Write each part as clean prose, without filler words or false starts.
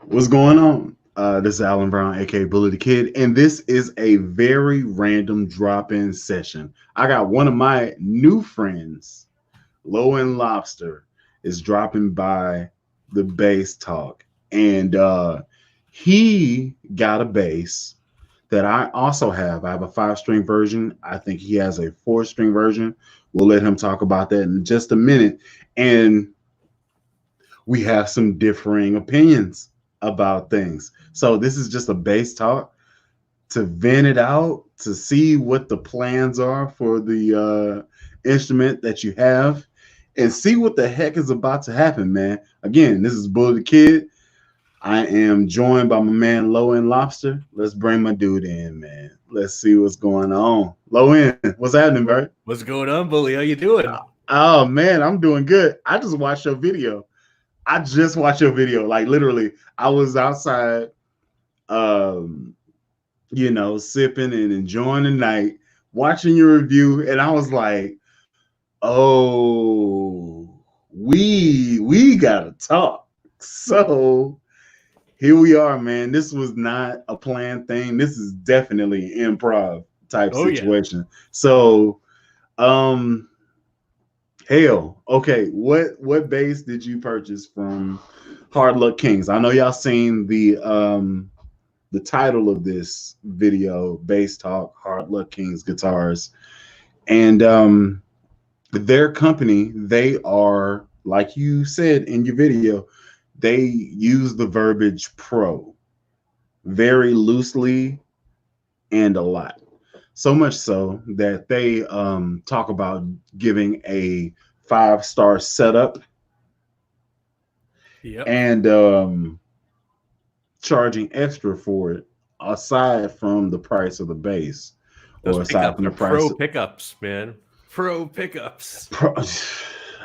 What's going on? This is Alan Brown, aka Bully the Kid, and this is a very random drop-in session. I got one of my new friends, Low End Lobster, is dropping by the bass talk, and he got a bass that I also have. I have a 5 string version. I think he has a 4 string version. We'll let him talk about that in just a minute, and we have some differing opinions about things. So this is just a base talk to vent it out, to see what the plans are for the instrument that you have, and see what the heck is about to happen, man. Again, this is Bully the Kid. I am joined by my man Low End Lobster. Let's bring my dude in, man. Let's see what's going on. Low End, what's happening, bro? What's going on, Bully? How you doing? Oh man, I'm doing good. I just watched your video. I just watched your video. Like literally, I was outside, um, sipping and enjoying the night, watching your review, and I was like, "Oh, we gotta talk." So here we are, man. This was not a planned thing. This is definitely an improv type Oh, yeah. situation. So, um, hell, okay. What base did you purchase from Hardluck Kings? I know y'all seen the title of this video, Bass Talk, Hardluck Kings Guitars. And their company, they are, like you said in your video, they use the verbiage pro very loosely and a lot. So much so that they talk about giving a 5-star setup Yep. and charging extra for it aside from the price of the bass Those or aside pickups from the are price pro of, pickups, man. Pro pickups. pro,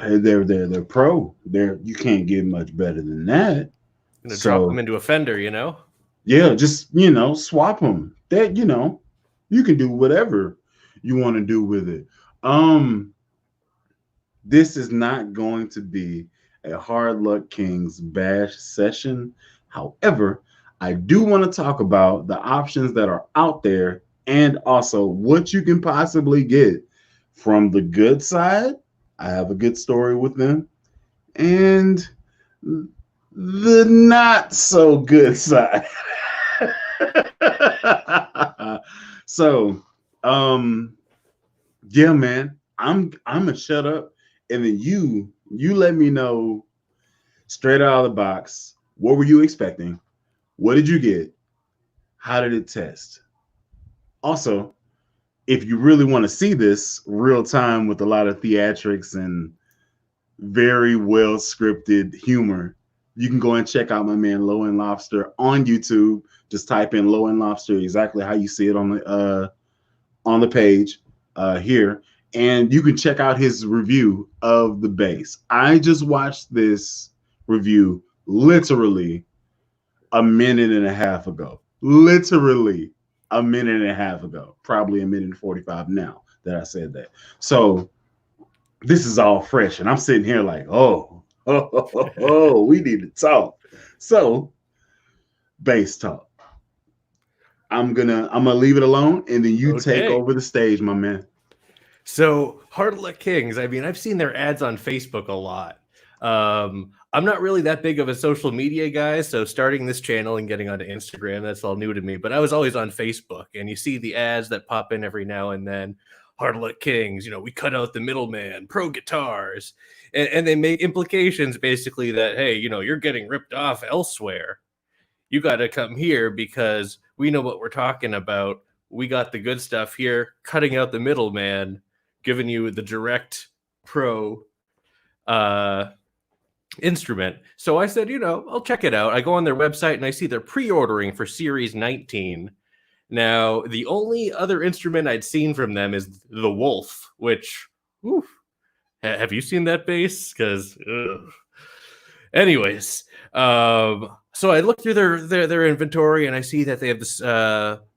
they're pro. You can't get much better than that. Gonna drop them So into a fender. yeah, just swap them. That you can do whatever you want to do with it. Um, this is not going to be a Hard Luck Kings bash session. However, I do want to talk about the options that are out there and also what you can possibly get from the good side. I have a good story with them, and the not so good side. So, um, yeah, man, I'm gonna shut up, and then you let me know straight out of the box. What were you expecting? What did you get? How did it test? Also, if you really want to see this real time with a lot of theatrics and very well scripted humor, you can go and check out my man Low End Lobster on YouTube. Just type in Low End Lobster exactly how you see it on the page here, and you can check out his review of the bass. I just watched this review literally a minute and a half ago. Literally a minute and a half ago. Probably a minute and 45 now that I said that. So this is all fresh, and I'm sitting here like, we need to talk. So bass talk. I'm gonna leave it alone, and then you take Okay. over the stage, my man. So Hardluck Kings, I mean, I've seen their ads on Facebook a lot. I'm not really that big of a social media guy, so starting this channel and getting onto Instagram, that's all new to me. But I was always on Facebook, and you see the ads that pop in every now and then. Hardluck Kings, we cut out the middleman, pro guitars, and they make implications basically that, hey, you're getting ripped off elsewhere. You got to come here because we know what we're talking about. We got the good stuff here, cutting out the middleman, giving you the direct pro uh, instrument. So I said, I'll check it out. I go on their website and I see they're pre-ordering for Series 19. Now, the only other instrument I'd seen from them is the Wolf, which, oof, have you seen that bass? Because, anyways, so I look through their inventory and I see that they have this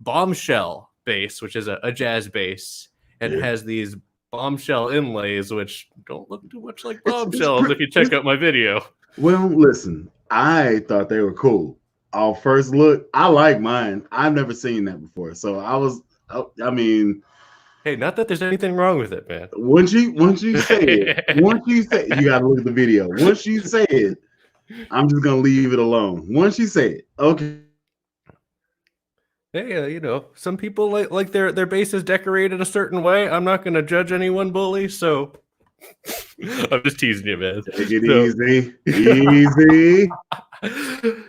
bombshell bass, which is a jazz bass, and it has these bombshell inlays, which don't look too much like bombshells if you check out my video. Well, listen, I thought they were cool. Our first look, I like mine. I've never seen that before, so I mean, Hey, not that there's anything wrong with it, man. once you say it, you gotta look at the video. Once you say it, I'm just gonna leave it alone. Once you say it, okay. Hey, you know, some people like their base is decorated a certain way. I'm not going to judge anyone, bully. So I'm just teasing you, man. Take it easy, easy.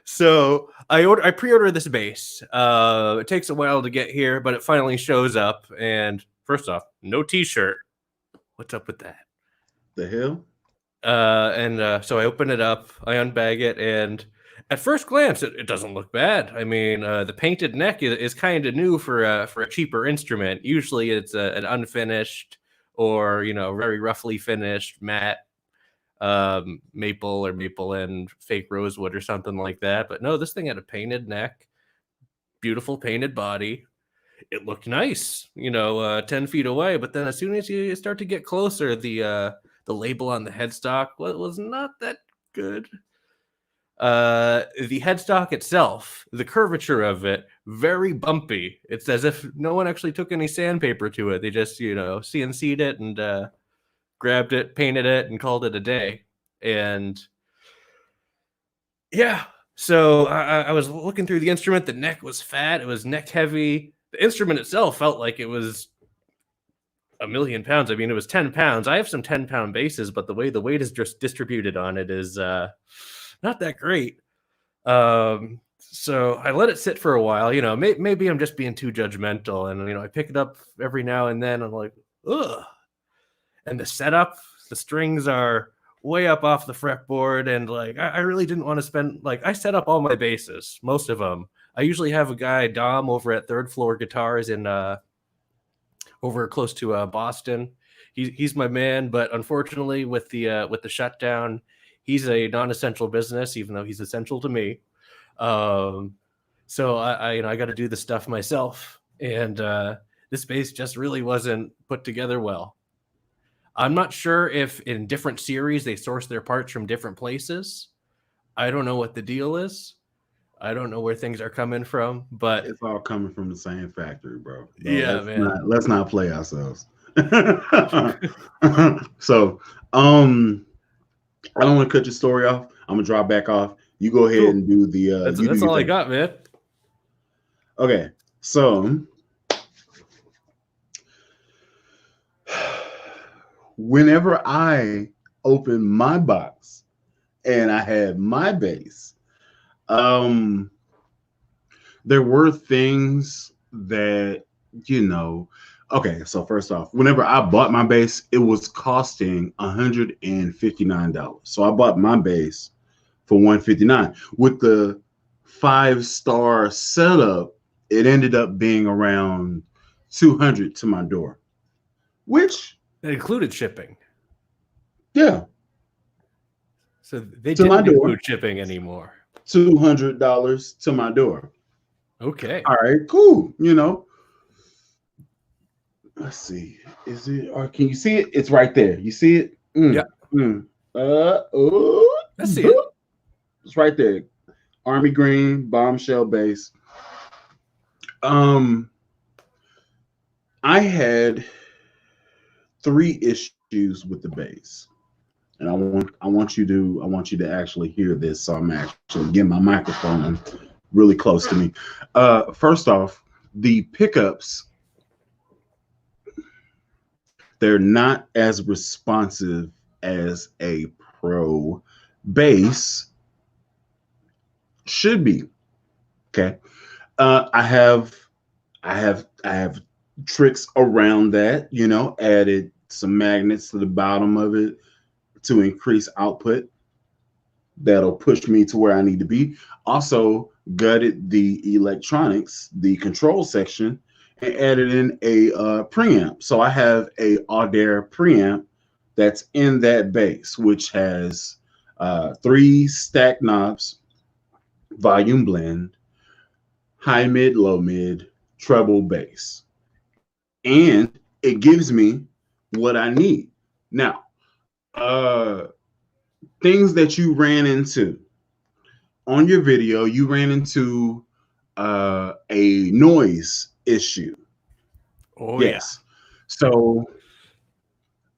So I pre-ordered this base. It takes a while to get here, but it finally shows up. And first off, no T-shirt. What's up with that? The hell? So I open it up, I unbag it, and at first glance, it doesn't look bad. I mean, the painted neck is kind of new for a cheaper instrument. Usually, it's an unfinished or very roughly finished matte maple and fake rosewood or something like that. But no, this thing had a painted neck, beautiful painted body. It looked nice, 10 feet away. But then as soon as you start to get closer, the label on the headstock was not that good. The headstock itself, the curvature of it, very bumpy. It's as if no one actually took any sandpaper to it. They just, CNC'd it and grabbed it, painted it, and called it a day. And yeah, so I was looking through the instrument. The neck was fat. It was neck heavy. The instrument itself felt like it was a million pounds. I mean, it was 10 pounds. I have some 10-pound bases, but the way the weight is just distributed on it is not that great. So I let it sit for a while. Maybe I'm just being too judgmental, and I pick it up every now and then. I'm like, ugh. And the setup, the strings are way up off the fretboard, and I really didn't want to spend. I set up all my basses, most of them. I usually have a guy, Dom, over at Third Floor Guitars in over close to Boston. He's my man, but unfortunately, with the shutdown, he's a non-essential business, even though he's essential to me. So I got to do the stuff myself, and this bass just really wasn't put together well. I'm not sure if in different series they source their parts from different places. I don't know what the deal is. I don't know where things are coming from, but it's all coming from the same factory, bro. Yeah, man. Let's not play ourselves. So, I don't want to cut your story off. I'm gonna drop back off. You go ahead and do the. That's all I got, man. Okay, so whenever I opened my box and I had my bass, there were things that, okay, so first off, whenever I bought my bass, it was costing $159. So I bought my bass for $159. With the 5-star setup, it ended up being around $200 to my door, which it included shipping. Yeah. So they didn't include shipping anymore. $200 to my door. Okay. All right, cool. Let's see. Is it, or can you see it? It's right there. You see it? Yeah. I see it. It's right there. Army green, bombshell bass. I had 3 issues with the bass. And I want you to actually hear this. So I'm actually getting my microphone really close to me. First off, the pickups, they're not as responsive as a pro bass should be. Okay. I have tricks around that, added some magnets to the bottom of it to increase output. That'll push me to where I need to be. Also gutted the electronics, the control section, and added in a preamp. So I have a Audaire preamp that's in that bass, which has 3 stack knobs, volume blend, high mid, low mid, treble bass. And it gives me what I need. Now, things that you ran into. on your video, you ran into a noise issue. Oh yeah. Yes. So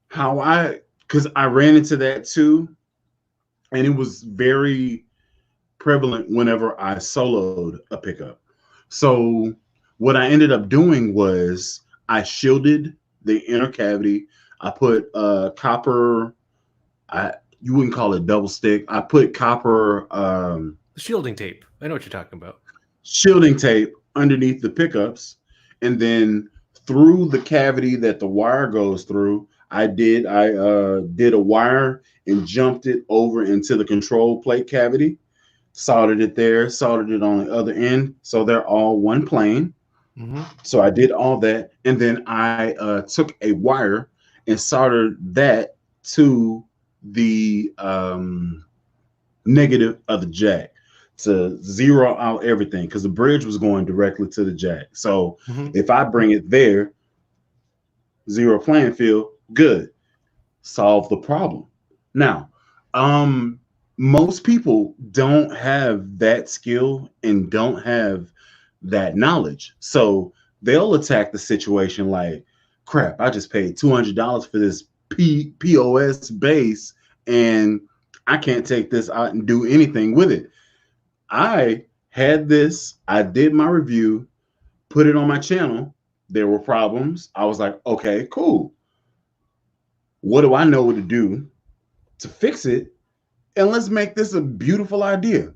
because I ran into that too, and it was very prevalent whenever I soloed a pickup. So what I ended up doing was I shielded the inner cavity. I put copper. I You wouldn't call it double stick. I put copper Shielding tape. I know what you're talking about. shielding tape underneath the pickups, and then through the cavity that the wire goes through, I did a wire and jumped it over into the control plate cavity, soldered it there, soldered it on the other end, so they're all one plane. Mm-hmm. So I did all that, and then I took a wire and soldered that to the negative of the jack to zero out everything because the bridge was going directly to the jack. So if I bring it there, zero playing field, good, solve the problem. Now, most people don't have that skill and don't have that knowledge. So they'll attack the situation like, crap, I just paid $200 for this POS base and I can't take this out and do anything with it. I had this, I did my review, put it on my channel. There were problems. I was like, okay, cool. What do I know what to do to fix it? And let's make this a beautiful idea.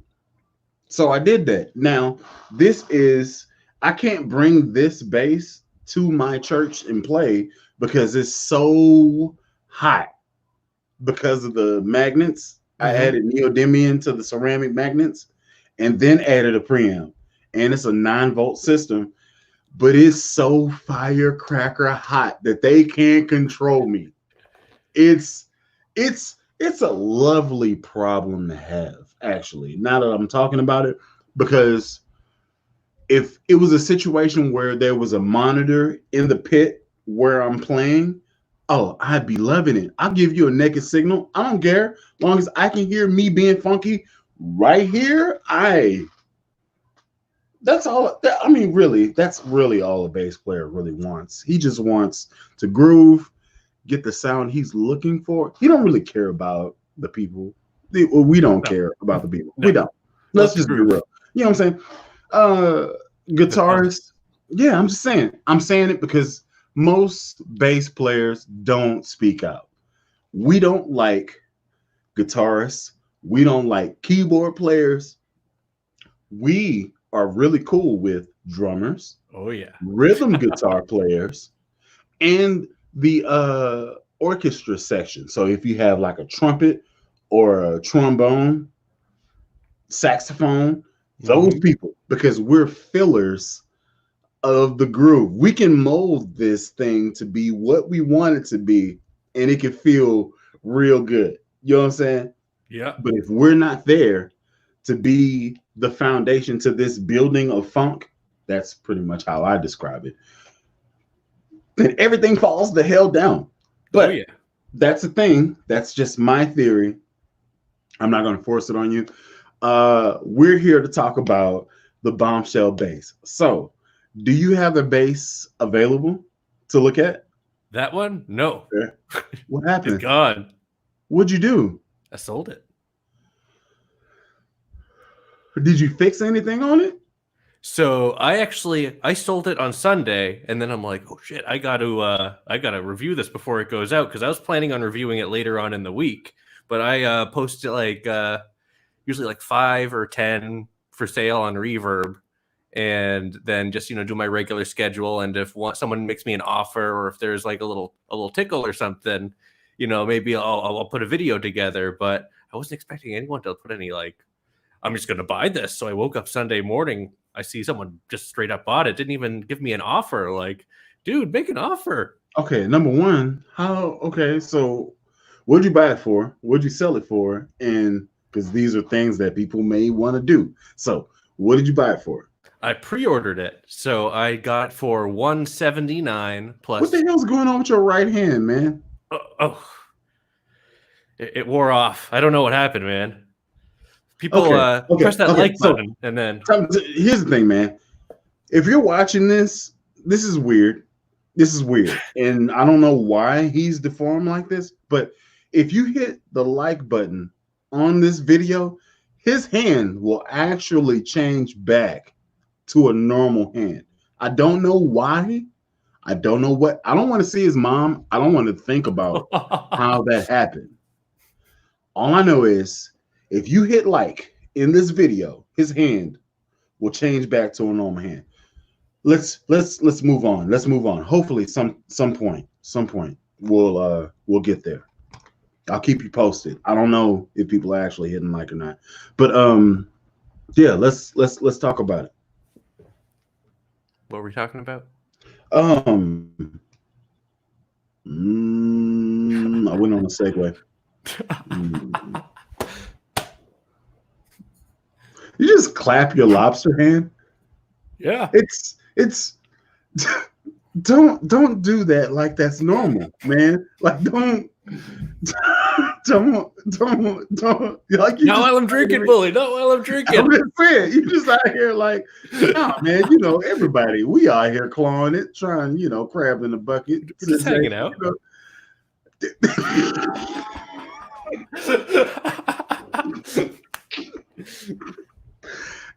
So I did that. Now, I can't bring this bass to my church and play because it's so hot because of the magnets. I added neodymium to the ceramic magnets and then added a preamp. And it's a 9-volt system, but it's so firecracker hot that they can't control me. It's a lovely problem to have, actually, now that I'm talking about it, because if it was a situation where there was a monitor in the pit where I'm playing, oh, I'd be loving it. I'll give you a naked signal. I don't care. As long as I can hear me being funky right here, that's all. I mean, really, that's really all a bass player really wants. He just wants to groove, get the sound he's looking for. He don't really care about the people. We don't care about the people. We don't. Let's just be real. You know what I'm saying? Guitarists. Yeah, I'm just saying. I'm saying it because most bass players don't speak out. We don't like guitarists. We don't like keyboard players. We are really cool with drummers. Oh yeah. Rhythm guitar players and the orchestra section. So if you have like a trumpet or a trombone, saxophone, those people, because we're fillers of the groove. We can mold this thing to be what we want it to be, and it can feel real good. You know what I'm saying? Yeah. But if we're not there to be the foundation to this building of funk, that's pretty much how I describe it. Then everything falls the hell down. But that's the thing. That's just my theory. I'm not going to force it on you. We're here to talk about the bombshell bass. So, do you have a bass available to look at? That one? No. Okay. What happened? It's gone. What'd you do? I sold it. Did you fix anything on it? So I sold it on Sunday, and then I'm like, oh shit, I gotta review this before it goes out, because I was planning on reviewing it later on in the week, but I posted like usually like 5 or 10 for sale on Reverb, and then just do my regular schedule, and if someone makes me an offer, or if there's like a little tickle or something, maybe I'll put a video together. But I wasn't expecting anyone to put any like, I'm just gonna buy this. So I woke up Sunday morning, I see someone just straight up bought it, didn't even give me an offer. Like, dude, make an offer. Okay, number one, so what'd you buy it for? What'd you sell it for? And because these are things that people may want to do. So what did you buy it for? I pre-ordered it. So I got for $179 plus. What the hell's going on with your right hand, man? It wore off. I don't know what happened, man. People press that like button, and then here's the thing, man. If you're watching this, this is weird. This is weird, and I don't know why he's deformed like this. But if you hit the like button on this video, his hand will actually change back to a normal hand. I don't know why. I don't know what. I don't want to see his mom. I don't want to think about how that happened. All I know is if you hit like in this video, his hand will change back to a normal hand. Let's move on. Let's move on. Hopefully some point we'll get there. I'll keep you posted. I don't know if people are actually hitting like or not. But yeah, let's talk about it. What were we talking about? I went on a segue. You just clap your lobster hand? Yeah. It's don't do that like that's normal, man. Like don't like you. Not while I'm drinking, bully. Not while I'm drinking. I'm just saying, you just out here like, nah, man. You know, everybody. We out here clawing it, trying, crab in the bucket. We're just hanging out.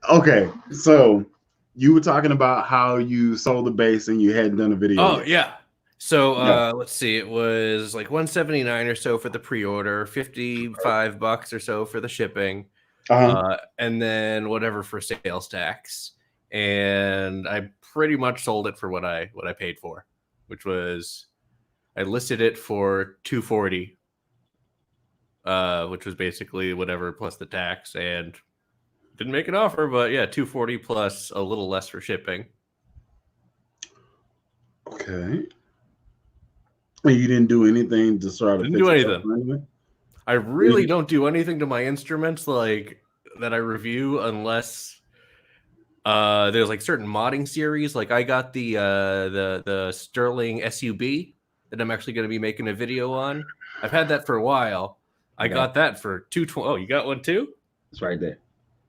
Okay, so you were talking about how you sold the base and you hadn't done a video. Oh, yeah. So let's see. It was like $179 or so for the pre-order, $55 or so for the shipping, and then whatever for sales tax. And I pretty much sold it for what I paid for, which was I listed it for $240, which was basically whatever plus the tax, and didn't make an offer, but yeah, $240 plus a little less for shipping. Okay. And you didn't do anything to sort of didn't do anything. I really don't do anything to my instruments like that I review unless there's like certain modding series. Like I got the Sterling SUB that I'm actually going to be making a video on. I've had that for a while. I got that for $220. Oh, you got one too? It's right there.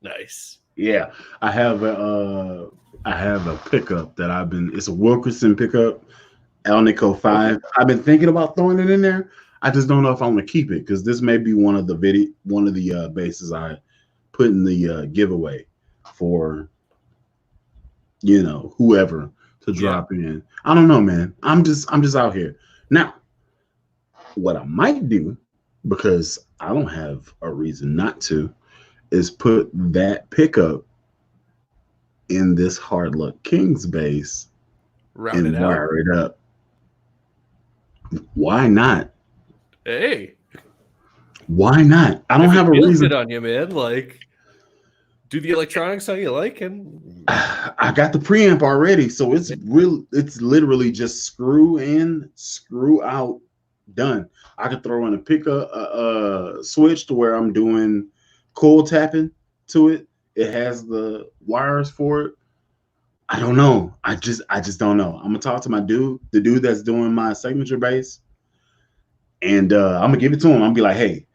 Nice. Yeah, I have a pickup that it's a Wilkerson pickup, Alnico 5. Okay. I've been thinking about throwing it in there. I just don't know if I'm gonna keep it because this may be one of the bases I put in the giveaway for whoever to drop in. I don't know, man. I'm just out here now. What I might do, because I don't have a reason not to, is put that pickup in this Hardluck Kings base and wire it up. Why not? Hey, why not? I don't have a reason on you, man. Like, do the electronics how you like, and I got the preamp already, so it's literally just screw in, screw out, done. I could throw in a pickup switch to where I'm doing coil tapping to it. It has the wires for it. I don't know. I just don't know. I'm gonna talk to the dude that's doing my signature bass, and I'm gonna give it to him. I'm gonna be like, hey,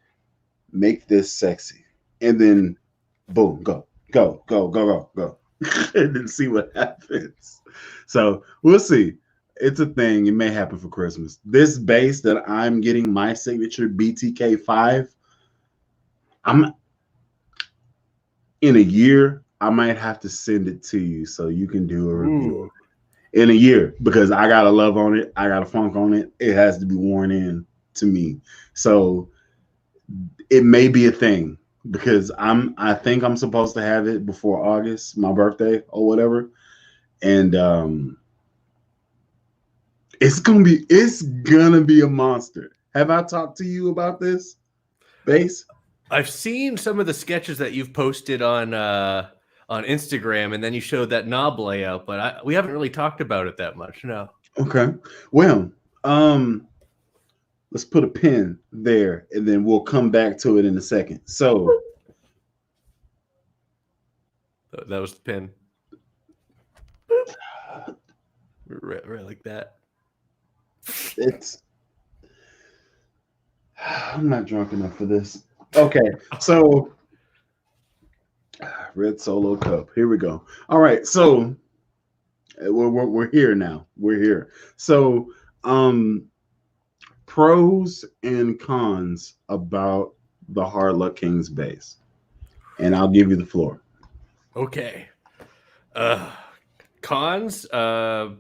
make this sexy, and then boom, go, and then see what happens. So we'll see. It's a thing. It may happen for Christmas. This bass that I'm getting, my signature BTK5, in a year, I might have to send it to you so you can do a review in a year because I got a love on it. I got a funk on it. It has to be worn in to me. So it may be a thing because I think I'm supposed to have it before August, my birthday or whatever. And it's gonna be a monster. Have I talked to you about this bass? I've seen some of the sketches that you've posted on Instagram, and then you showed that knob layout, but we haven't really talked about it that much. No. Okay. Well, let's put a pin there, and then we'll come back to it in a second. So that was the pin. Right like that. I'm not drunk enough for this. Okay, so Red Solo Cup. Here we go. All right, so we're here now. We're here. So, um, pros and cons about the Hardluck Kings base, and I'll give you the floor. Okay. Cons. I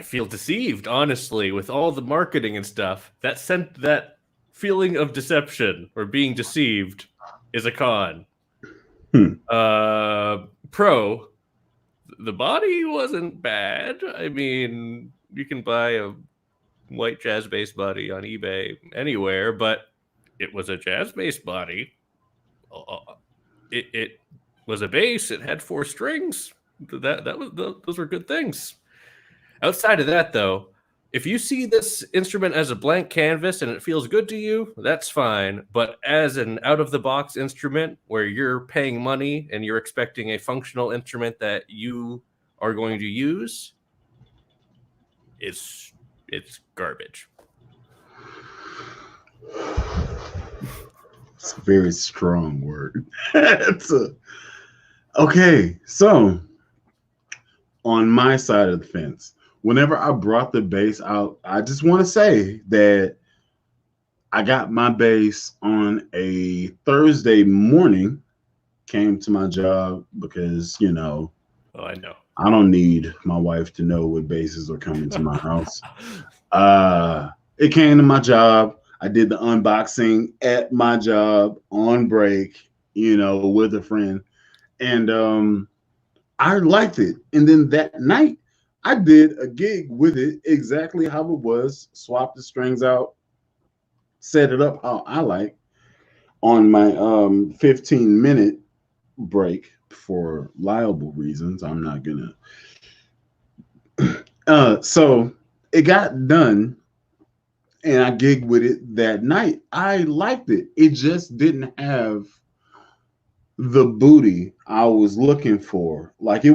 feel deceived, honestly, with all the marketing and stuff. That feeling of deception or being deceived is a con. Pro. The body wasn't bad. I mean, you can buy a white jazz bass body on eBay anywhere, but it was a jazz bass body. It was a bass. It had 4 strings. Those were good things. Outside of that, though, if you see this instrument as a blank canvas and it feels good to you, that's fine. But as an out-of-the-box instrument where you're paying money and you're expecting a functional instrument that you are going to use, it's garbage. It's a very strong word. Okay, so on my side of the fence, whenever I brought the bass out, I just want to say that I got my bass on a Thursday morning, came to my job because, Oh, I know. I don't need my wife to know what basses are coming to my house. It came to my job. I did the unboxing at my job on break, with a friend. And I liked it. And then that night, I did a gig with it exactly how it was, swapped the strings out, set it up how I like on my 15-minute break for liable reasons. I'm not going to. So it got done and I gigged with it that night. I liked it. It just didn't have the booty I was looking for. Like I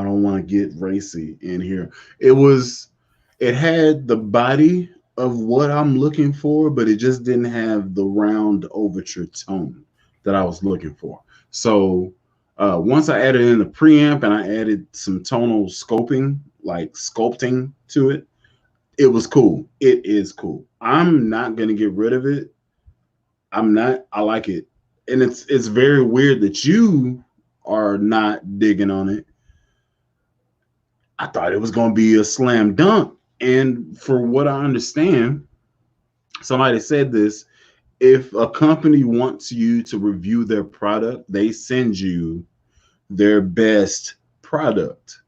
don't want to get racy in here. It had the body of what I'm looking for, but it just didn't have the round overture tone that I was looking for. So once I added in the preamp and I added some tonal scoping, like sculpting to it, it was cool. It is cool. I'm not gonna get rid of it. I'm not. I like it, and it's very weird that you are not digging on it. I thought it was gonna be a slam dunk, and for what I understand, somebody said this: if a company wants you to review their product, they send you their best product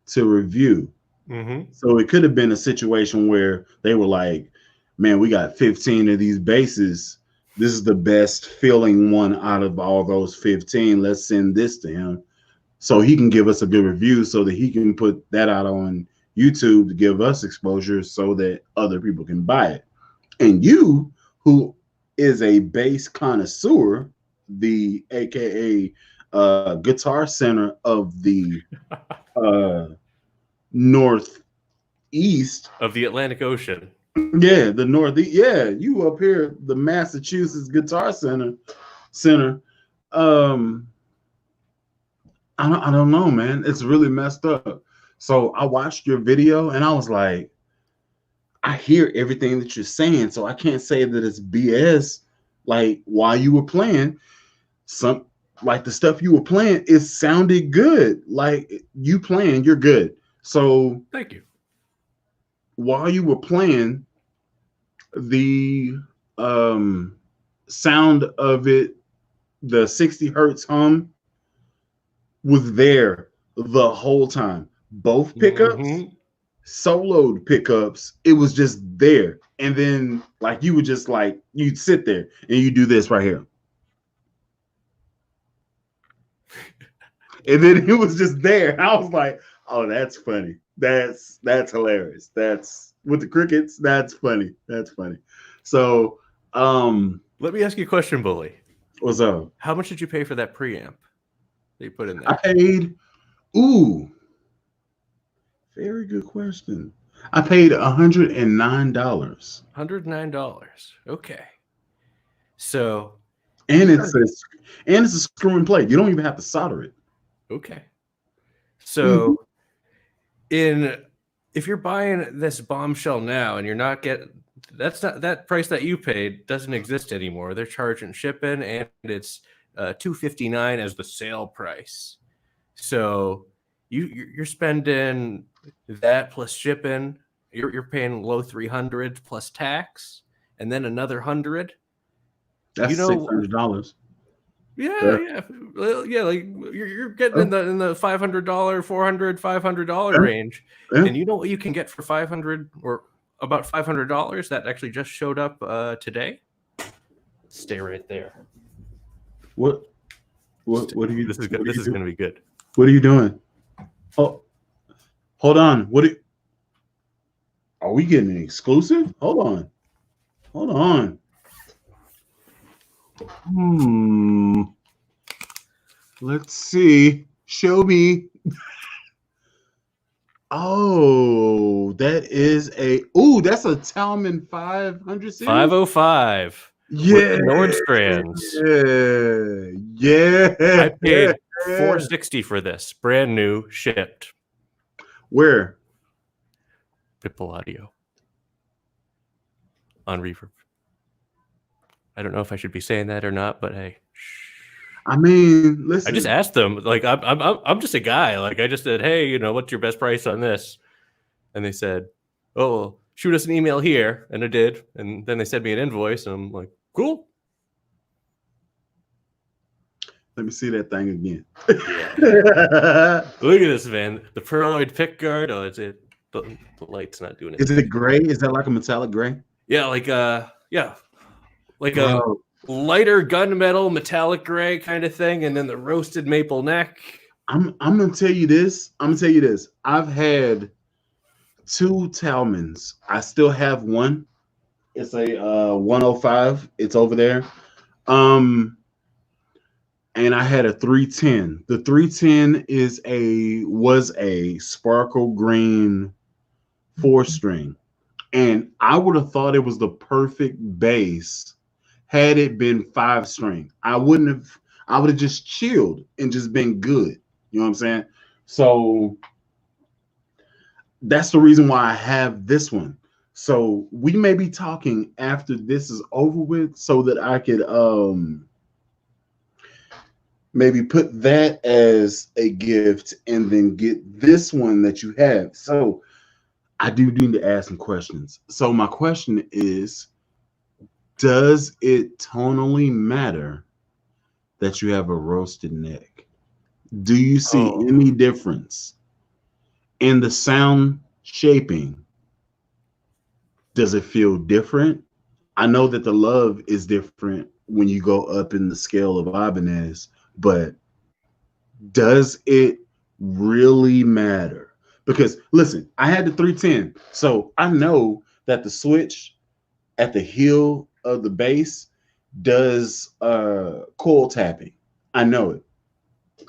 to review. Mm-hmm. So it could have been a situation where they were like, man, we got 15 of these basses. This is the best feeling one out of all those 15. Let's send this to him so he can give us a good review so that he can put that out on YouTube to give us exposure so that other people can buy it. And you, who is a bass connoisseur, the AKA Guitar Center of the northeast of the Atlantic Ocean. Yeah, the northeast. Yeah, you up here, the Massachusetts Guitar Center. I don't know, man. It's really messed up. So I watched your video and I was like, I hear everything that you're saying, so I can't say that it's BS. Like while you were playing, the stuff you were playing, it sounded good. Like you playing, you're good. So thank you. While you were playing, the sound of it, the 60 hertz hum was there the whole time. Both pickups, soloed pickups, it was just there. And then like you would just like, you'd sit there and you do this right here. And then it was just there. And I was like, oh, that's funny. That's hilarious. That's with the crickets. That's funny. That's funny. So let me ask you a question, Bully. What's up? How much did you pay for that preamp that you put in there? I paid, very good question. I paid $109. $109. Okay. So And it's a screw and plate. You don't even have to solder it. okay. So if you're buying this bombshell now and you're not that price that you paid doesn't exist anymore. They're charging shipping and it's $259 as the sale price. So you're spending that plus shipping. You're paying low 300 plus tax, and then another 100. That's $600. Yeah. Well, yeah, like you're getting in the $500, $400 range, and you know what you can get for $500 or about $500 that actually just showed up today. Stay right there. What are you? This is going to be good. What are you doing? Oh, hold on. Are we getting an exclusive? Hold on. Let's see. Show me. Oh, that's a Talman 500 series? 505. Yeah. Nordstrands. Yeah. I paid $460 for this. Brand new, shipped. Where? Ripple Audio. On Reverb. I don't know if I should be saying that or not, but hey. I mean, listen. I just asked them, like, I'm just a guy. Like, I just said, hey, what's your best price on this? And they said, oh, shoot us an email here. And I did. And then they sent me an invoice. And I'm like, cool. Let me see that thing again. Look at this, man. The pearloid pickguard. Oh, it's it. The light's not doing it. Is it gray? Is that like a metallic gray? Yeah, like a lighter gunmetal metallic gray kind of thing, and then the roasted maple neck. I'm gonna tell you this. I've had 2 Talmans. I still have one. It's a 105. It's over there. And I had a 310. The 310 was a sparkle green 4-string. And I would have thought it was the perfect bass had it been 5-string. I would have just chilled and just been good. You know what I'm saying? So that's the reason why I have this one. So we may be talking after this is over with so that I could maybe put that as a gift and then get this one that you have. So I do need to ask some questions. So my question is, does it tonally matter that you have a roasted neck? Do you see any difference in the sound shaping? Does it feel different? I know that the love is different when you go up in the scale of Ibanez, but does it really matter? Because listen, I had the 310, so I know that the switch at the heel of the bass does coil tapping. I know it.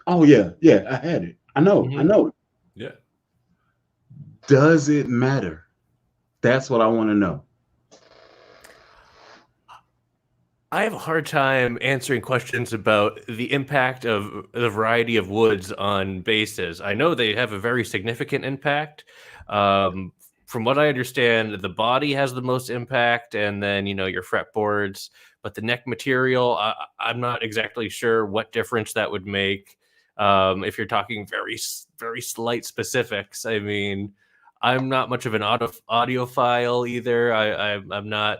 Oh yeah, I had it. I know it. Yeah. Does it matter? That's what I want to know. I have a hard time answering questions about the impact of the variety of woods on basses. I know they have a very significant impact. From what I understand, the body has the most impact, and then, your fretboards. But the neck material, I'm not exactly sure what difference that would make. If you're talking very, very slight specifics, I mean, I'm not much of an audiophile either. I'm not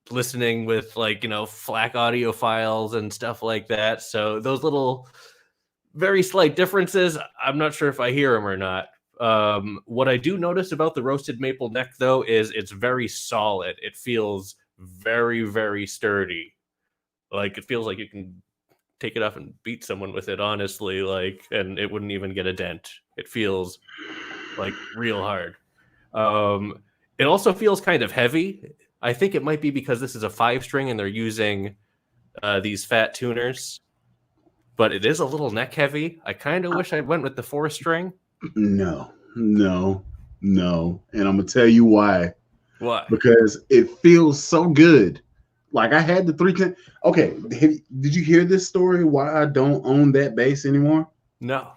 listening with FLAC audio files and stuff like that. So those little very slight differences, I'm not sure if I hear them or not. What I do notice about the roasted maple neck, though, is it's very solid. It feels very, very sturdy. Like, it feels like you can take it off and beat someone with it, honestly, and it wouldn't even get a dent. It feels like real hard. It also feels kind of heavy. I think it might be because this is a 5-string and they're using these fat tuners, but it is a little neck heavy. I kind of wish I went with the 4-string. No. No, and I'm gonna tell you why. Why? Because it feels so good. Like I had the 310. Okay, did you hear this story? Why I don't own that bass anymore? No.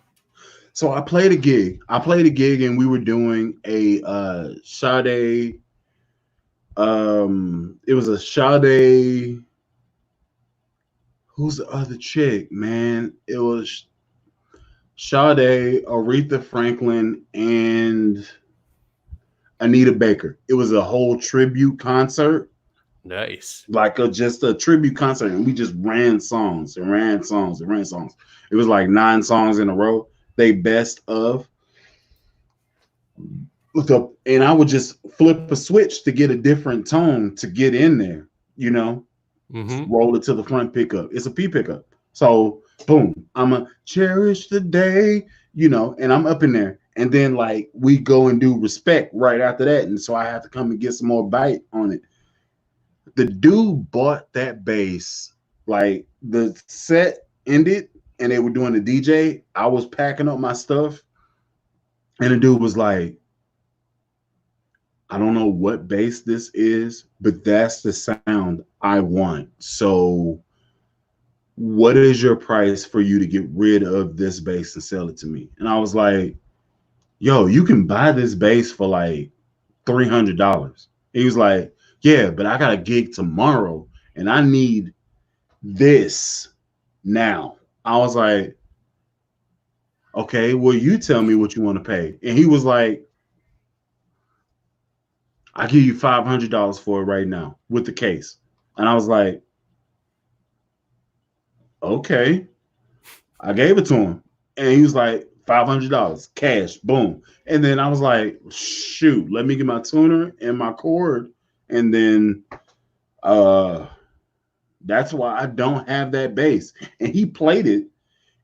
So I played a gig. And we were doing a Sade. It was a Sade. Who's the other chick, man? It was Sade, Aretha Franklin, and Anita Baker. It was a whole tribute concert. Nice. Like just a tribute concert, and we just ran songs and ran songs and ran songs. It was like 9 songs in a row. They best of. Look up, and I would just flip a switch to get a different tone to get in there. You know, roll it to the front pickup. It's a P pickup. So boom, I'ma cherish the day. You know, and I'm up in there, and then like we go and do respect right after that, and so I have to come and get some more bite on it. The dude bought that bass. Like the set ended and they were doing the DJ. I was packing up my stuff, and the dude was like, I don't know what bass this is, but that's the sound I want. So what is your price for you to get rid of this bass and sell it to me? And I was like, yo, you can buy this bass for like $300. He was like, yeah, but I got a gig tomorrow and I need this now. I was like, okay, well, you tell me what you want to pay. And he was like, I'll give you $500 for it right now with the case. And I was like, okay. I gave it to him. And he was like, $500 cash, boom. And then I was like, shoot, let me get my tuner and my cord. And then that's why I don't have that bass. And he played it.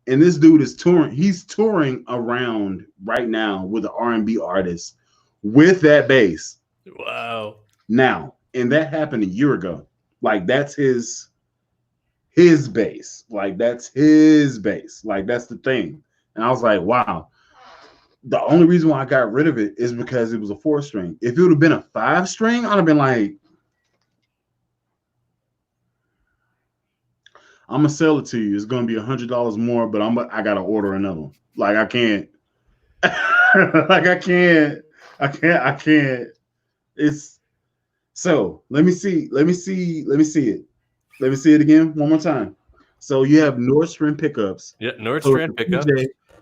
And this dude is touring. He's touring around right now with an R&B artist with that bass. Wow. Now, and that happened a year ago. Like that's his bass. Like that's his bass. Like that's the thing. And I was like, wow. The only reason why I got rid of it is because it was a 4-string. If it would have been a 5-string, I'd have been like, I'm gonna sell it to you. It's gonna be $100 more, but I gotta order another one. Like I can't. Like I can't. It's so let me see it. Let me see it again one more time. So you have Nordstrom pickups. Yeah, Nordstrom pickup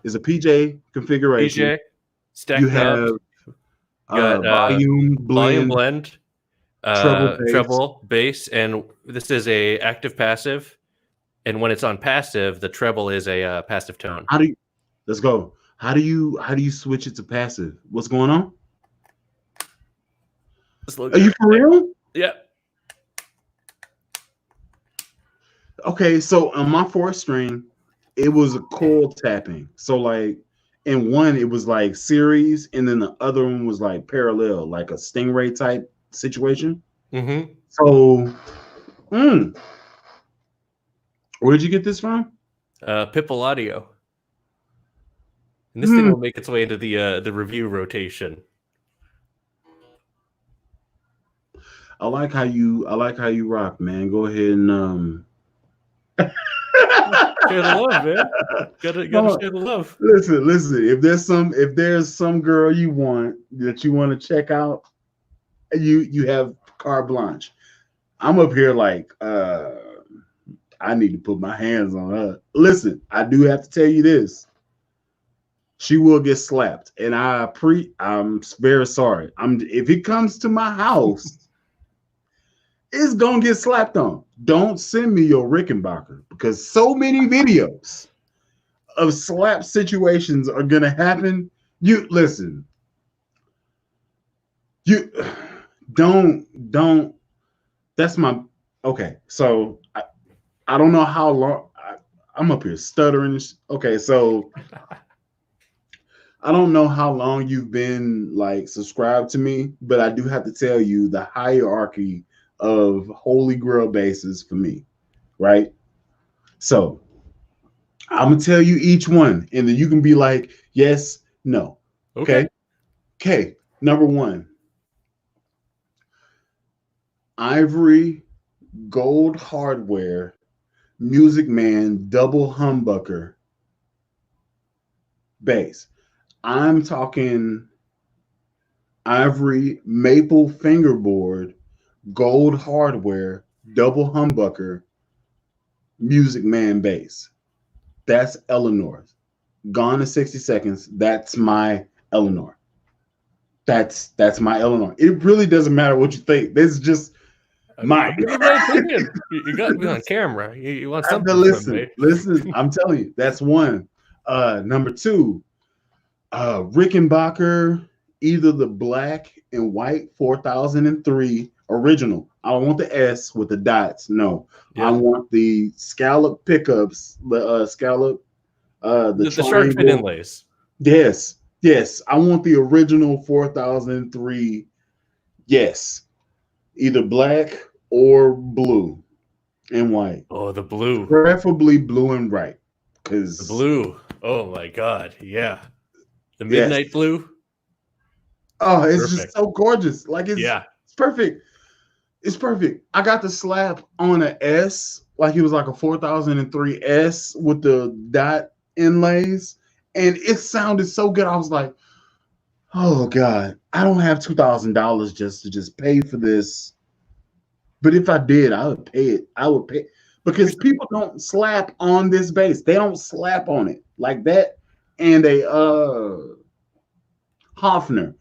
is a PJ configuration. PJ stacked you have got volume blend, treble, bass, and this is a active passive. And when it's on passive, the treble is a passive tone. Let's go. How do you switch it to passive? What's going on? Are you for real? Yeah. Okay, so on my 4-string, it was a coil tapping. So like in one, it was like series, and then the other one was like parallel, like a Stingray type situation. So, where'd you get this from? Pipple Audio. And this thing will make its way into the review rotation. I like how you rock, man. Go ahead and share the love, man. Gotta share the love. Listen. If there's some girl you want that you want to check out, you have carte blanche. I'm up here like I need to put my hands on her. Listen, I do have to tell you this. She will get slapped, and I'm very sorry. If it comes to my house, it's gonna get slapped on. Don't send me your Rickenbacker because so many videos of slap situations are gonna happen. You listen. You don't. That's my okay. So I don't know how long I'm up here stuttering. Okay, so I don't know how long you've been like subscribed to me, but I do have to tell you the hierarchy of holy grail bases for me, right? So I'm gonna tell you each one, and then you can be like, yes, no. Okay. Number one, ivory gold hardware Music Man double humbucker bass. I'm talking ivory maple fingerboard gold hardware double humbucker Music Man bass. That's Eleanor's. Gone in 60 seconds. That's my Eleanor. That's my Eleanor. It really doesn't matter what you think. This is just mine. I'm giving my opinion. You got me on camera. You want something from me? Listen. I'm telling you, that's one. Number two, Rickenbacker, either the black and white 4003 original. I don't want the S with the dots. No, I want the scallop pickups, the scallop, the shark fin inlays. Yes. I want the original 4003. Yes, either black or blue and white. Oh, the blue, preferably blue and white, because the blue. Oh my god, yeah. The midnight blue. Oh, it's perfect. Just so gorgeous. Like it's perfect. It's perfect. I got the slap on an S, like it was like a 4003 S with the dot inlays, and it sounded so good. I was like, oh God, I don't have $2,000 just to pay for this. But if I did, I would pay it. I would pay, because people don't slap on this bass. They don't slap on it like that. And a Hofner.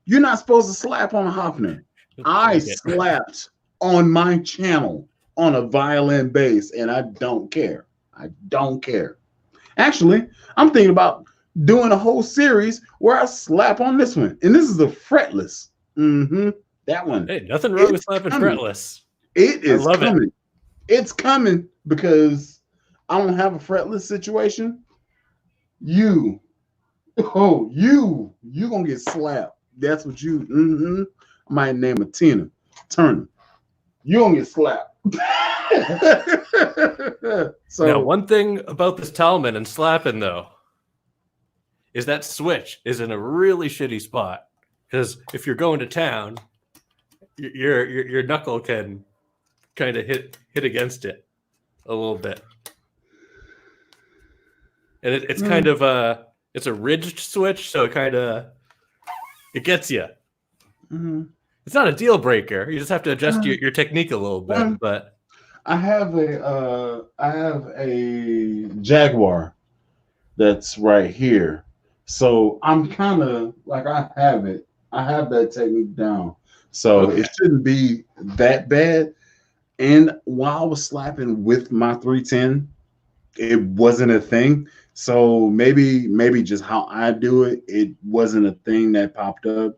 You're not supposed to slap on a Hofner. I slapped on my channel on a violin bass, and I don't care. I don't care. Actually, I'm thinking about doing a whole series where I slap on this one. And this is the Fretless. That one. Hey, nothing wrong with slapping Fretless. It is coming. It's coming because I don't have a Fretless situation. You gonna get slapped. That's what you. I might name a Tina Turner. You gonna get slapped. So now, one thing about this Talman and slapping though is that switch is in a really shitty spot, because if you're going to town, your knuckle can kind of hit against it a little bit, and it's kind of it's a ridged switch, so it gets you. It's not a deal breaker. You just have to adjust your technique a little bit. But I have a Jaguar that's right here, so I'm kind of like I have that technique down, so it shouldn't be that bad. And while I was slapping with my 310, it wasn't a thing. So maybe just how I do it, it wasn't a thing that popped up.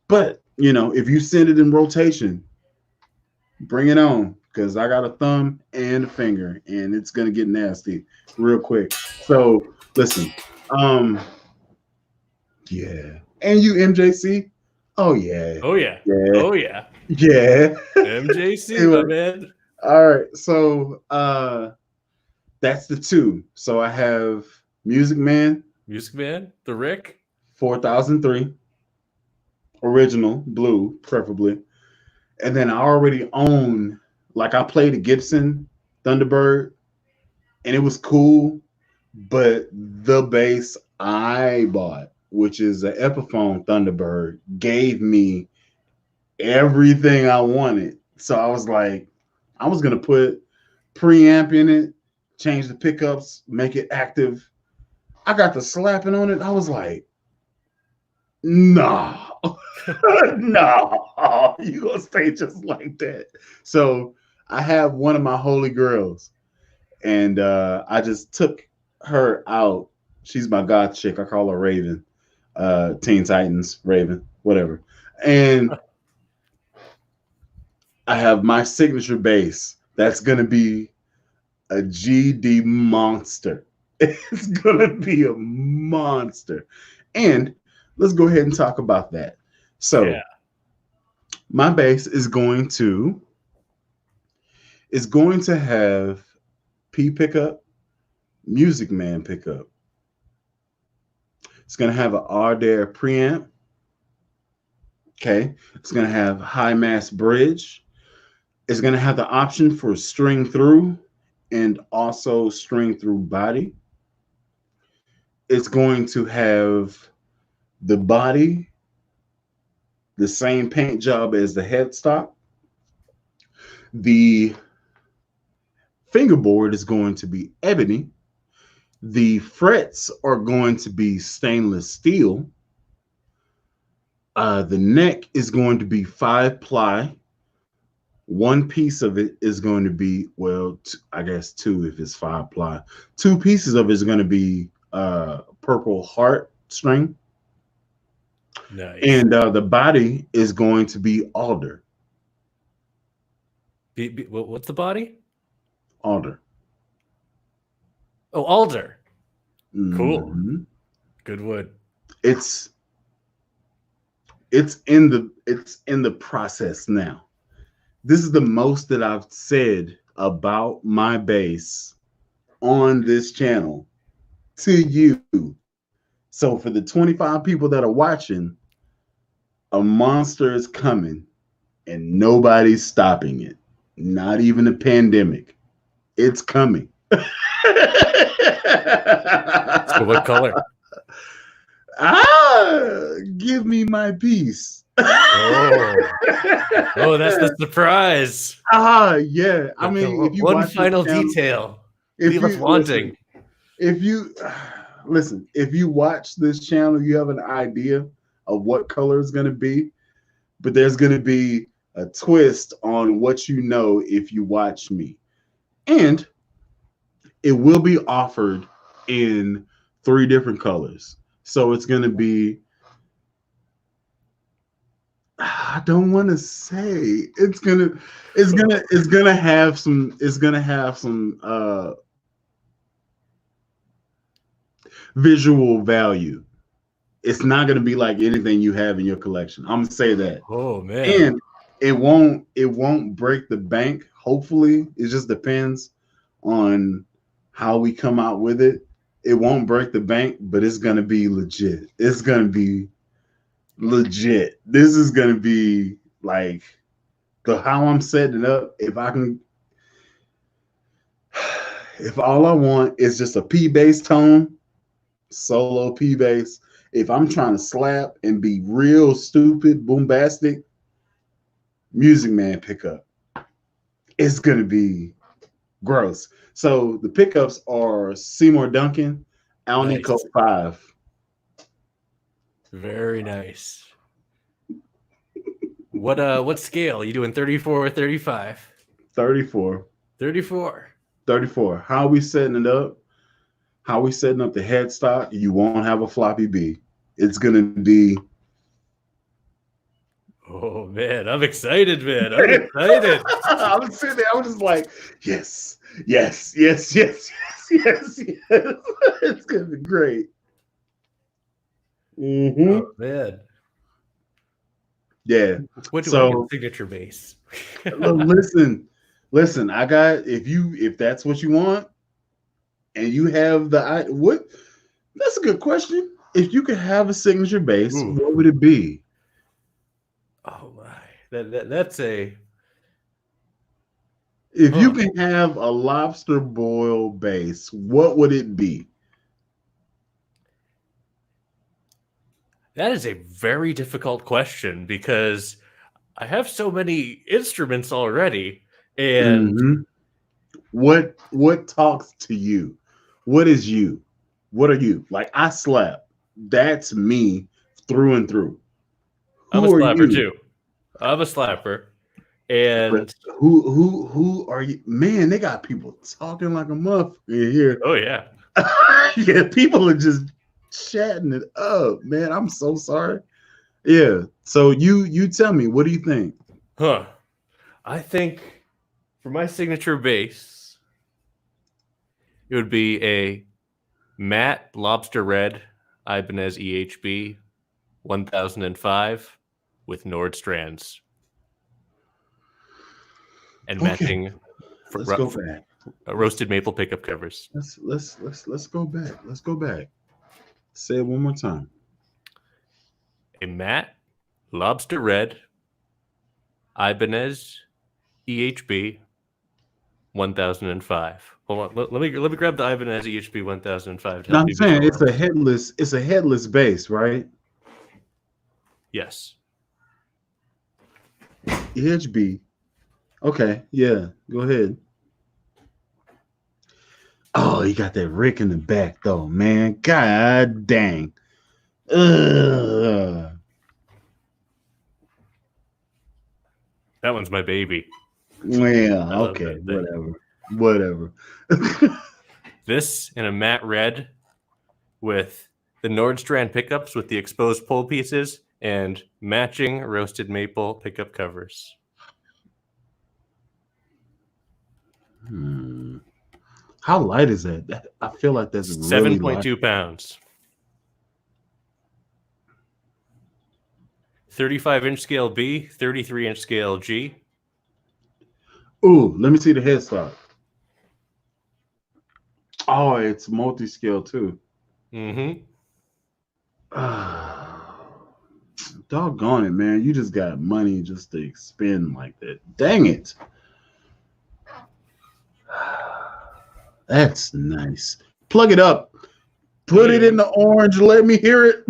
But if you send it in rotation, bring it on, because I got a thumb and a finger, and it's gonna get nasty real quick. So listen, yeah. And you, MJC? Oh yeah. MJC, my man. All right, so that's the two. So I have Music Man, the Rick 4003 original blue, preferably, and then I already own, like, I played a Gibson Thunderbird, and it was cool, but the bass I bought, which is an Epiphone Thunderbird, gave me everything I wanted. So I was like, I was gonna put preamp in it, change the pickups, make it active. I got the slapping on it. I was like, nah, no, you gonna stay just like that. So I have one of my holy girls, and I just took her out. She's my god chick. I call her Raven, Teen Titans Raven, whatever. And I have my signature bass. That's gonna be a GD monster. It's gonna be a monster. And let's go ahead and talk about that. So my bass is going to have P pickup, Music Man pickup. It's gonna have an Ardare preamp. Okay. It's going to have high mass bridge. It's going to have the option for string through and also string through body. It's going to have the body, the same paint job as the headstock. The fingerboard is going to be ebony. The frets are going to be stainless steel. The neck is going to be 5-ply. One piece of it is going to be, well, I guess 2 if it's 5-ply. 2 pieces of it is going to be purple heart string. Nice. And the body is going to be alder. What's the body? Alder. Oh, alder. Cool. Mm-hmm. Good wood. It's in the process now. This is the most that I've said about my bass on this channel to you. So for the 25 people that are watching, a monster is coming and nobody's stopping it. Not even a pandemic. It's coming. So what color? Give me my piece. Oh, that's the surprise. Yeah. I mean, if you one watch final channel, detail, leave us wanting. If you watch this channel, you have an idea of what color is going to be, but there's going to be a twist on what you know if you watch me. And it will be offered in 3 different colors. So it's going to be, I don't want to say, it's going to have some visual value. It's not going to be like anything you have in your collection. I'm going to say that. Oh man. And it won't break the bank. Hopefully, it just depends on how we come out with it. It won't break the bank, but it's going to be legit. It's going to be legit. This is going to be like how I'm setting it up. If all I want is just a P bass tone, solo P bass. If I'm trying to slap and be real stupid, boombastic, Music Man pickup. It's going to be gross. So the pickups are Seymour Duncan, Alnico 5. Very nice. What scale? Are you doing 34 or 35? 34. 34. 34. How are we setting it up? How are we setting up the headstock? You won't have a floppy B. It's going to be... Oh man, I'm excited, man. I'm excited. I'm sitting there. I'm just like, yes. It's gonna be great. Mm-hmm. Oh man. Yeah. What do I get signature bass? listen. I got if that's what you want, and you have what? That's a good question. If you could have a signature bass, what would it be? Oh my, that's a. If you can have a lobster boil bass, what would it be? That is a very difficult question because I have so many instruments already, and what talks to you? What is you? What are you? Like I slap. That's me through and through. I'm a slapper too. I'm a slapper. And but who are you? Man, they got people talking like a muff in here. Oh yeah. Yeah, people are just chatting it up, man. I'm so sorry. Yeah. So you tell me, what do you think? I think for my signature bass, it would be a matte lobster red Ibanez EHB 1005 with Nord strands. And matching roasted maple pickup covers. Let's go back. Let's go back. Say it one more time. A matte Lobster Red, Ibanez, EHB, 1005. Hold on, let me grab the Ibanez EHB 1005 to Now help I'm you saying visualize. it's a headless base, right? Yes. EHB. Okay, yeah, go ahead. Oh, you got that Rick in the back though, man. God dang. Ugh. That one's my baby. Yeah, I love okay, that thing. whatever. This in a matte red with the Nordstrand pickups with the exposed pull pieces and matching roasted maple pickup covers. How light is that? I feel like that's really light. 7.2 pounds. 35-inch scale B, 33-inch scale G. Ooh, let me see the headstock. Oh, it's multi-scale too. Mm-hmm. Doggone it, man. You just got money just to spend like that. Dang it. That's nice. Plug it up. Put it in the orange. Let me hear it.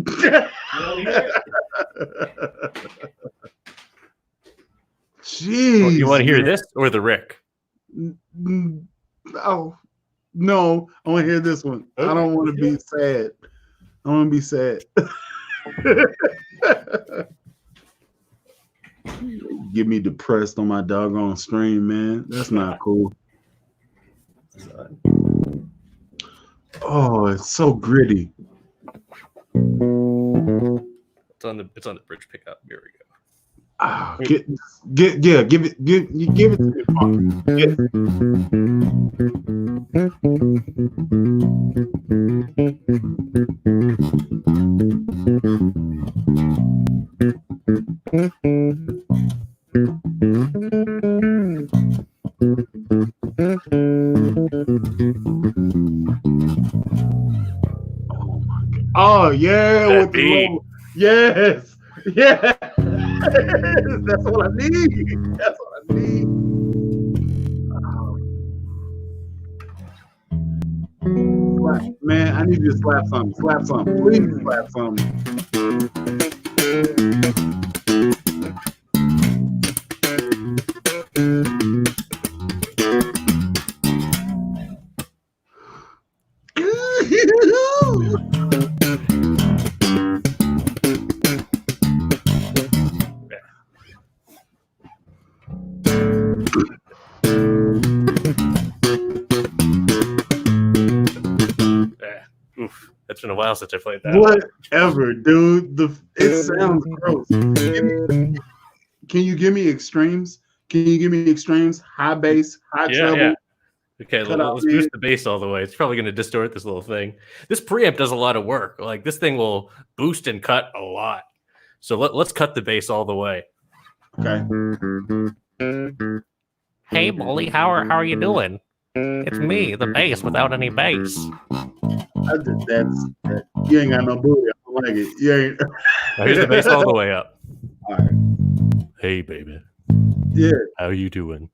Jeez. You want to hear this or the Rick? Oh, no. I want to hear this one. I don't want to be sad. I want to be sad. Get me depressed on my doggone stream, man. That's not cool. Oh, it's so gritty. It's on the bridge pickup. Here we go. Oh, give it to me, Oh my God. Oh yeah, That with the low. Yes. Yes. That's what I need. That's what I need. Man, I need you to slap something. Slap something. Please slap something. Oof, that's been a while since I played that. Whatever, dude. It sounds gross. Can you give me extremes? Can you give me extremes? High bass, high treble. Yeah. Okay, let's boost the bass all the way. It's probably going to distort this little thing. This preamp does a lot of work. Like this thing will boost and cut a lot. So let's cut the bass all the way. Okay. Hey, Molly, how are you doing? It's me, the bass without any bass. You ain't got no booty. I don't like it. You ain't. Here's the bass all the way up. All right. Hey, baby. Yeah. How you doing?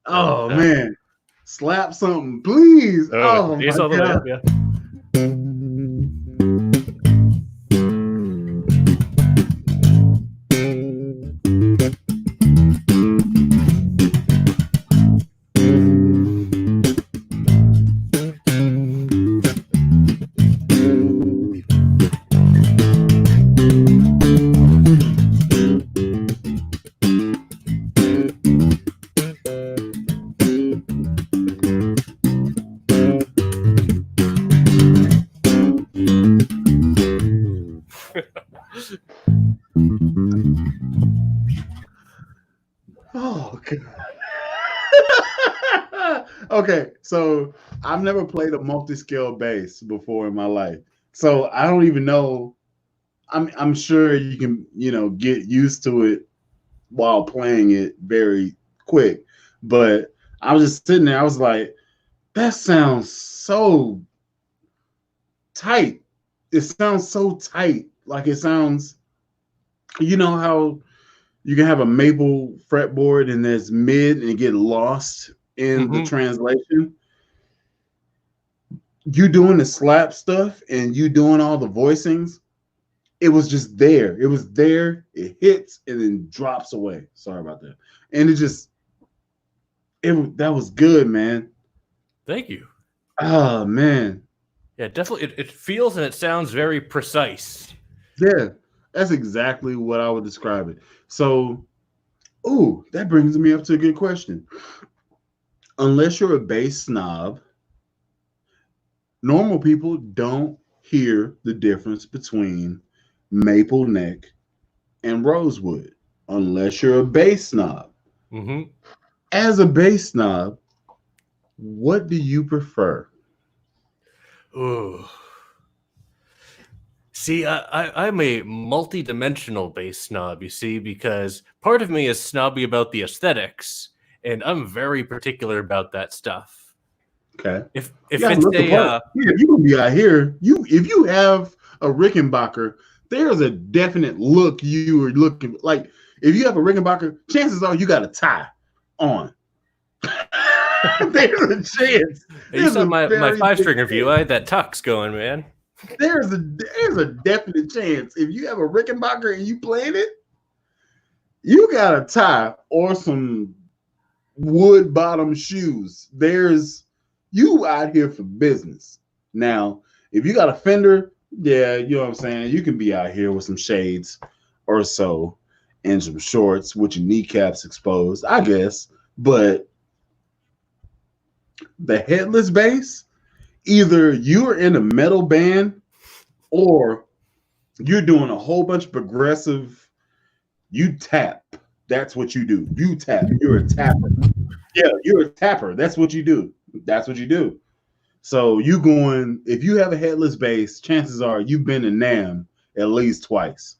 Oh man, slap something, please. Oh my all the way up, God. yeah. Oh God. Okay, so I've never played a multi-scale bass before in my life, so I don't even know I'm sure you can, get used to it while playing it very quick. But I was just sitting there, I was like, that sounds so tight. It sounds so tight. Like it sounds, how you can have a maple fretboard and there's mid and get lost in the translation. You doing the slap stuff and you doing all the voicings, it was just there. It was there. It hits and then drops away. Sorry about that. And that was good, man. Thank you. Oh man. Yeah, definitely. It feels and it sounds very precise. Yeah, that's exactly what I would describe it. So, that brings me up to a good question. Unless you're a bass snob, normal people don't hear the difference between maple neck and rosewood. Unless you're a bass snob. Mm-hmm. As a bass snob, what do you prefer? Ooh. See, I'm a multi-dimensional bass snob, you see, because part of me is snobby about the aesthetics, and I'm very particular about that stuff. Okay. If it's a if you gonna be out here, if you have a Rickenbacker, there's a definite look you are looking like. If you have a Rickenbacker, chances are you got a tie on. There's a chance. You saw my 5-string review. I had that tux going, man. There's a definite chance if you have a Rickenbacker and you playing it, you got a tie or some wood bottom shoes. You out here for business. Now, if you got a Fender, yeah, you know what I'm saying, you can be out here with some shades or so and some shorts with your kneecaps exposed, I guess. But the headless bass, either you're in a metal band or you're doing a whole bunch of progressive. You tap. That's what you do. You tap. You're a tapper. Yeah, you're a tapper. That's what you do. That's what you do. So if you have a headless bass, chances are you've been to NAMM at least twice.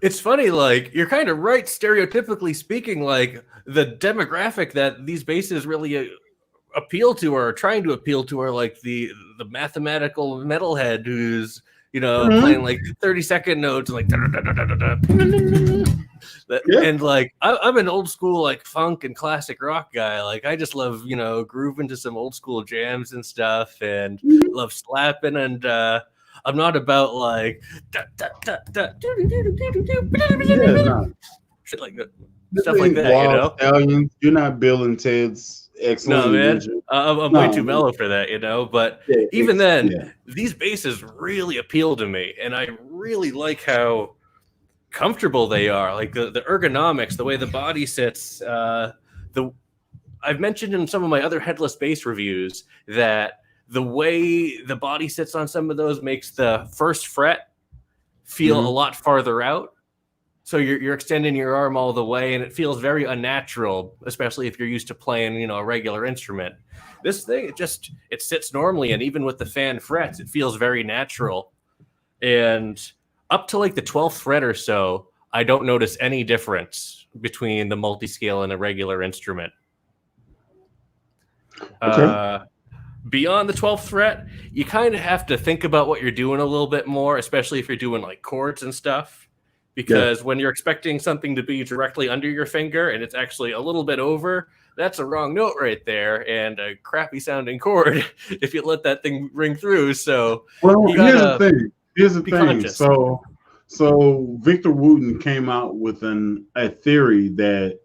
It's funny, like, you're kind of right, stereotypically speaking, like, the demographic that these basses really appeal to or are trying to appeal to are, like, the mathematical metalhead who's, playing, like, 30-second notes and, like, and, like, I'm an old school, like, funk and classic rock guy. Like, I just love, grooving to some old school jams and stuff and love slapping and, I'm not about like shit like that, stuff like that. Stallions. You're not Bill and Ted's Excellent. No, man, I'm way too mellow for that, But even then, these basses really appeal to me, and I really like how comfortable they are. Like the ergonomics, the way the body sits. I've mentioned in some of my other headless bass reviews that the way the body sits on some of those makes the first fret feel a lot farther out. So you're extending your arm all the way, and it feels very unnatural, especially if you're used to playing, a regular instrument. This thing, it sits normally, and even with the fan frets, it feels very natural. And up to like the 12th fret or so, I don't notice any difference between the multi-scale and a regular instrument. Okay. Beyond the 12th fret, you kind of have to think about what you're doing a little bit more, especially if you're doing like chords and stuff. Because when you're expecting something to be directly under your finger and it's actually a little bit over, that's a wrong note right there and a crappy sounding chord if you let that thing ring through. So here's the thing. Conscious. So Victor Wooten came out with a theory that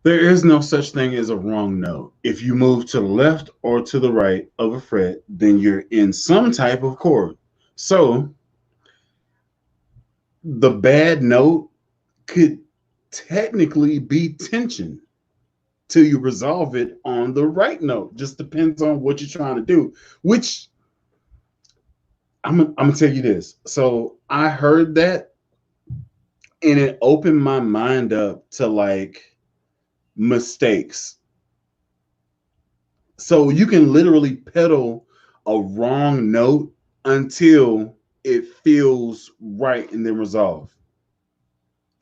there is no such thing as a wrong note. If you move to the left or to the right of a fret, then you're in some type of chord. So the bad note could technically be tension till you resolve it on the right note. Just depends on what you're trying to do, which I'm gonna tell you this. So I heard that and it opened my mind up to like mistakes. So you can literally pedal a wrong note until it feels right and then resolve.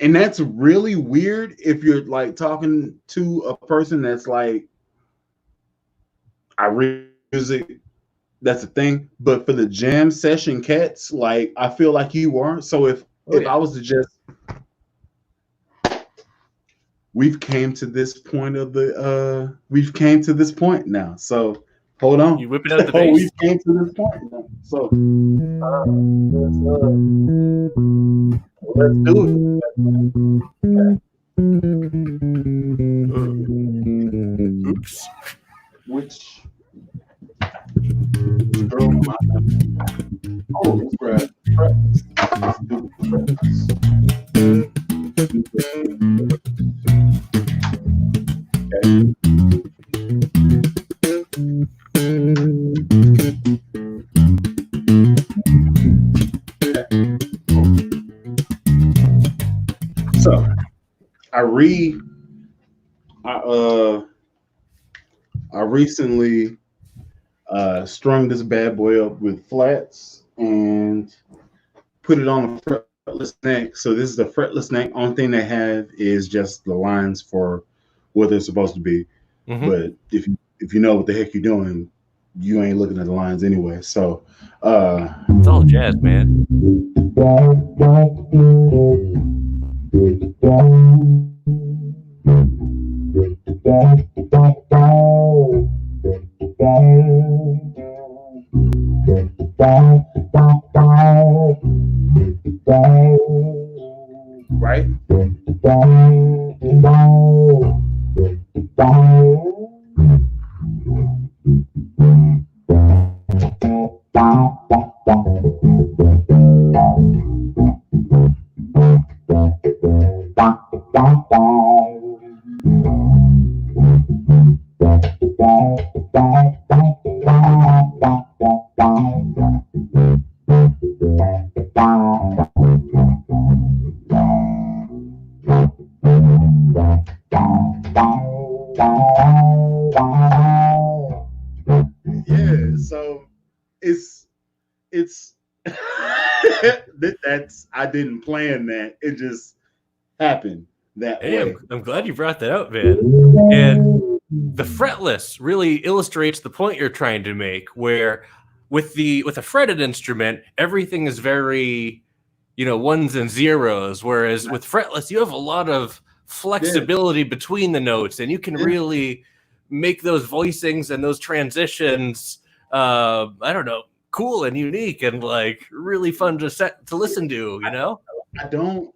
And that's really weird if you're like talking to a person that's like, I read music, that's the thing. But for the jam session cats, like I feel like you are. So if I was to just, we've came to this point now. So hold on. You whipping out the bass? We've came to this point now. So let's do it. Oops. Which girl? Oh, let's grab Fretless. Let's do Fretless. So I recently strung this bad boy up with flats and put it on a fretless neck. So this is the fretless neck. Only thing they have is just the lines for what they're supposed to be. Mm-hmm. But if you know what the heck you're doing, you ain't looking at the lines anyway. So it's all jazz, man. Right? Yeah, so it's that's, I didn't plan that. It just happened that way. I'm glad you brought that up, man. And the fretless really illustrates the point you're trying to make, where with a fretted instrument, everything is very, ones and zeros, whereas with fretless, you have a lot of flexibility between the notes, and you can really make those voicings and those transitions, I don't know, cool and unique and like really fun to listen to, I don't.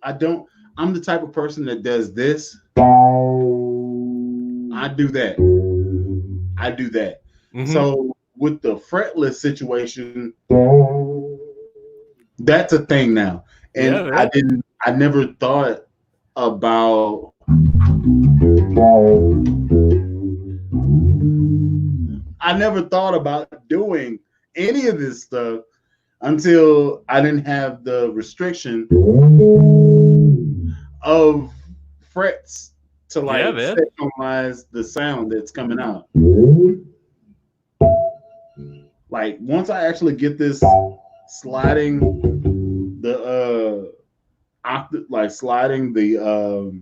I'm the type of person that does this. I do that. Mm-hmm. So with the fretless situation, that's a thing now. And I never thought about doing any of this stuff until I didn't have the restriction of frets to sectionalize the sound that's coming out. Like once I actually get this sliding the octave, like sliding the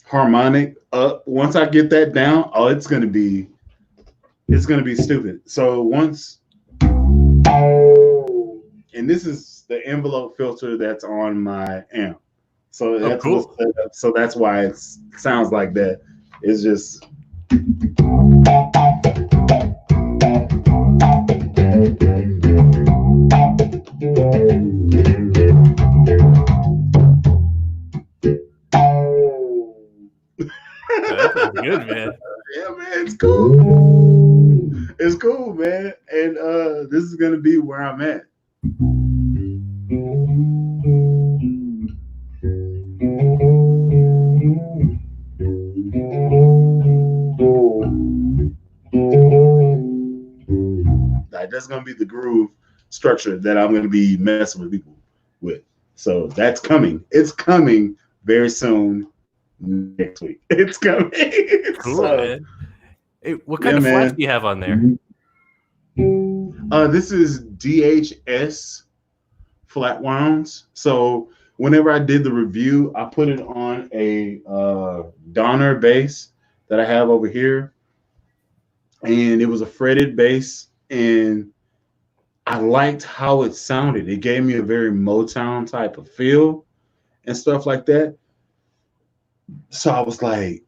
harmonic up, once I get that down, it's gonna be stupid. So once, and this is the envelope filter that's on my amp. So that's cool. So that's why it sounds like that. It's just that's good, man. Yeah, man, it's cool. It's cool, man. And this is gonna be where I'm at. Like that's gonna be the groove structure that I'm gonna be messing with people with. So that's coming. It's coming very soon. Next week. It's coming. Cool, man. Hey, what kind of flats do you have on there? This is DHS flat wounds. So whenever I did the review, I put it on a Donner bass that I have over here, and it was a fretted bass, and I liked how it sounded. It gave me a very Motown type of feel and stuff like that. So I was like,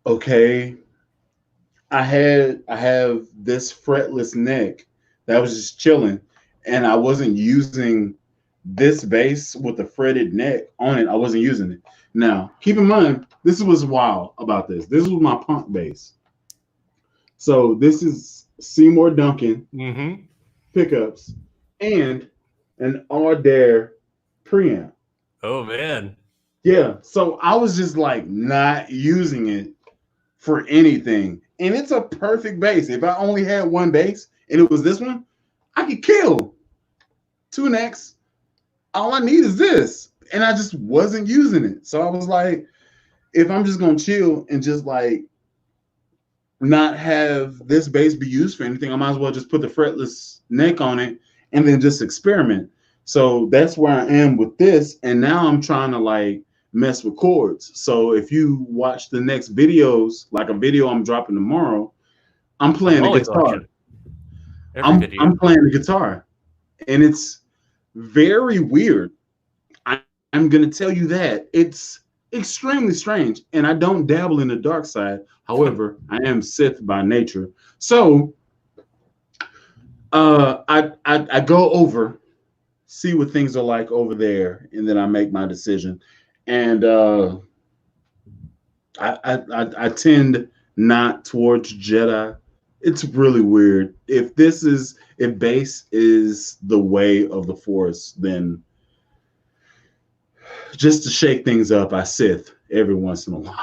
okay, I have this fretless neck that was just chilling, and I wasn't using this bass with the fretted neck on it. I wasn't using it. Now, keep in mind, this is what's wild about this. This was my punk bass. So this is Seymour Duncan pickups and an Adair preamp. Oh man. Yeah. So I was just like not using it for anything. And it's a perfect bass. If I only had one bass and it was this one, I could kill two necks. All I need is this. And I just wasn't using it. So I was like, if I'm just gonna chill and just like not have this bass be used for anything, I might as well just put the fretless neck on it and then just experiment. So that's where I am with this. And now I'm trying to like mess with chords. So if you watch the next videos, like a video I'm dropping tomorrow, I'm playing the guitar. I'm playing the guitar. And it's very weird. I'm going to tell you that. It's extremely strange. And I don't dabble in the dark side. However, I am Sith by nature. So I go over, see what things are like over there, and then I make my decision. And I tend not towards Jedi. It's really weird. If bass is the way of the Force, then just to shake things up, I Sith every once in a while.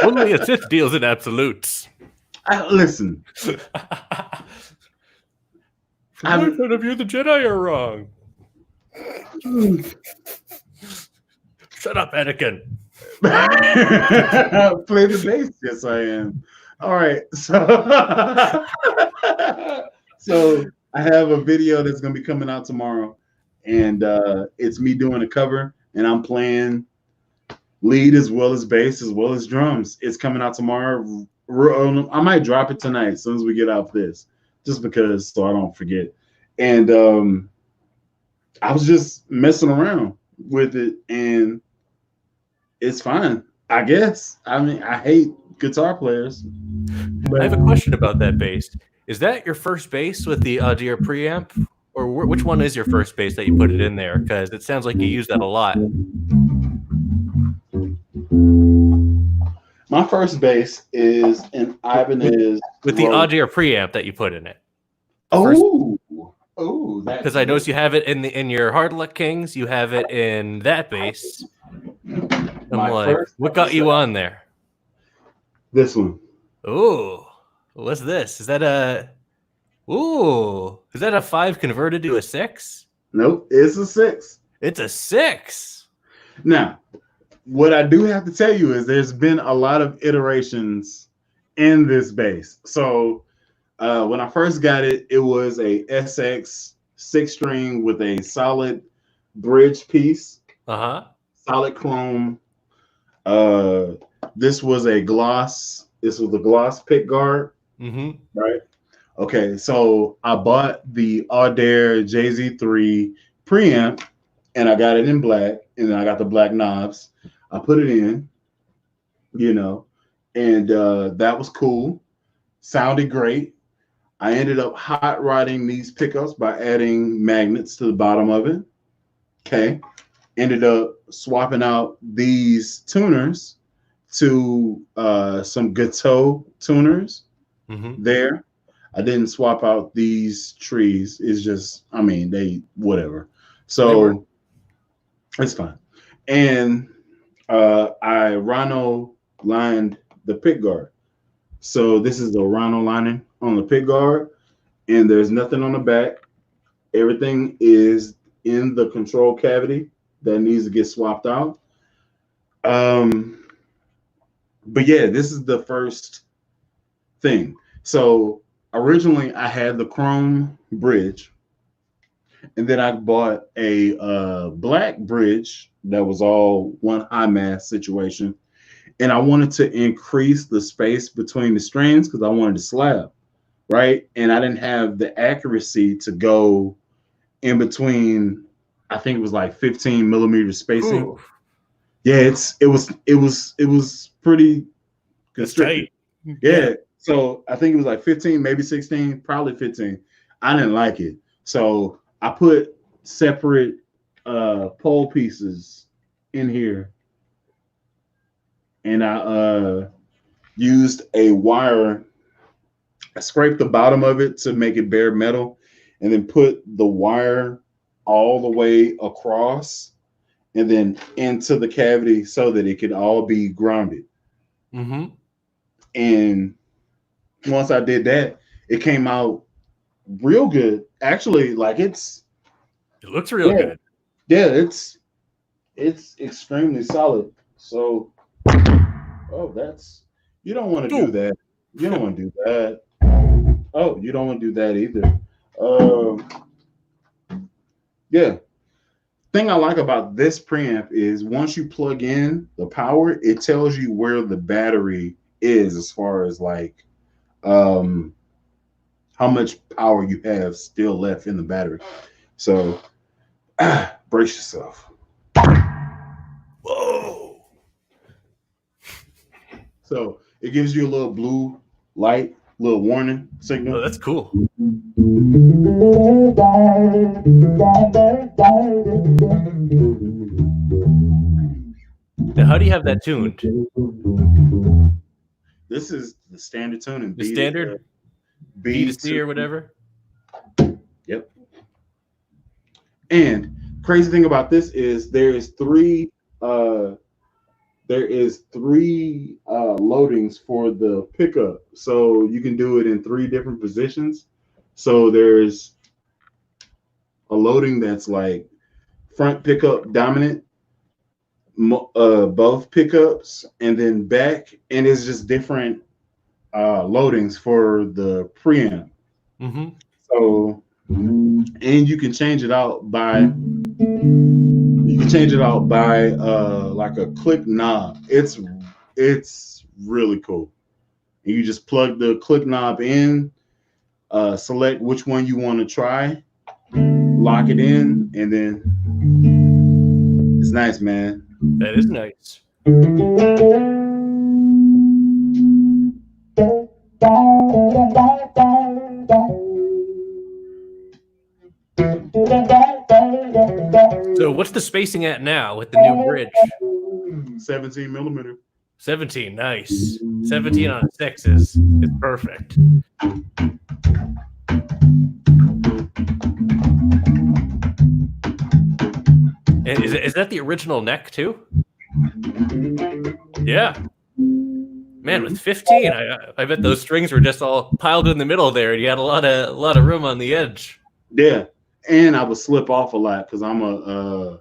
Only a Sith deals in absolutes. Listen. From my point of view, the Jedi are wrong. Shut up, Anakin. Play the bass. Yes, I am. All right. So I have a video that's going to be coming out tomorrow, and it's me doing a cover, and I'm playing lead as well as bass as well as drums. It's coming out tomorrow. I might drop it tonight as soon as we get off this, just because so I don't forget. And I was just messing around with it, and it's fine, I guess. I mean, I hate guitar players. But I have a question about that bass. Is that your first bass with the Adair preamp? Or which one is your first bass that you put it in there? Because it sounds like you use that a lot. My first bass is an Ibanez. With the Adair preamp that you put in it. Because I noticed you have it in your Hardluck Kings. You have it in that bass. I'm like, what got you on there? This one. Ooh, what's this? Is that a 5 converted to a 6? Nope, it's a 6. It's a 6. Now, what I do have to tell you is there's been a lot of iterations in this bass. So when I first got it, it was a SX 6-string with a solid bridge piece. Solid chrome. This was a gloss. This was the gloss Pickguard. Right. Okay. So I bought the Adair JZ3 preamp, and I got it in black, and then I got the black knobs. I put it in, and that was cool. Sounded great. I ended up hot rodding these pickups by adding magnets to the bottom of it. Okay. Ended up swapping out these tuners to some Gateau tuners there. I didn't swap out these trees. It's just, I mean, they whatever. So it's fine. And I Rhino lined the Pickguard. So this is the Rhino lining on the Pickguard, and there's nothing on the back. Everything is in the control cavity that needs to get swapped out. But yeah, this is the first thing. So originally I had the chrome bridge, and then I bought a black bridge that was all one high mass situation, and I wanted to increase the space between the strings because I wanted to slab, right? And I didn't have the accuracy to go in between. I think it was like 15 millimeter spacing. Ooh, Yeah, it was pretty that's constricted. tight. Yeah. So I think it was like 15, maybe 16, probably 15. I didn't like it. So I put separate pole pieces in here, and I used a wire. I scraped the bottom of it to make it bare metal, and then put the wire all the way across and then into the cavity so that it could all be grounded. Mm-hmm. And once I did that, it came out real good. Actually, like It looks real good. yeah, it's extremely solid. So, oh, that's you don't want to do that. You don't want to do that. Oh, you don't want to do that either. Yeah. Thing I like about this preamp is once you plug in the power, it tells you where the battery is as far as like um how much power you have still left in the battery. So brace yourself. Whoa. So it gives you a little blue light, little warning signal. Oh, that's cool. Now, how do you have that tuned? This is the standard tune and The standard B to C or whatever? Yep. And crazy thing about this is there is three loadings for the pickup, so you can do it in three different positions. So there's a loading that's like front pickup dominant, both pickups, and then back, and it's just different loadings for the preamp. Mm-hmm. So, and you can change it out by like a click knob. It's really cool. And you just plug the click knob in, select which one you want to try, lock it in, and then it's nice, man. That is nice. So what's the spacing at now with the new bridge? 17 millimeter. 17, nice. 17 on 6 is perfect. And is that the original neck too? Yeah. Man, with 15, I bet those strings were just all piled in the middle there, and you had a lot of room on the edge. Yeah, and I would slip off a lot because I'm a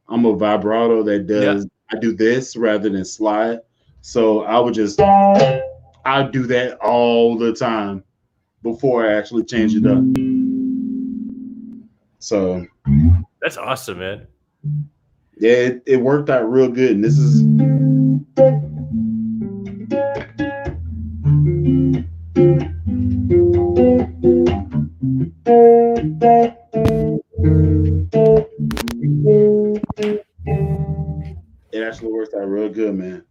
vibrato that does. I do this rather than slide, so I do that all the time before I actually change it up. So that's awesome, man. Yeah, it worked out real good, and this is. It actually worked out real good, man.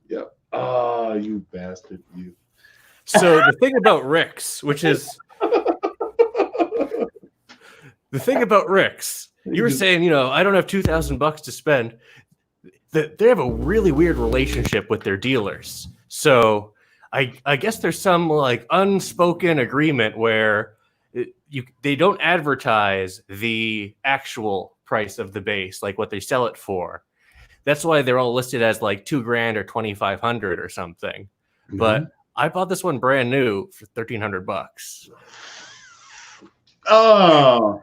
Yep. Oh, you bastard, you. So the thing about Rick's, which is the thing about Rick's, you were saying, I don't have $2,000 to spend. They have a really weird relationship with their dealers. So I guess there's some like unspoken agreement where they don't advertise the actual price of the bass, like what they sell it for. That's why they're all listed as like $2,000 or $2,500 or something. Mm-hmm. But I bought this one brand new for $1,300. Oh,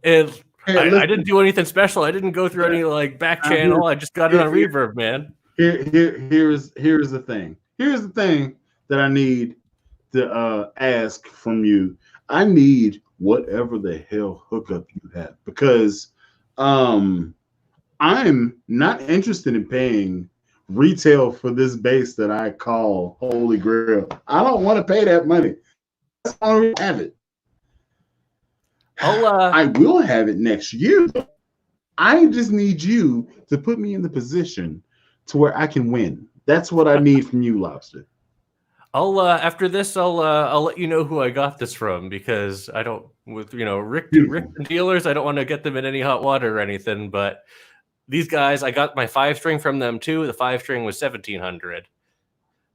and I didn't do anything special. I didn't go through any like back channel. I just got it on reverb, man. Here's the thing. Here's the thing that I need to ask from you. I need whatever the hell hookup you have, because I'm not interested in paying retail for this bass that I call Holy Grail. I don't want to pay that money. That's why I have it. I will have it next year. I just need you to put me in the position to where I can win. That's what I need from you, Lobster. I'll after this, I'll let you know who I got this from, because I don't, with Rick dealers, I don't want to get them in any hot water or anything. But these guys, I got my 5-string from them too. The 5-string was $1,700,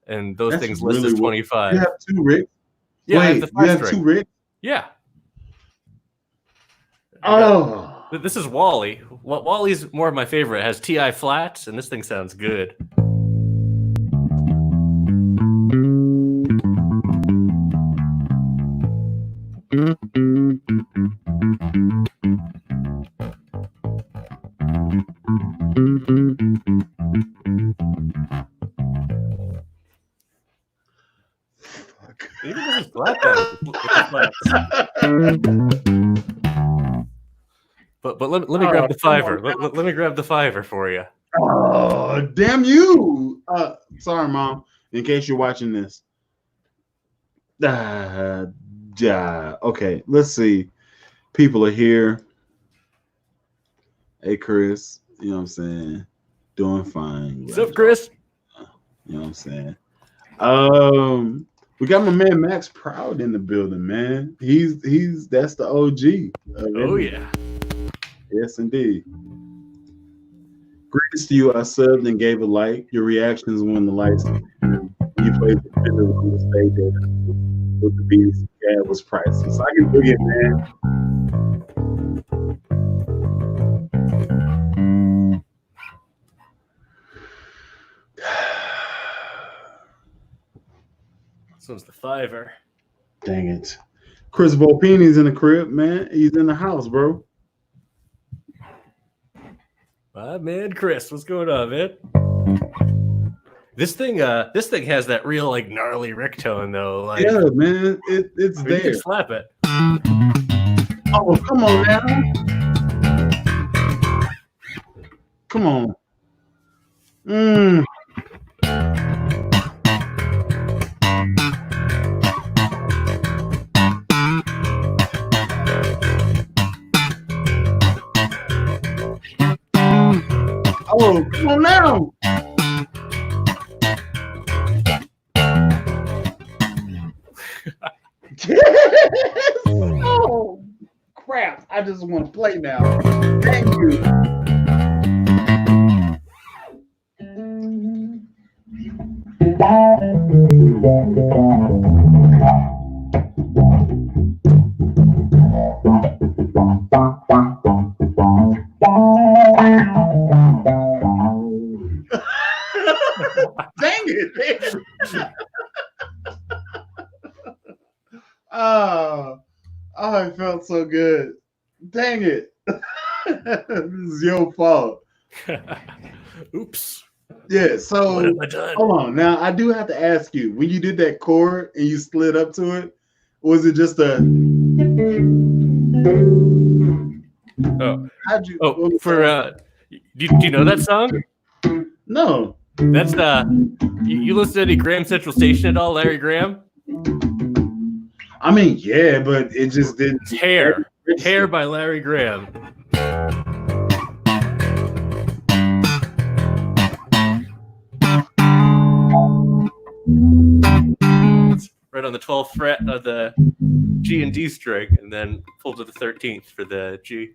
and those things list as $25. You have 2 Ricks? Yeah, wait, I have the 5-string. You have 2 Ricks? Yeah. Oh, this is Wally. Wally's more of my favorite. It has TI flats, and this thing sounds good. Even this is flat But let me grab the fiver. Let me grab the fiver for you. Oh, damn you! Sorry, Mom. In case you're watching this. Okay, let's see. People are here. Hey, Chris. You know what I'm saying? Doing fine. What's up, Chris? You know what I'm saying? We got my man Max Proud in the building, man. That's the OG. Oh yeah. Yes, indeed. Greetings to you. I subbed and gave a like. Your reactions when the lights you played the Fender on the stage with the beats. Yeah, it was pricey. So I can dig it, man. This one's the fiver. Dang it. Chris Volpini's in the crib, man. He's in the house, bro. My man, Chris, what's going on, man? This thing has that real like gnarly Rick tone though. Like, yeah, man, it's there. You can slap it. Oh, come on now. Come on. Oh, come on now. Oh, crap. I just want to play now. Thank you. Dang it, man. Oh, it felt so good. Dang it. This is your fault. Oops. Yeah, so hold on. Now I do have to ask you, when you did that chord and you slid up to it, was it just a do you know that song? No. That's you listen to any Graham Central Station at all, Larry Graham? I mean, yeah, but it just didn't. Hair by Larry Graham. Right on the 12th fret of the G and D string, and then pull to the 13th for the G.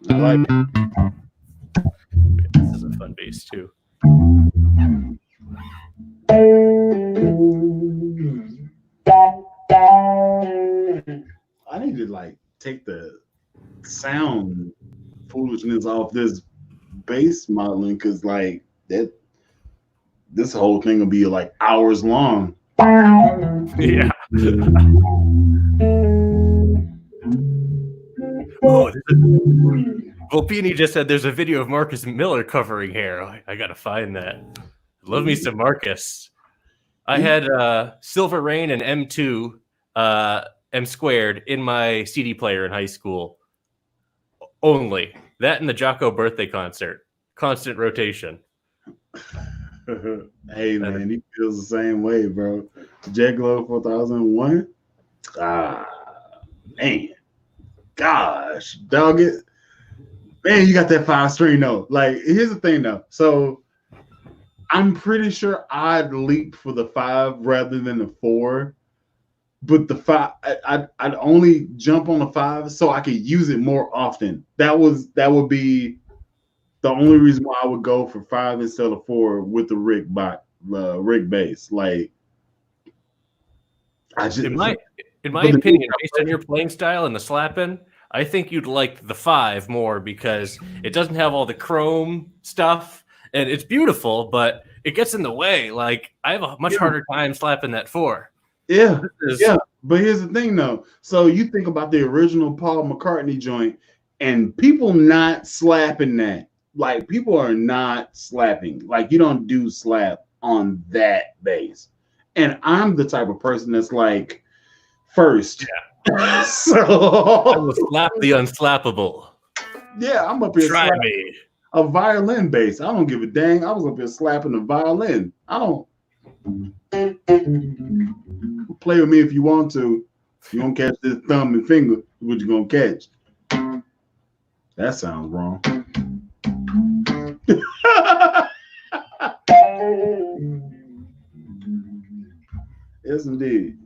I like it. This is a fun bass too. need to like take the sound foolishness off this bass modeling because like that this whole thing will be like hours long. Yeah. Oh, Volpini just said there's a video of Marcus Miller covering hair. I gotta find that. Love me some Marcus. I had Silver Rain and M2 M Squared in my CD player in high school. Only that and the Jocko birthday concert. Constant rotation. Hey man, he feels the same way, bro. Jet Glow 4001. Man. Gosh, dog it. Man, you got that 5-string though. Like, here's the thing though. So I'm pretty sure I'd leap for the 5 rather than the 4. But the 5, I'd only jump on the 5 so I could use it more often. That would be the only reason why I would go for 5 instead of 4 with the Rick bass. Like, I just in my opinion, based on your playing style and the slapping, I think you'd like the 5 more because it doesn't have all the chrome stuff and it's beautiful, but it gets in the way. Like, I have a much harder time slapping that 4. Yeah. But here's the thing though. So you think about the original Paul McCartney joint and people not slapping that. Like, people are not slapping. Like, you don't do slap on that bass. And I'm the type of person that's like, first. Yeah. So I will slap the unslappable. Yeah, I'm up here slapping me. A violin bass. I don't give a dang. I was up here slapping the violin. I don't play with me if you want to. You don't catch this thumb and finger. What you gonna catch? That sounds wrong. Yes, indeed.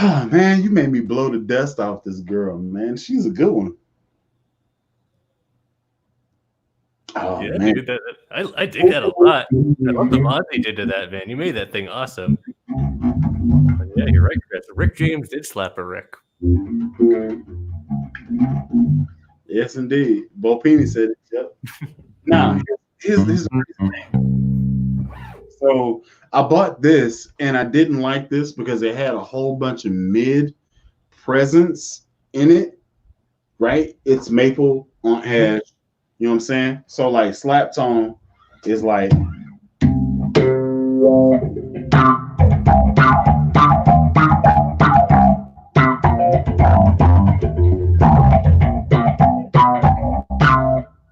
Oh, man, you made me blow the dust off this girl, man. She's a good one. Oh, yeah, man. dude, I dig that a lot. I love the mod they did to that, man. You made that thing awesome. But yeah, you're right, Chris. Rick James did slap a Rick. Yes, indeed. Volpini said it. Yep. Now, here's the thing. So I bought this, and I didn't like this because it had a whole bunch of mid presence in it, right? It's maple on hash. You know what I'm saying? So like slap tone is like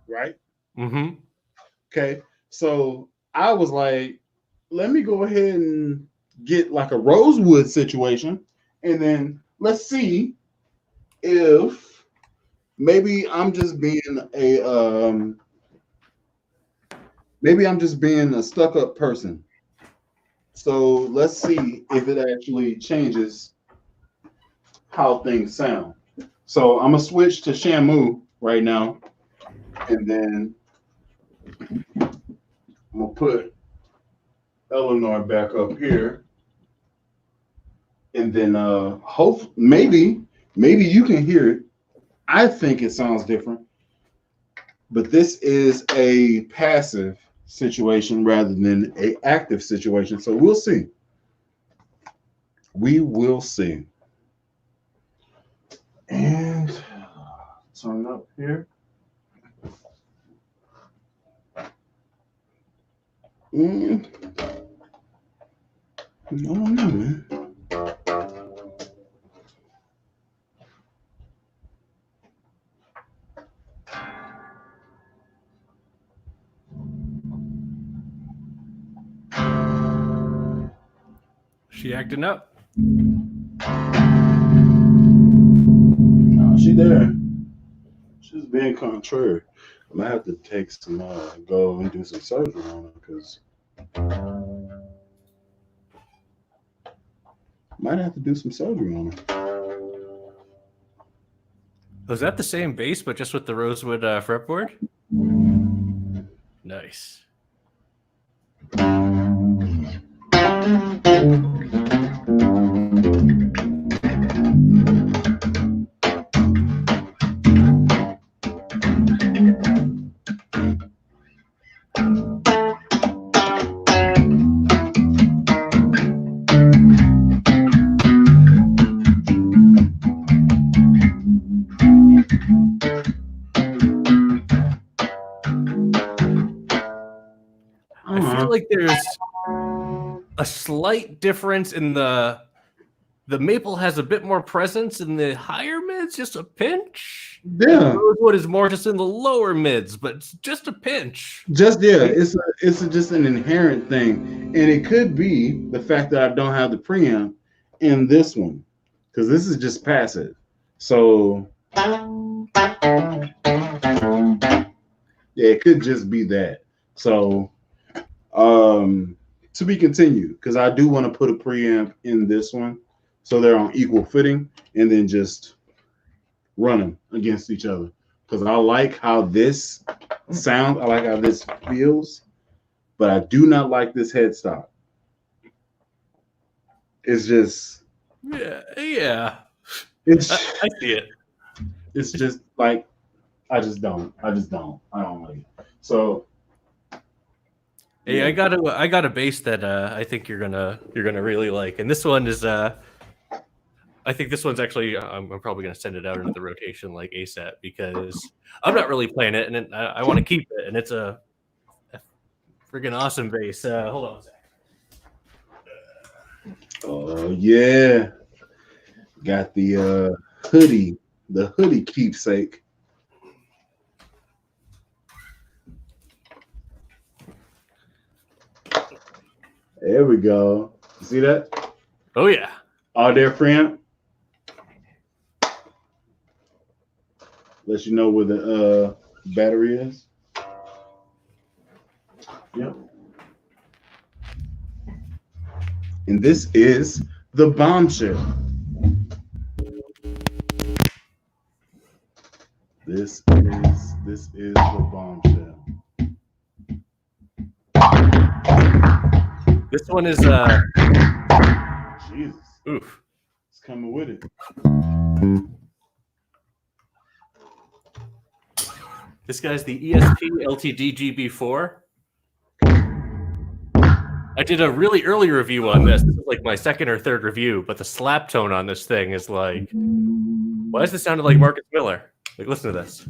right? Mm-hmm. Okay. So I was like, let me go ahead and get like a rosewood situation, and then let's see if maybe I'm just being a stuck-up person. So let's see if it actually changes how things sound. So I'm gonna switch to Shamu right now, and then I'm gonna put Eleanor back up here, and then maybe you can hear it. I think it sounds different, but this is a passive situation rather than an active situation. So we'll see. We will see. And turn up here. I don't know, man. She acting up? No, she there. She's being contrary. I might have to take some go and do some surgery on her because might have to do some surgery on her. Was that the same bass but just with the rosewood fretboard? Nice. a slight difference in the maple has a bit more presence in the higher mids, just a pinch. Yeah. And the rosewood is more just in the lower mids, but just a pinch. It's just an inherent thing, and it could be the fact that I don't have the preamp in this one, because this is just passive. So yeah, it could just be that. So to be continued, because I do want to put a preamp in this one so they're on equal footing, and then just run them against each other. Because I like how this sounds, I like how this feels, but I do not like this headstock. It's just yeah. It's I see it. It's just like I don't like it. So hey, yeah. I got a bass that I think you're gonna really like, and this one is I think this one's actually I'm probably gonna send it out into the rotation like ASAP, because I'm not really playing it, and I want to keep it, and it's a freaking awesome bass. Hold on a sec. Oh yeah, got the hoodie keepsake. There we go. You see that? Oh yeah. All there, friend. Let you know where the battery is. Yep. And this is the bombshell. This is the bombshell. This one is Jesus. oof. It's coming with it. This guy's the ESP LTD GB4. I did a really early review on this. This is like my second or third review, but the slap tone on this thing is like, why does this sound like Marcus Miller? Like, listen to this.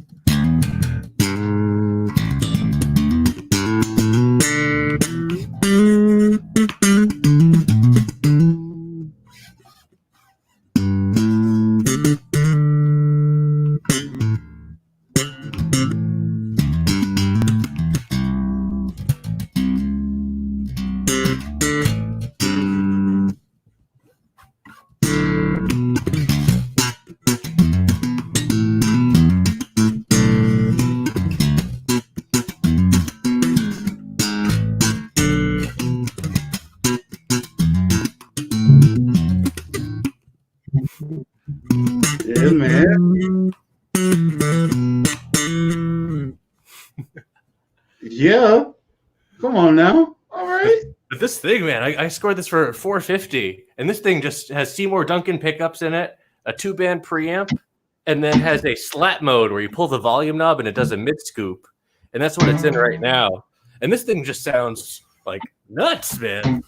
Yeah, man. Yeah. Come on now. All right. But this thing, man, I scored this for 450, and this thing just has Seymour Duncan pickups in it, a 2-band preamp, and then has a slap mode where you pull the volume knob and it does a mid scoop, and that's what it's in right now. And this thing just sounds like nuts, man.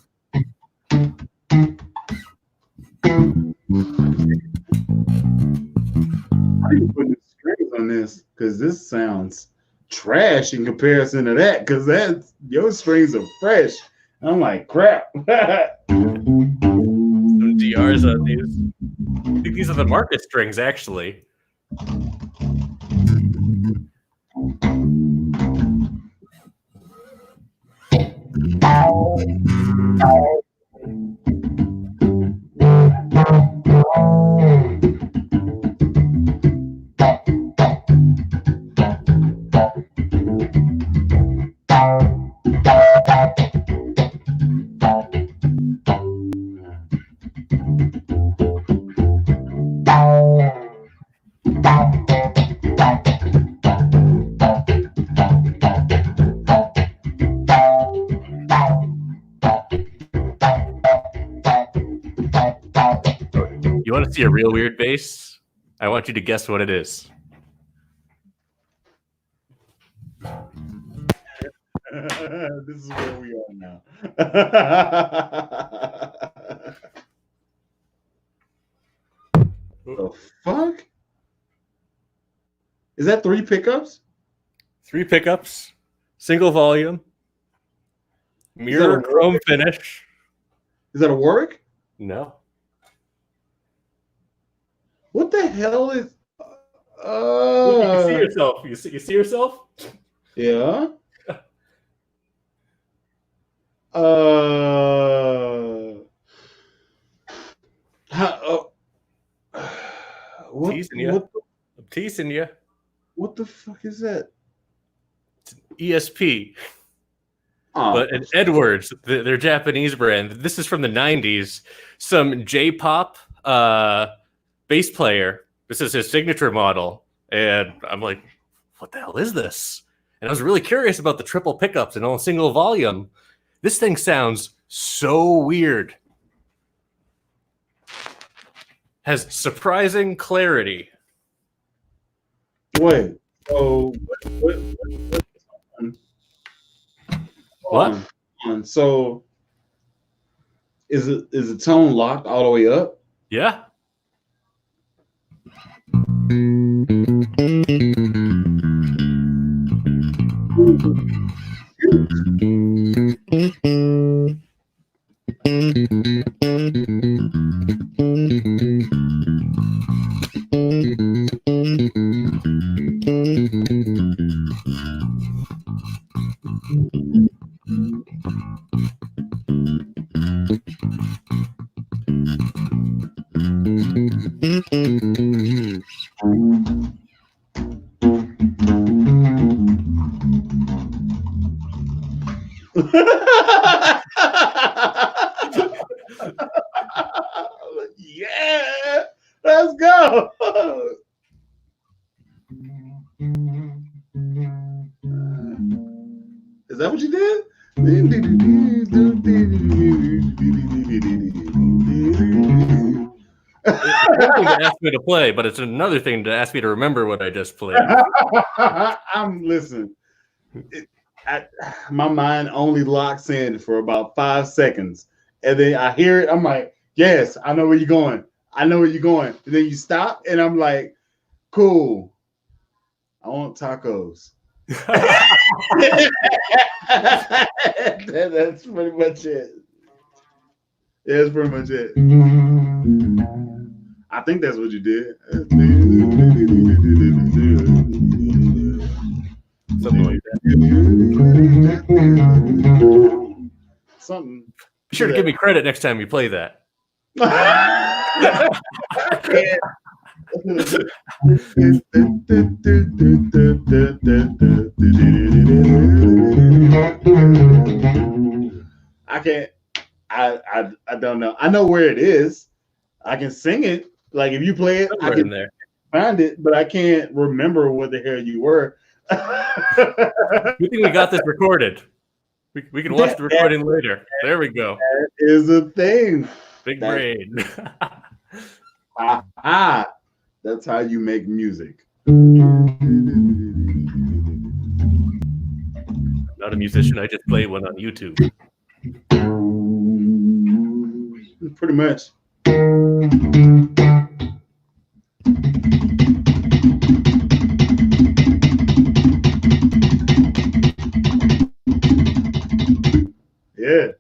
How you putting strings on this? Because this sounds trash in comparison to that. Because your strings are fresh. I'm like, crap. Some DRs on these. I think these are the Marcus strings, actually. You want to see a real weird bass? I want you to guess what it is. This is where we are now. The fuck? Is that 3 pickups? 3 pickups, single volume. Mirror chrome finish. Is that a Warwick? No. What the hell is? You see yourself. You see yourself? Yeah. What? Teasing you. I'm teasing you. What the fuck is that? It's ESP. But an Edwards, their Japanese brand. This is from the 90s. Some J-pop bass player. This is his signature model. And I'm like, what the hell is this? And I was really curious about the triple pickups and all single volume. This thing sounds so weird. Has surprising clarity. Wait. Oh, what? So, is the tone locked all the way up? Yeah. Yeah, let's go. Is that what you did? It's one thing to ask me to play, but it's another thing to ask me to remember what I just played. Listen. My mind only locks in for about 5 seconds, and then I hear it. I'm like, "Yes, I know where you're going. I know where you're going." And then you stop, and I'm like, "Cool. I want tacos." That's pretty much it. Yeah, that's pretty much it. I think that's what you did. Something like that. Something. Be sure to give me credit next time you play that. I can't. I don't know. I know where it is. I can sing it. Like if you play it, I can find it, but I can't remember what the hell you were. Good thing we got this recorded. We can watch the recording later. There we go. That is a thing. Big brain. That's how you make music. Not a musician. I just play one on YouTube. Pretty much. Yeah.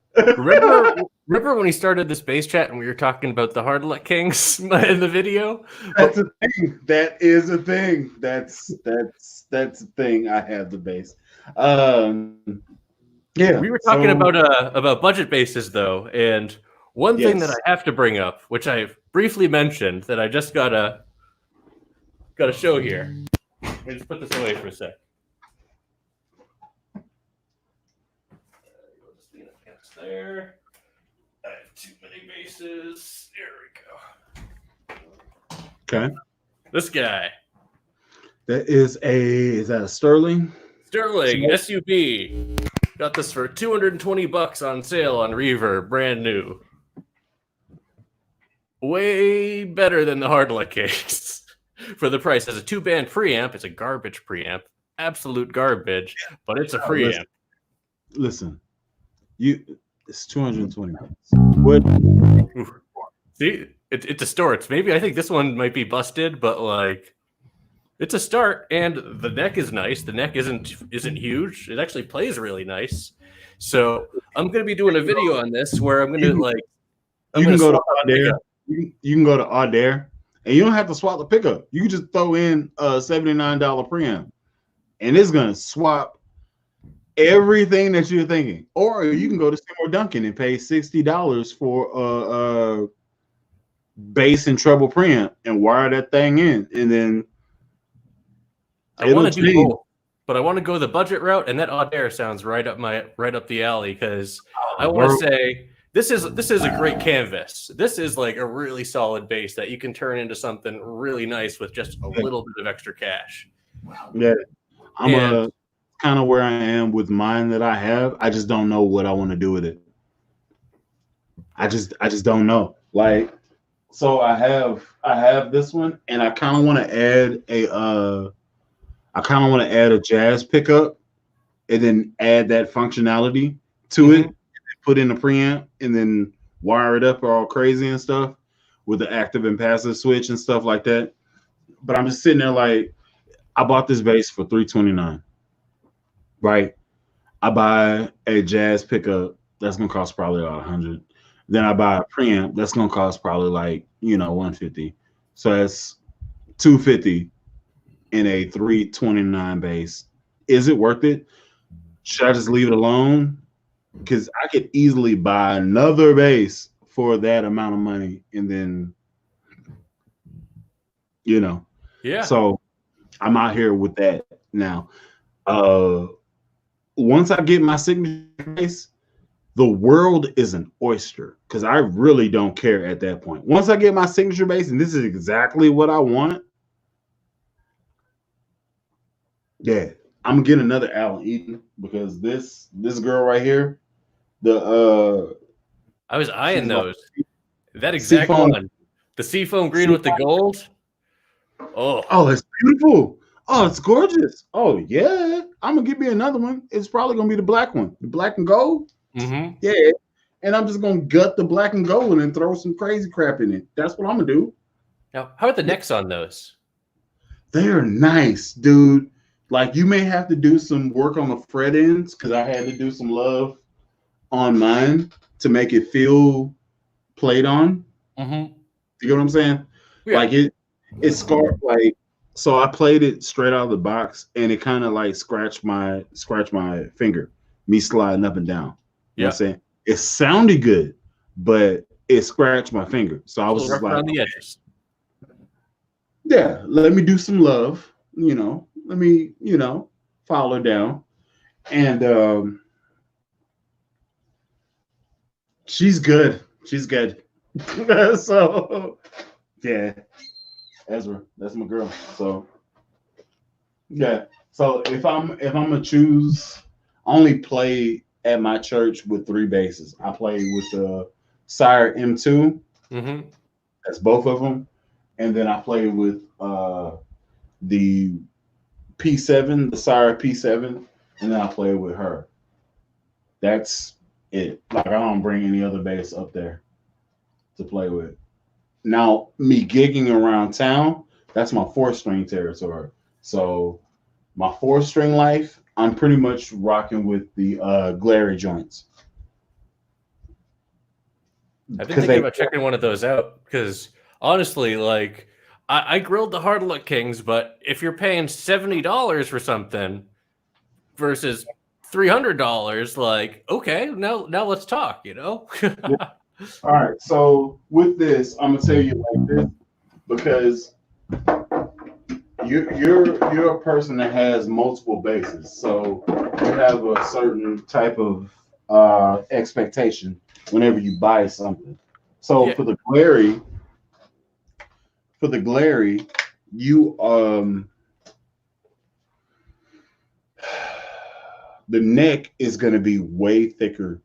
Remember when he started this bass chat and we were talking about the Hardluck Kings in the video? That's a thing. That is a thing. That's a thing. I have the bass. Yeah. We were talking about budget basses though, and one thing that I have to bring up, which I've briefly mentioned, that I just gotta show here. Let me just put this away for a sec. There. I have too many bases. There we go. Okay. This guy. Is that a Sterling? Sterling SUV. Got this for $220 on sale on Reverb, brand new. Way better than the Hardluck case for the price. As a 2-band preamp, it's a garbage preamp, absolute garbage, but it's a preamp. Listen, it's $220. What? See, it's a start. Maybe I think this one might be busted, but like, it's a start, and the neck is nice. The neck isn't huge. It actually plays really nice. So I'm gonna be doing a video on this where I'm gonna you can go to Audaire. You can go to Audaire, and you don't have to swap the pickup. You can just throw in a $79 preamp, and it's gonna swap everything that you're thinking. Or you can go to Seymour Duncan and pay $60 for a bass and treble preamp and wire that thing in, and then I want to do both, but I want to go the budget route, and that Audaire sounds right up the alley because I want to say this is a great canvas. This is like a really solid bass that you can turn into something really nice with just a little bit of extra cash. Yeah, I'm kind of where I am with mine that I have. I just don't know what I want to do with it. I just don't know. Like, so I have this one, and I kind of want to add a jazz pickup, and then add that functionality to it, and put in a preamp, and then wire it up all crazy and stuff with the active and passive switch and stuff like that. But I'm just sitting there like, I bought this bass for $329. Right, I buy a jazz pickup that's gonna cost probably about $100. Then I buy a preamp that's gonna cost probably like $150. So that's $250 in a $329 bass. Is it worth it? Should I just leave it alone? Because I could easily buy another bass for that amount of money, and then yeah. So I'm out here with that now. Once I get my signature bass, the world is an oyster because I really don't care at that point. Once I get my signature bass, and this is exactly what I want, yeah, I'm gonna get another Allen Eaton because this girl right here, I was eyeing those. That exact one, the seafoam green with the gold. Oh, it's beautiful. Oh, it's gorgeous. Oh, yeah. I'm going to give me another one. It's probably going to be the black one. The black and gold. Mm-hmm. Yeah. And I'm just going to gut the black and gold and throw some crazy crap in it. That's what I'm going to do. Now, how are the necks on those? They're nice, dude. Like, you may have to do some work on the fret ends because I had to do some love on mine to make it feel played on. Mm-hmm. You know what I'm saying? Yeah. Like, it's scarred, like, so I played it straight out of the box, and it kind of like scratched my finger, me sliding up and down. You know what I'm saying? It sounded good, but it scratched my finger. So I was just like, around the edges. Yeah, let me do some love. Let me, follow down. And she's good. She's good. So yeah. Ezra, that's my girl. So yeah. So if I'm gonna choose, I only play at my church with 3 basses. I play with the Sire M2. Mm-hmm. That's both of them, and then I play with the P7, the Sire P7, and then I play with her. That's it. Like, I don't bring any other bass up there to play with. Now, me gigging around town, that's my 4-string territory. So my 4-string life, I'm pretty much rocking with the glary joints. I've been thinking about checking one of those out because honestly, like, I grilled the Hardluck Kings, but if you're paying $70 for something versus $300, like, okay, now let's talk, Yeah. All right, so with this, I'm gonna tell you like this because you're a person that has multiple bases, so you have a certain type of expectation whenever you buy something. So for the glary, you the neck is going to be way thicker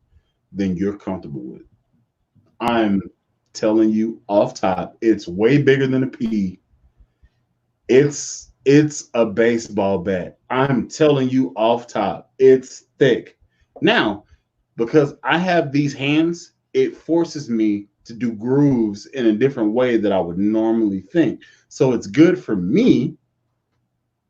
than you're comfortable with. I'm telling you off top, it's way bigger than a pea. It's a baseball bat. I'm telling you off top, it's thick. Now, because I have these hands, it forces me to do grooves in a different way that I would normally think. So it's good for me,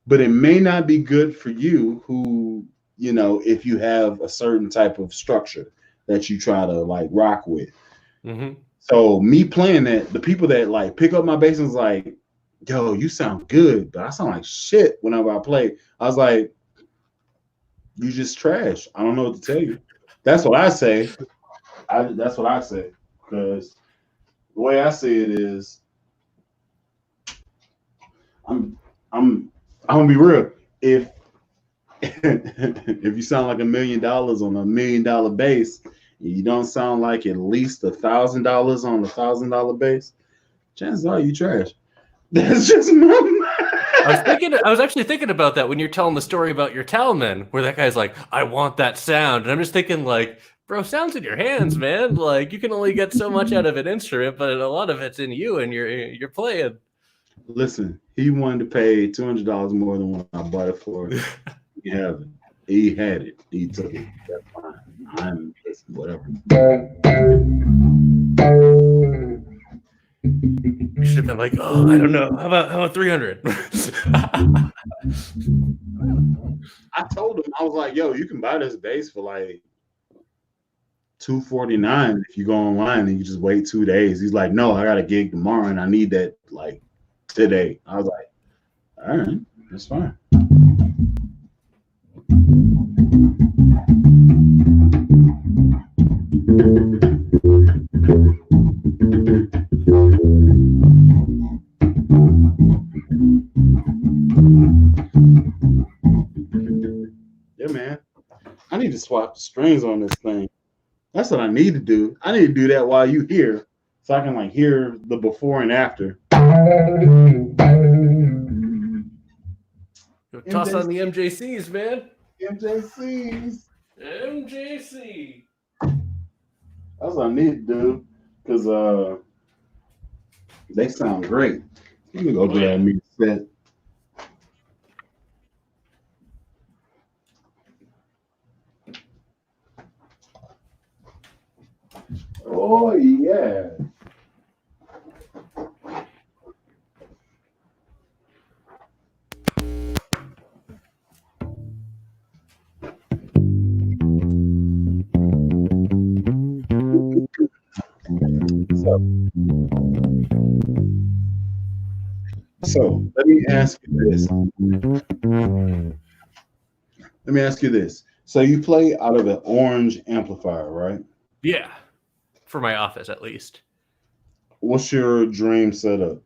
but it may not be good for you who if you have a certain type of structure that you try to like rock with. Mm-hmm. So me playing that, the people that like pick up my bass and was like, yo, you sound good, but I sound like shit whenever I play. I was like, you just trash. I don't know what to tell you. That's what I say. That's what I say. Because the way I see it is, I'm gonna be real. If if you sound like $1 million on $1 million bass, and you don't sound like at least $1,000 on $1,000 bass, chances are you trash. That's just my. I was actually thinking about that when you're telling the story about your Talman, where that guy's like, I want that sound. And I'm just thinking, like, bro, sound's in your hands, man. Like, you can only get so much out of an instrument, but a lot of it's in you and you're playing. Listen, he wanted to pay $200 more than what I bought it for. He had it. He had it. He took it. That's fine. I'm whatever. You should have been like, oh, I don't know. How about 300? I told him, I was like, yo, you can buy this bass for like $249 if you go online and you just wait 2 days. He's like, no, I got a gig tomorrow and I need that like today. I was like, all right, that's fine. Yeah, man. I need to swap the strings on this thing. That's what I need to do. I need to do that while you hear, so I can like hear the before and after. Toss on the MJCs, man. MJCs. MJC. That's what I need to do because they sound great. Let me go do that mix set. Oh yeah. So let me ask you this. Let me ask you this. So you play out of an orange amplifier, right? Yeah. For my office, at least. What's your dream setup?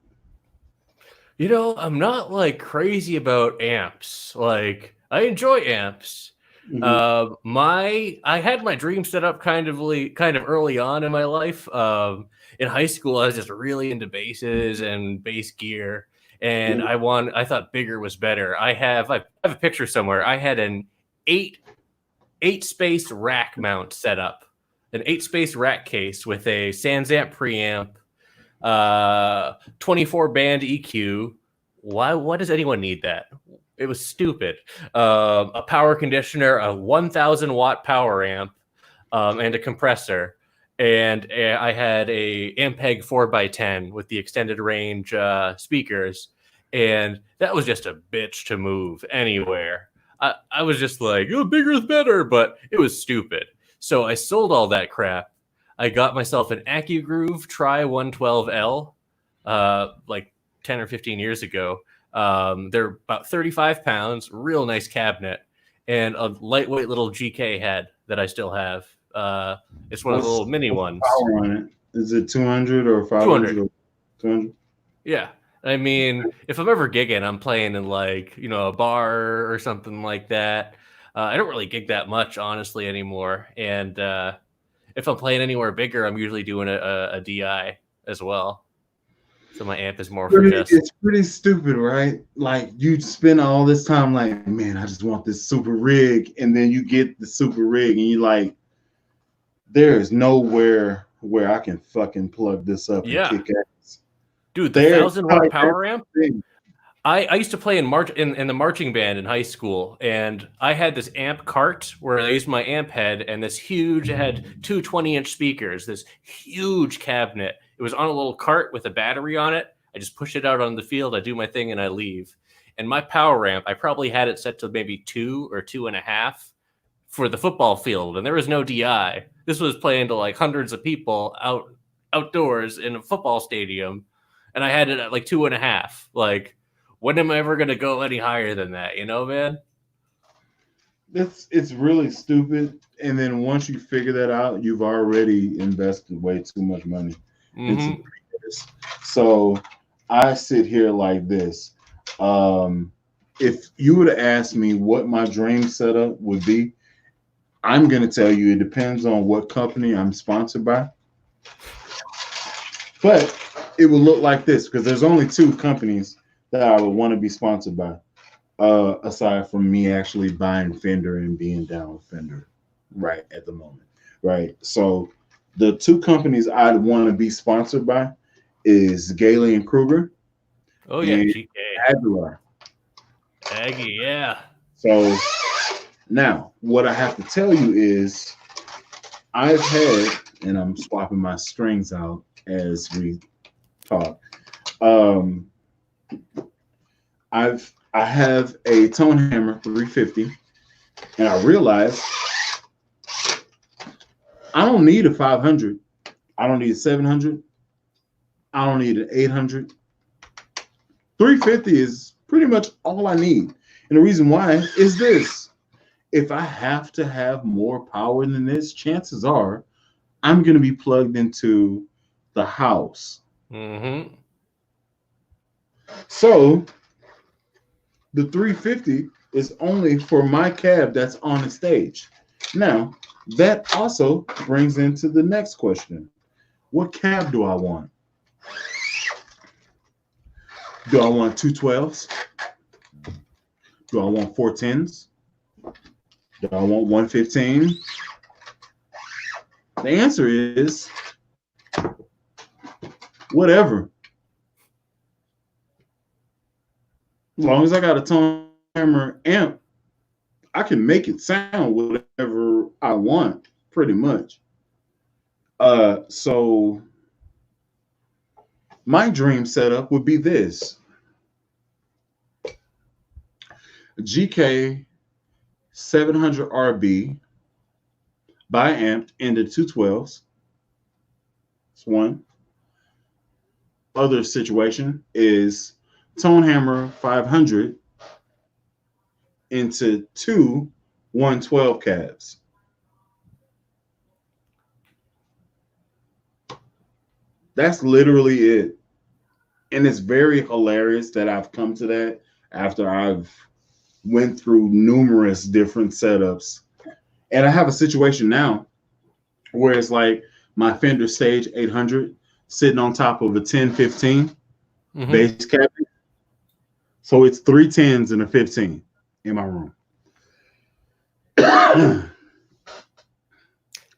I'm not like crazy about amps. Like, I enjoy amps. Mm-hmm. I had my dream set up kind of early on in my life. In high school, I was just really into basses and bass gear, and I thought bigger was better. I have a picture somewhere. I had an eight space rack mount set up, an 8-space rack case with a Sansamp preamp, 24 band EQ. Why does anyone need that? It was stupid. A power conditioner, a 1,000 watt power amp, and a compressor. And I had a Ampeg 4x10 with the extended range speakers. And that was just a bitch to move anywhere. I was just like, oh, bigger is better, but it was stupid. So I sold all that crap. I got myself an AccuGroove Tri-112L like 10 or 15 years ago. They're about 35 pounds, real nice cabinet, and a lightweight little GK head that I still have. It's one of the little mini ones. Power on it? Is it 200 or 500? 200. Yeah. I mean, if I'm ever gigging, I'm playing in like, a bar or something like that. I don't really gig that much, honestly, anymore. And if I'm playing anywhere bigger, I'm usually doing a DI as well. So my amp is more for just... It's pretty stupid, right? Like, you spend all this time like, man, I just want this super rig. And then you get the super rig and you're like, there is nowhere where I can fucking plug this up and kick ass. Dude, the 1,000 watt power amp. I used to play in the marching band in high school, and I had this amp cart where I used my amp head, and this huge, it had two 20-inch speakers, this huge cabinet. It was on a little cart with a battery on it. I just push it out on the field, I do my thing, and I leave. And my power amp, I probably had it set to maybe 2 or 2.5, for the football field, and there was no DI. This was playing to like hundreds of people outdoors in a football stadium, and I had it at like 2.5. Like, when am I ever gonna go any higher than that? You know, man. It's really stupid. And then once you figure that out, you've already invested way too much money into this. So I sit here like this. If you were to ask me what my dream setup would be, I'm going to tell you it depends on what company I'm sponsored by. But it will look like this because there's only 2 companies that I would want to be sponsored by, aside from me actually buying Fender and being down with Fender right at the moment. Right. So the 2 companies I'd want to be sponsored by is Gailey and Kruger. Oh, yeah. GK. Hardluck. Aggie, yeah. So now what I have to tell you is I've had, and I'm swapping my strings out as we talk. I have a Tone Hammer 350, and I realized I don't need a 500. I don't need a 700. I don't need an 800. 350 is pretty much all I need. And the reason why is this. If I have to have more power than this, chances are I'm going to be plugged into the house. Mm-hmm. So the 350 is only for my cab that's on the stage. Now, that also brings into the next question. What cab do I want? Do I want 212s? Do I want 410s? Do I want 115? The answer is whatever. As long as I got a Tone Hammer amp, I can make it sound whatever I want, pretty much. So my dream setup would be this. GK 700 RB bi-amped into 212s. That's one. Other situation is Tone Hammer 500 into 2 112 cabs. That's literally it. And it's very hilarious that I've come to that after I've went through numerous different setups. And I have a situation now where it's like my Fender Stage 800 sitting on top of a 1015 bass cabinet. So it's 3 10s and a 15 in my room.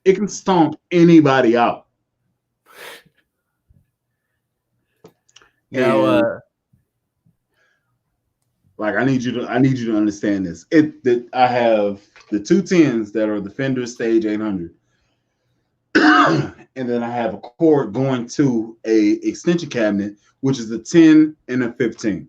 It can stomp anybody out. Now, like I need you to understand this. I have the 2 10s that are the Fender Stage 800. And then I have a cord going to a extension cabinet, which is a 10 and a 15.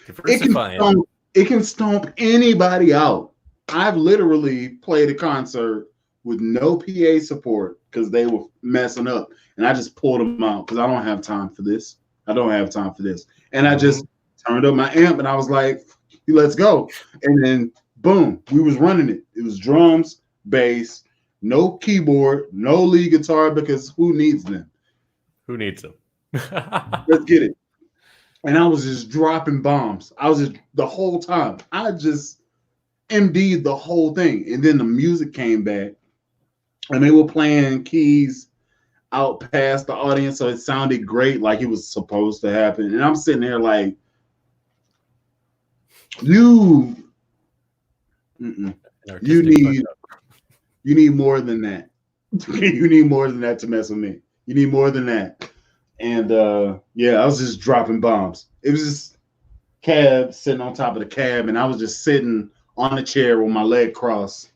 It can stomp anybody out. I've literally played a concert with no PA support because they were messing up. And I just pulled them out because I don't have time for this. And I just turned up my amp and I was like, let's go. And then boom, we was running it. It was drums, bass, no keyboard, no lead guitar because who needs them? Who needs them? Let's get it. And I was just dropping bombs. I was just the whole time. I just MD'd the whole thing. And then the music came back and they were playing keys out past the audience. So it sounded great, like it was supposed to happen. And I'm sitting there like, you need more than that. You need more than that to mess with me. You need more than that. And yeah, I was just dropping bombs. It was just cab sitting on top of the cab, and I was just sitting on a chair with my leg crossed.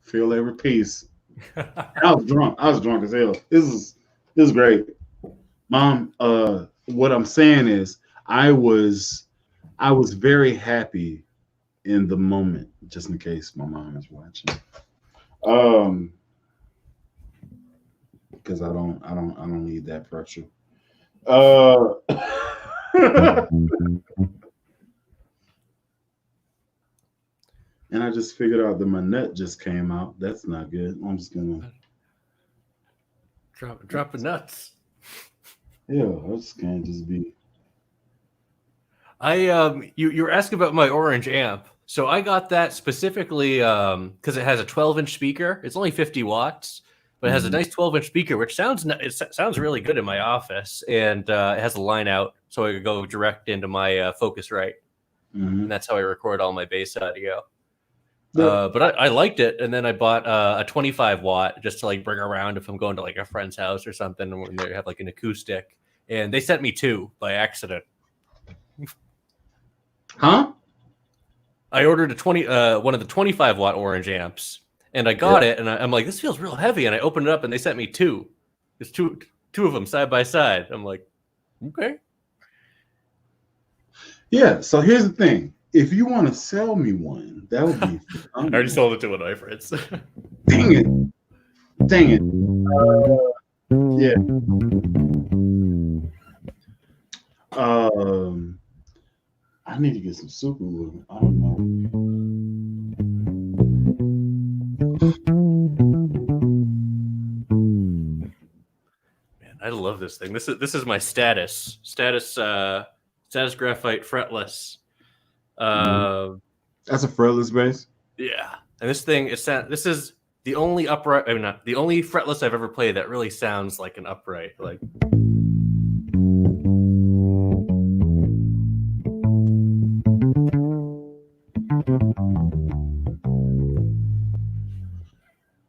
Feel every piece. I was drunk. I was drunk as hell. This is great. Mom, what I'm saying is I I was very happy in the moment, just in case my mom is watching. Because I don't need that pressure. And I just figured out that my nut just came out. That's not good. I'm just gonna dropping nuts. Yeah, I just can't just be. You were asking about my orange amp. So I got that specifically because it has a 12-inch speaker. It's only 50 watts, but it has a nice 12-inch speaker, which sounds really good in my office, and it has a line out, so I could go direct into my Focusrite, and that's how I record all my bass audio. But I liked it, and then I bought a 25 watt just to like bring around if I'm going to like a friend's house or something, when they have like an acoustic. And they sent me two by accident. Huh? I ordered one of the 25 watt orange amps, and I got it, and I'm like, this feels real heavy. And I opened it up, and they sent me two. There's two of them side by side. I'm like, okay. Yeah. So here's the thing: if you want to sell me one, that would be. I already sold it to one of my friends. Dang it! Dang it! Yeah. I need to get some super glue. I don't know. Man, I love this thing. This is my status graphite fretless. That's a fretless bass. Yeah, and this thing this is the only upright. I mean, not the only fretless I've ever played that really sounds like an upright. Like.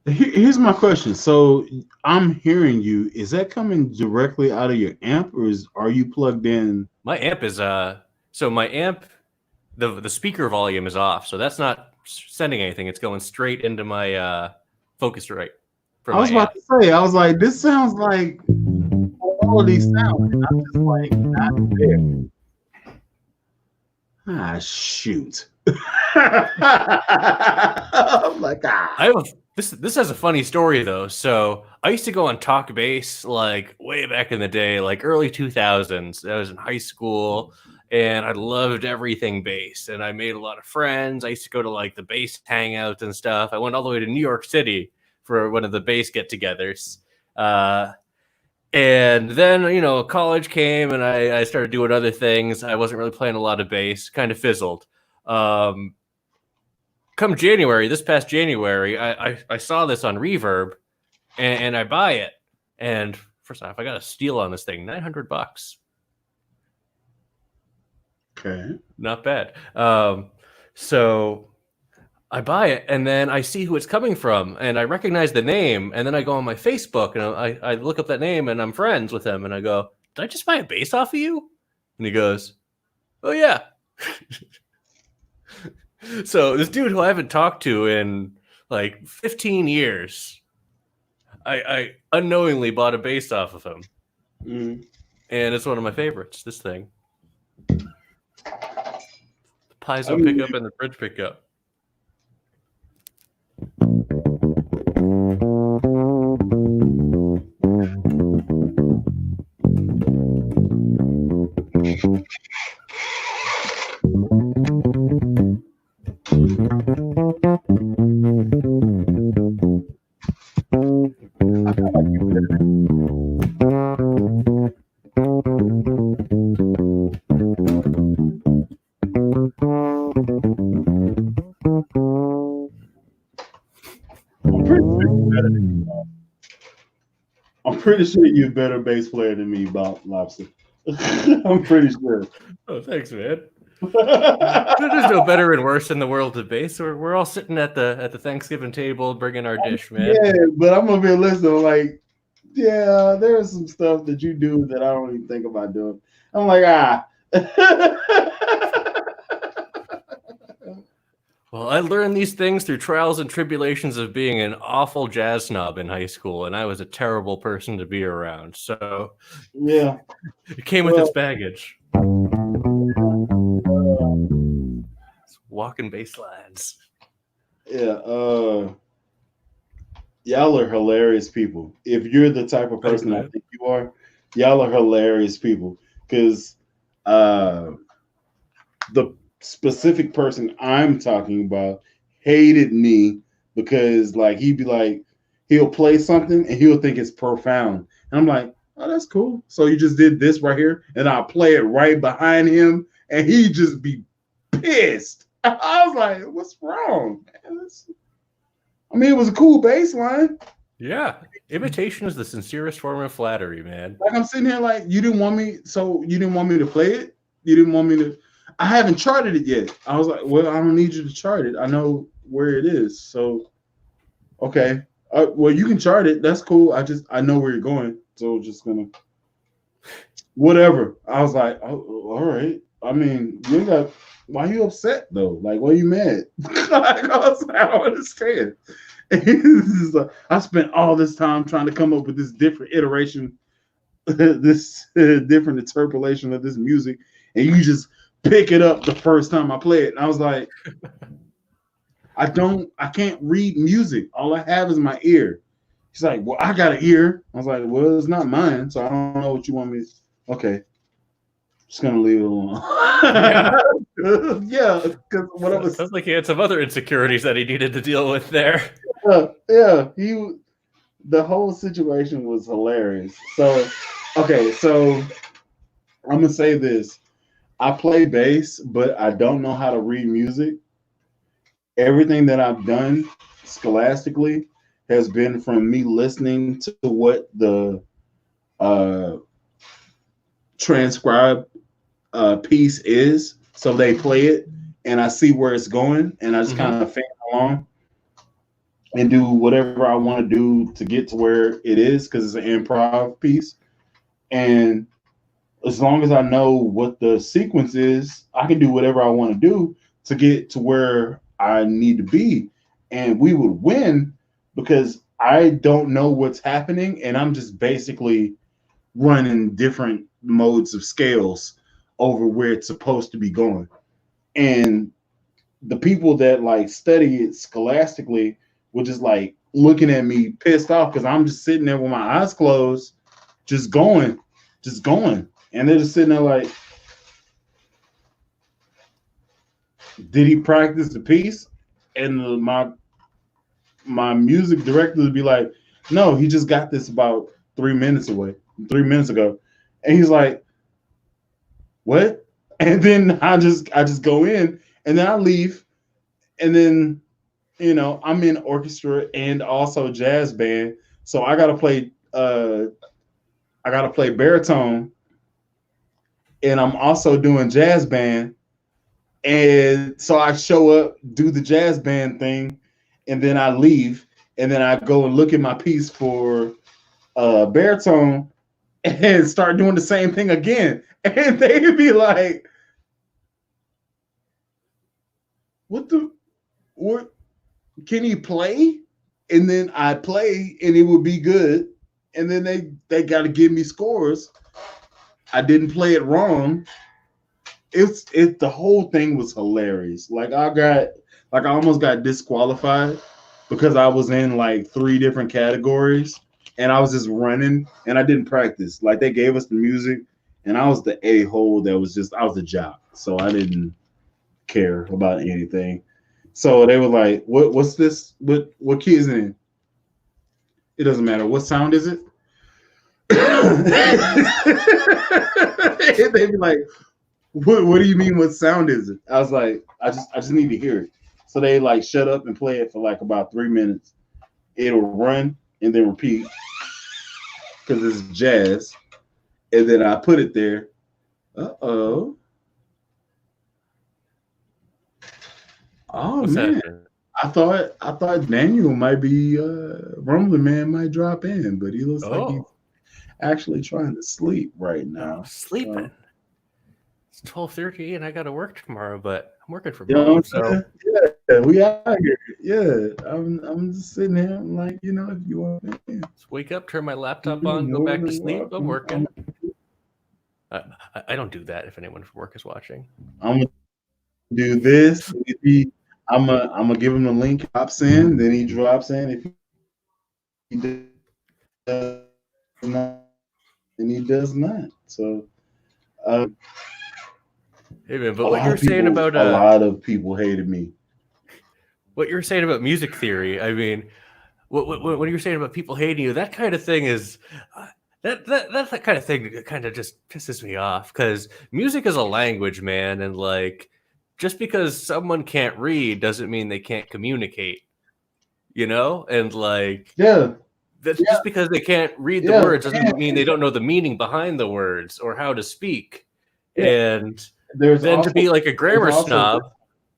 Here's my question. So I'm hearing you. Is that coming directly out of your amp, or are you plugged in? My amp is my amp, the speaker volume is off, so that's not sending anything. It's going straight into my Focusrite. I was about to say. I was like, this sounds like all of these sounds. And I'm just like, not there. Ah, shoot. I'm like, This has a funny story though. So I used to go on Talk Bass like way back in the day, like early 2000s. I was in high school and I loved everything bass, and I made a lot of friends. I used to go to like the bass hangouts and stuff. I went all the way to New York City for one of the bass get-togethers. And then, college came and I started doing other things. I wasn't really playing a lot of bass, kind of fizzled. Come January, this past January, I saw this on Reverb and I buy it. And first off, I got a steal on this thing, $900. Okay. Not bad. So I buy it, and then I see who it's coming from, and I recognize the name, and then I go on my Facebook, and I look up that name, and I'm friends with him, and I go, did I just buy a bass off of you? And he goes, oh, yeah. So this dude who I haven't talked to in like 15 years, I unknowingly bought a bass off of him. And it's one of my favorites, this thing. The piezo pickup and the bridge pickup. I'm pretty sure you're a better bass player than me, Bob Lobster. I'm pretty sure. Oh, thanks, man. There's no better and worse in the world of bass. We're all sitting at the Thanksgiving table, bringing our dish, man. Yeah, but I'm over here listening, like, yeah, there's some stuff that you do that I don't even think about doing. I'm like, Well, I learned these things through trials and tribulations of being an awful jazz snob in high school, and I was a terrible person to be around. So, yeah, it came with its baggage. walking bass lines. Yeah, y'all are hilarious people. If you're the type of person I think you are, y'all are hilarious people. Because the specific person I'm talking about hated me because like he'd be like he'll play something and he'll think it's profound. And I'm like, oh, that's cool. So you just did this right here, and I'll play it right behind him, and he'd just be pissed. I was like, what's wrong, man? I mean, it was a cool bass line. Yeah. Imitation is the sincerest form of flattery, man. Like I'm sitting here like, you didn't want me, so you didn't want me to play it? You didn't want me to I haven't charted it yet. I was like, well, I don't need you to chart it. I know where it is. So okay. Well, you can chart it. That's cool. I know where you're going. So just gonna whatever. I was like, oh, all right. I mean, you got why are you upset though? Like, why are you mad? Like, I was like, I don't understand. I spent all this time trying to come up with this different iteration, this different interpolation of this music, and you just pick it up the first time I play it. And I was like, I can't read music. All I have is my ear. He's like, well, I got an ear. I was like, well, it's not mine, so I don't know what you want me to. Okay. Just gonna leave it alone. Yeah, because whatever. Sounds like he had some other insecurities that he needed to deal with there. Yeah, the whole situation was hilarious. So, okay, so I'm gonna say this: I play bass, but I don't know how to read music. Everything that I've done scholastically has been from me listening to what the transcribed piece is. So they play it, and I see where it's going, and I just kind of fan along and do whatever I want to do to get to where it is because it's an improv piece. And as long as I know what the sequence is, I can do whatever I want to do to get to where I need to be. And we would win because I don't know what's happening, and I'm just basically running different modes of scales over where it's supposed to be going. And the people that like study it scholastically were just like looking at me pissed off because I'm just sitting there with my eyes closed, just going. And they're just sitting there like, did he practice the piece? And my music director would be like, no, he just got this about 3 minutes ago. And he's like, what? And then I just go in and then I leave. And then, I'm in orchestra and also jazz band. So I gotta play baritone. And I'm also doing jazz band. And so I show up, do the jazz band thing, and then I leave, and then I go and look at my piece for baritone and start doing the same thing again. And they'd be like, what can he play? And then I play and it would be good. And then they got to give me scores. I didn't play it wrong. The whole thing was hilarious. Like I almost got disqualified because I was in like 3 different categories and I was just running and I didn't practice. Like they gave us the music and I was the a-hole I was the jock. So I didn't care about anything. So they were like, what's this? What key is it in? It doesn't matter. What sound is it? They'd be like, what do you mean? What sound is it? I was like, I just need to hear it. So they like shut up and play it for like about 3 minutes. It'll run and then repeat because it's jazz. And then I put it there. Oh What's man. happening? I thought Daniel might be Rumbling Man might drop in, but he looks like he's actually trying to sleep right now. Sleeping. It's 12:30 and I got to work tomorrow, but I'm working from home. So yeah, we out here. Yeah, I'm just sitting here. I'm like, if you want to just wake up, turn my laptop on, go back to sleep. I'm working. I don't do that if anyone from work is watching. do this. I'm gonna give him the link. Drops in, then he drops in. If he does not, then he does not. So, Hey man, but what you're saying about a lot of people hated me. What you're saying about music theory, I mean, what you're saying about people hating you, that kind of thing is that's that kind of thing that kind of just pisses me off, because music is a language, man, and like just because someone can't read doesn't mean they can't communicate, you know? And like just because they can't read the words doesn't mean they don't know the meaning behind the words or how to speak. And then to be like a grammar snob,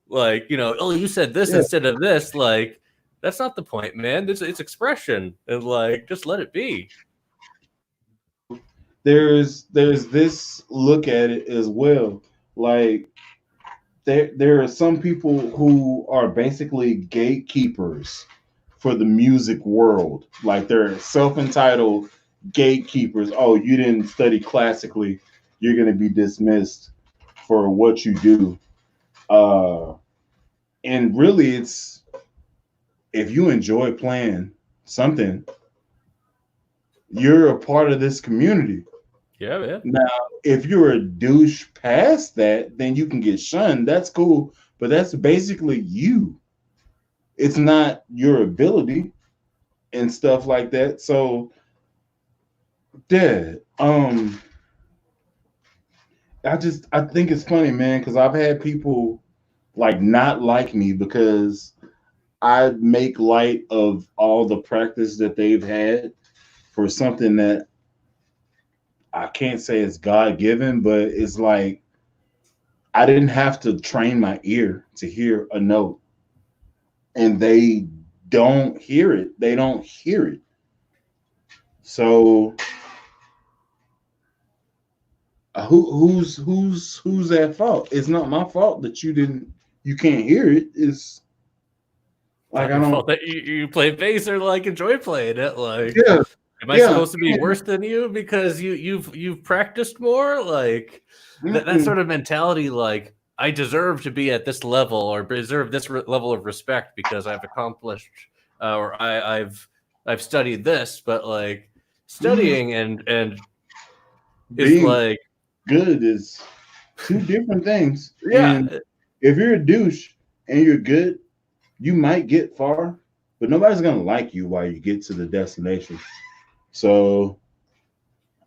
like, you know, oh, you said this instead of this, like that's not the point, man. It's expression, and like just let it be. There's this look at it as well. Like there are some people who are basically gatekeepers for the music world. Like they're self-entitled gatekeepers. Oh, you didn't study classically, you're going to be dismissed for what you do. And really, it's if you enjoy playing something, you're a part of this community. Yeah, man. Now, if you're a douche past that, then you can get shunned. That's cool, but that's basically you. It's not your ability and stuff like that. So, yeah, I think it's funny, man, because I've had people like not like me because I make light of all the practice that they've had for something that I can't say it's God given, but it's like I didn't have to train my ear to hear a note, and they don't hear it. They don't hear it. So who's at fault? It's not my fault that you can't hear it. It's like I don't fault that you play bass or like enjoy playing it. Like, am I supposed to be worse than you because you've practiced more? Like that sort of mentality. Like I deserve to be at this level or deserve this level of respect because I've accomplished or I've studied this. But like studying and is like good is two different things. Yeah. And if you're a douche and you're good, you might get far, but nobody's gonna like you while you get to the destination. So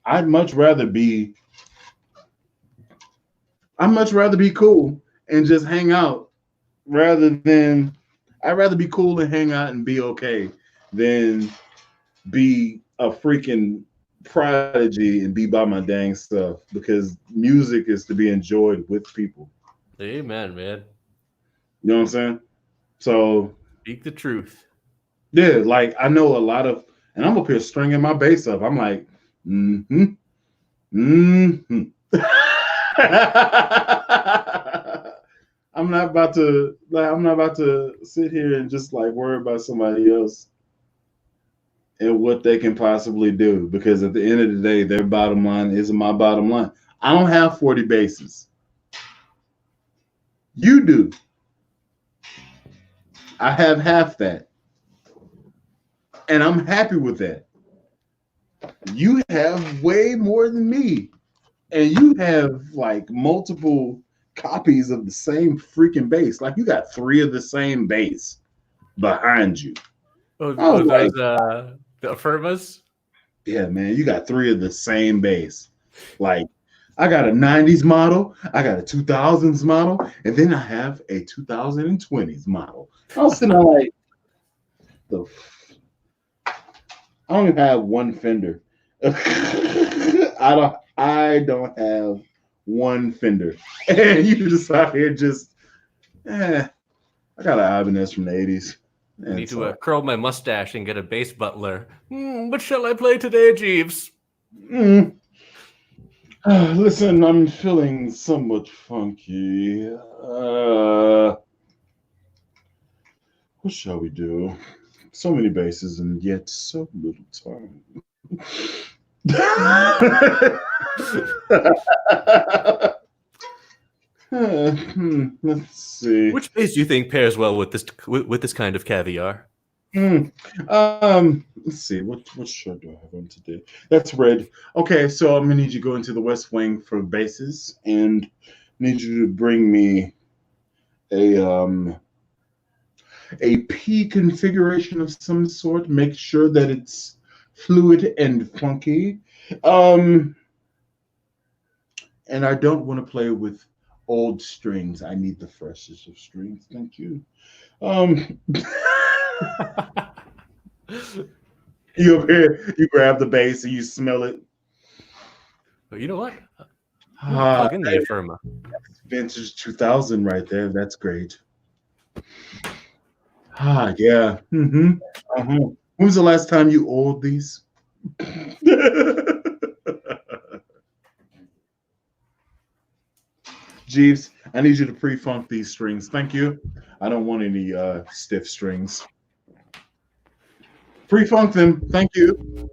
I'd much rather be cool and just hang out I'd rather be cool and hang out and be okay than be a freaking prodigy and be by my dang stuff, because music is to be enjoyed with people. Amen, man. You know what I'm saying? So speak the truth. Yeah, like I know a lot of, and I'm up here stringing my bass up. I'm like, mm-hmm. I'm not about to sit here and just like worry about somebody else and what they can possibly do, because at the end of the day, their bottom line isn't my bottom line. I don't have 40 basses. You do. I have half that. And I'm happy with that. You have way more than me. And you have like multiple copies of the same freaking bass. Like you got 3 of the same bass behind you. Oh, like, the Affirmas? Yeah, man, you got 3 of the same bass. Like I got a 90s model, I got a 2000s model, and then I have a 2020s model. I was sitting there like, I don't even have one Fender. I don't have one Fender. And you just out here just, I got an Ibanez from the 80s. I need to curl my mustache and get a bass butler. What shall I play today, Jeeves? Listen, I'm feeling somewhat funky. What shall we do? So many basses and yet so little time. Let's see. Which base do you think pairs well with this kind of caviar? Let's see. What shirt do I have on today? That's red. Okay, so I'm gonna need you to go into the West Wing for bases, and need you to bring me a P configuration of some sort. Make sure that it's fluid and funky. And I don't want to play with old strings. I need the freshest of strings. Thank you. You over here, you grab the bass and you smell it. But you know what? Plug in the Affirma. Vintage 2000 right there. That's great. Yeah. When was the last time you oiled these? Jeeves, I need you to pre-funk these strings. Thank you. I don't want any stiff strings. Pre-funk them. Thank you.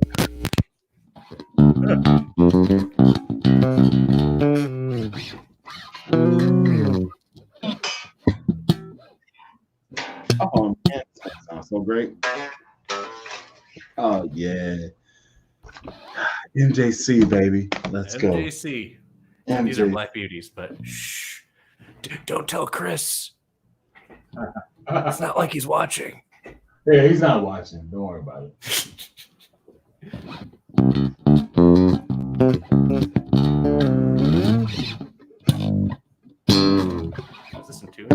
Oh man, that sounds so great. Oh yeah. MJC baby. Let's go. MJC. These are Black Beauties, but shh. Don't tell Chris. It's not like he's watching. Yeah, he's not watching. Don't worry about it. Is this some tune?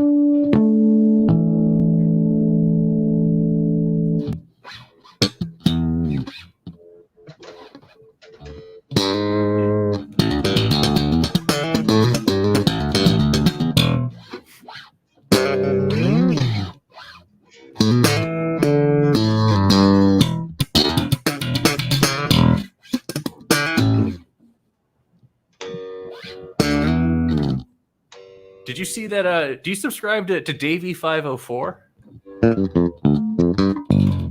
Did you see that? Do you subscribe to Davey 504?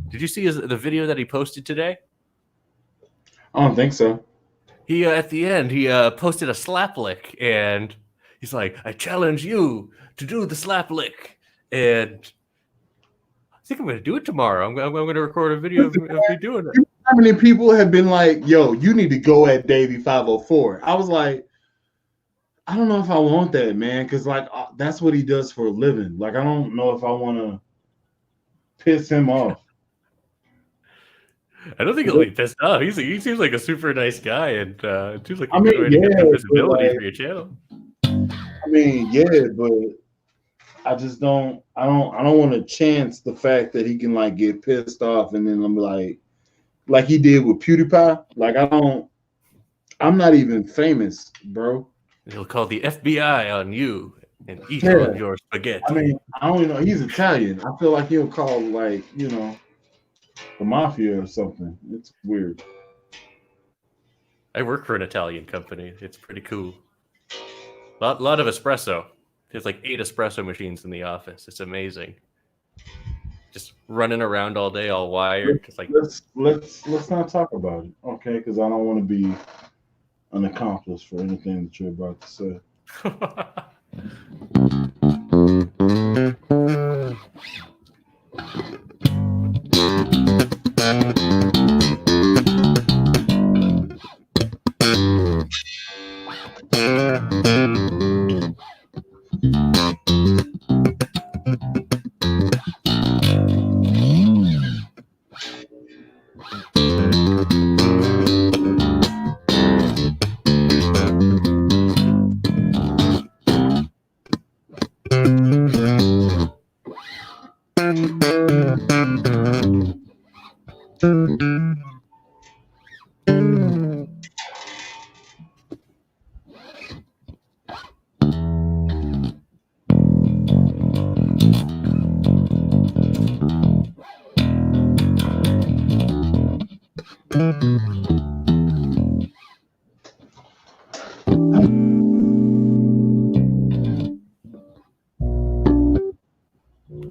Did you see the video that he posted today? I don't think so. He at the end he posted a slap lick, and he's like, "I challenge you to do the slap lick," and I think I'm going to do it tomorrow. I'm going to record a video of me doing it. How many people have been like, "Yo, you need to go at Davey 504"? I was like, I don't know if I want that, man, because like that's what he does for a living. Like, I don't know if I want to piss him off. I don't think he'll be pissed off. He seems like a super nice guy, and it seems like I mean, good way to get some visibility like, for your channel. I mean, yeah, but I just don't. I don't want to chance the fact that he can like get pissed off, and then I'm like he did with PewDiePie. Like I'm not even famous, bro. He'll call the FBI on you and eat all of your spaghetti. I mean, I don't know. He's Italian. I feel like he'll call like the mafia or something. It's weird. I work for an Italian company. It's pretty cool. Lot of espresso. There's like 8 espresso machines in the office. It's amazing. Just running around all day, all wired. Just like let's not talk about it, okay? Because I don't want to be an accomplice for anything that you're about to say.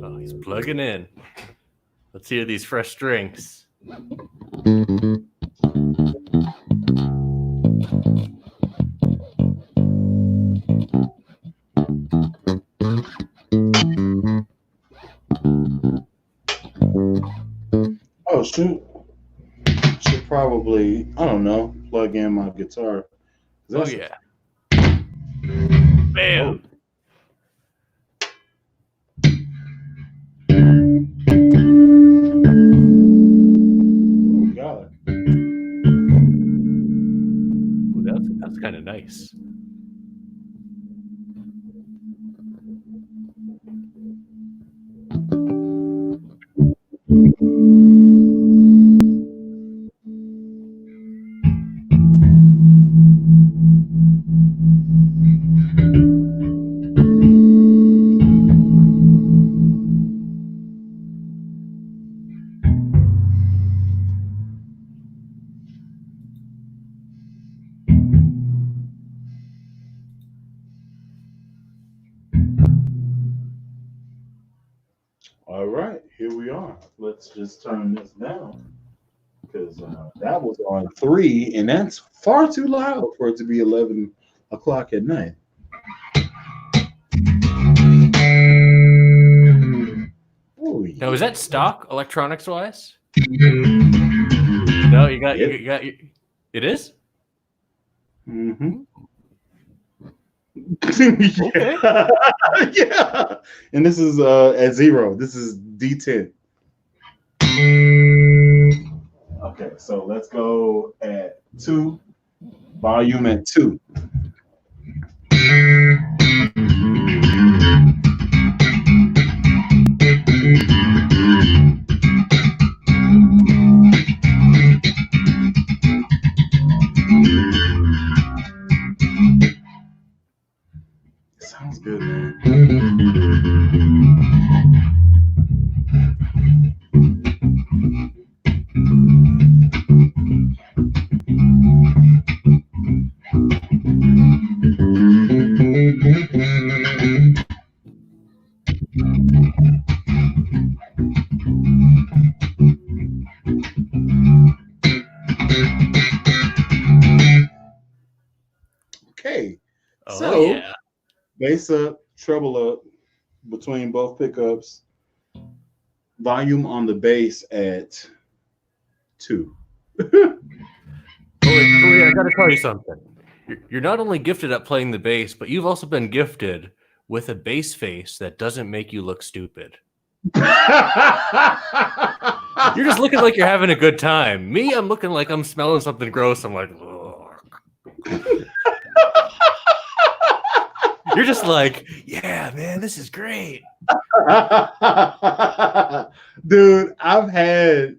Oh, he's plugging in. Let's hear these fresh strings. shoot. Should probably, I don't know, plug in my guitar. Oh yeah. Bam. Oh God. Ooh, that's kind of nice. All right, here we are. Let's just turn this down because that was on 3, and that's far too loud for it to be 11 o'clock at night. Oh, Now, is that stock electronics wise? No, you got it is? Mm-hmm. Okay. Yeah. And this is at 0. This is D10. Okay, so let's go at 2. Volume at 2. Sounds good, man. Okay. Oh, So, yeah. bass up, treble up between both pickups. Volume on the bass at 2. I got to tell you something. You're not only gifted at playing the bass, but you've also been gifted with a bass face that doesn't make you look stupid. You're just looking like you're having a good time. Me, I'm looking like I'm smelling something gross. I'm like, you're just like, yeah, man, this is great. Dude, I've had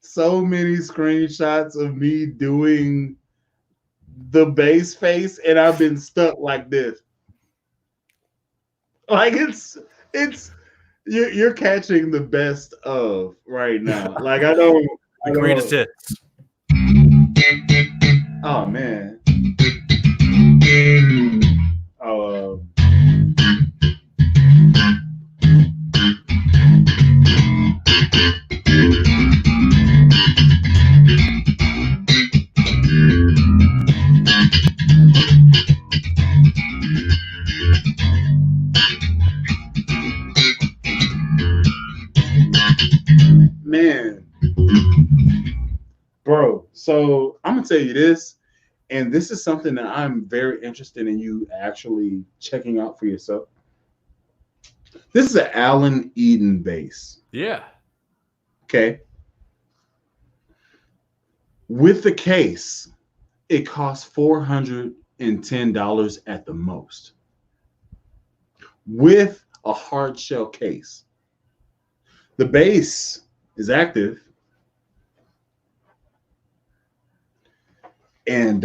so many screenshots of me doing the bass face, and I've been stuck like this. Like it's you're catching the best of right now. Like I don't The greatest hits. Oh man. Man, bro, so I'm gonna tell you this, and this is something that I'm very interested in you actually checking out for yourself. This is an Allen Eden bass. Yeah. Okay. With the case, it costs $410 at the most. With a hard shell case. The bass is active. And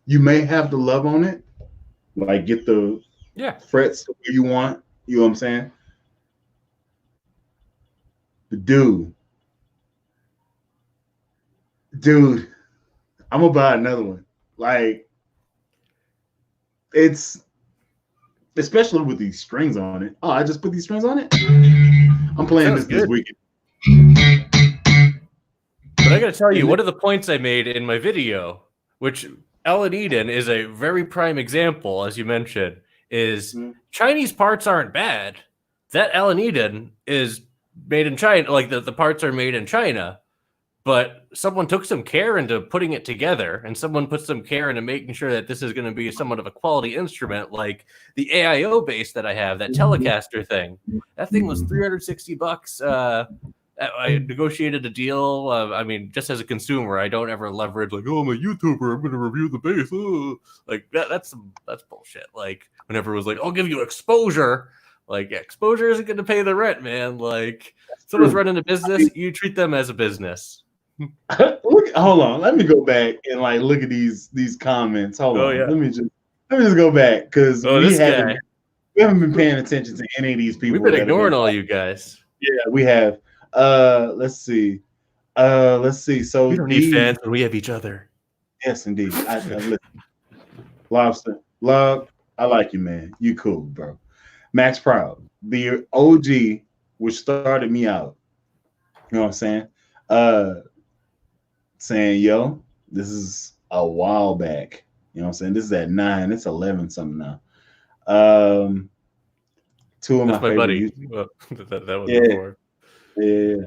you may have the love on it. Like get the frets the way you want. You know what I'm saying? But dude, I'm gonna buy another one. Like it's especially with these strings on it. Oh, I just put these strings on it. I'm playing this weekend. But I gotta tell you, one of the points I made in my video, which Allen Eden is a very prime example, as you mentioned, is Chinese parts aren't bad. That Allen Eden is made in China. Like the parts are made in China, but someone took some care into putting it together, and someone put some care into making sure that this is going to be somewhat of a quality instrument. Like the AIO base that I have, that Telecaster thing, that thing was $360. I negotiated a deal. I mean, just as a consumer, I don't ever leverage like, oh, I'm a YouTuber, I'm going to review the bass. Like that's bullshit. Like whenever it was like, I'll give you exposure. Like exposure isn't going to pay the rent, man. Like someone's running a business, you treat them as a business. Look, hold on. Let me go back and like look at these comments. Hold on. Yeah. Let me just go back because we haven't been paying attention to any of these people. We've been ignoring all you guys. Yeah, we have. Let's see. So we don't need fans when we have each other. Yes, indeed. Lobster, love. I like you, man. You cool, bro. Max Proud, the OG, which started me out. You know what I'm saying? Saying, yo, this is a while back. You know what I'm saying? This is at 9. It's 11 something now. Two of my favorite buddy. Well, that was before. Yeah.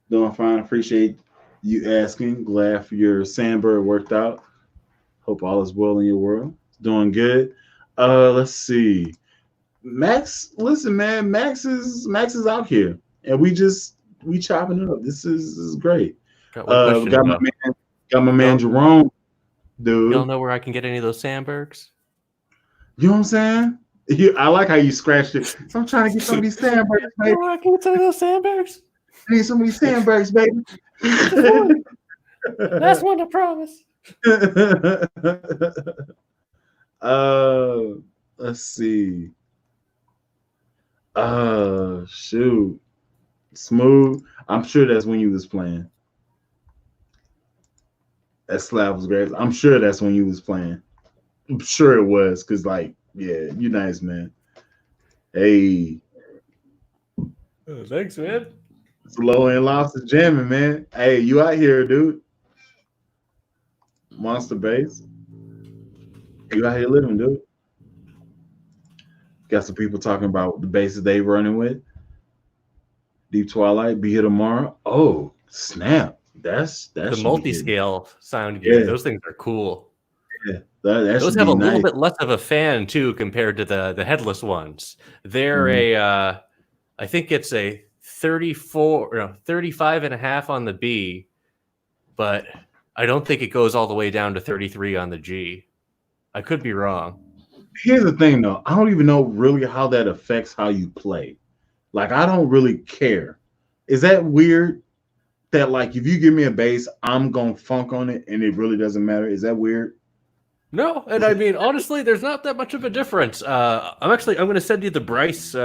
Doing fine. Appreciate you asking. Glad for your Sandberg worked out. Hope all is well in your world. Doing good. Let's see. Max, listen, man. Max is out here, and we chopping it up. This is great. Got my man Jerome, dude. You don't know where I can get any of those Sandbergs? You know what I'm saying? I like how you scratched it. So I'm trying to get some of these Sandbergs, baby. Oh, I can get some of those Sandbergs. I need some of these Sandbergs, baby. That's one, I promise. Let's see. Shoot. Smooth. I'm sure that's when you was playing. That slap was great. I'm sure that's when you was playing. I'm sure it was, because like, yeah, you nice, man. Hey. Thanks, man. It's low end lobster jamming, man. Hey, you out here, dude. Monster bass. You out here living, dude. Got some people talking about the basses they running with. Deep Twilight, Be Here Tomorrow. Oh, snap. That's the multi-scale sound gear. Yeah. Those things are cool. Yeah. Those have a little bit less of a fan too compared to the headless ones. They're I think it's a 35 and a half on the B, but I don't think it goes all the way down to 33 on the G. I could be wrong. Here's the thing though. I don't even know really how that affects how you play. Like, I don't really care. Is that weird? That like, if you give me a bass, I'm gonna funk on it, and it really doesn't matter. Is that weird? No, and I mean, honestly, there's not that much of a difference. I'm going to send you the Bryce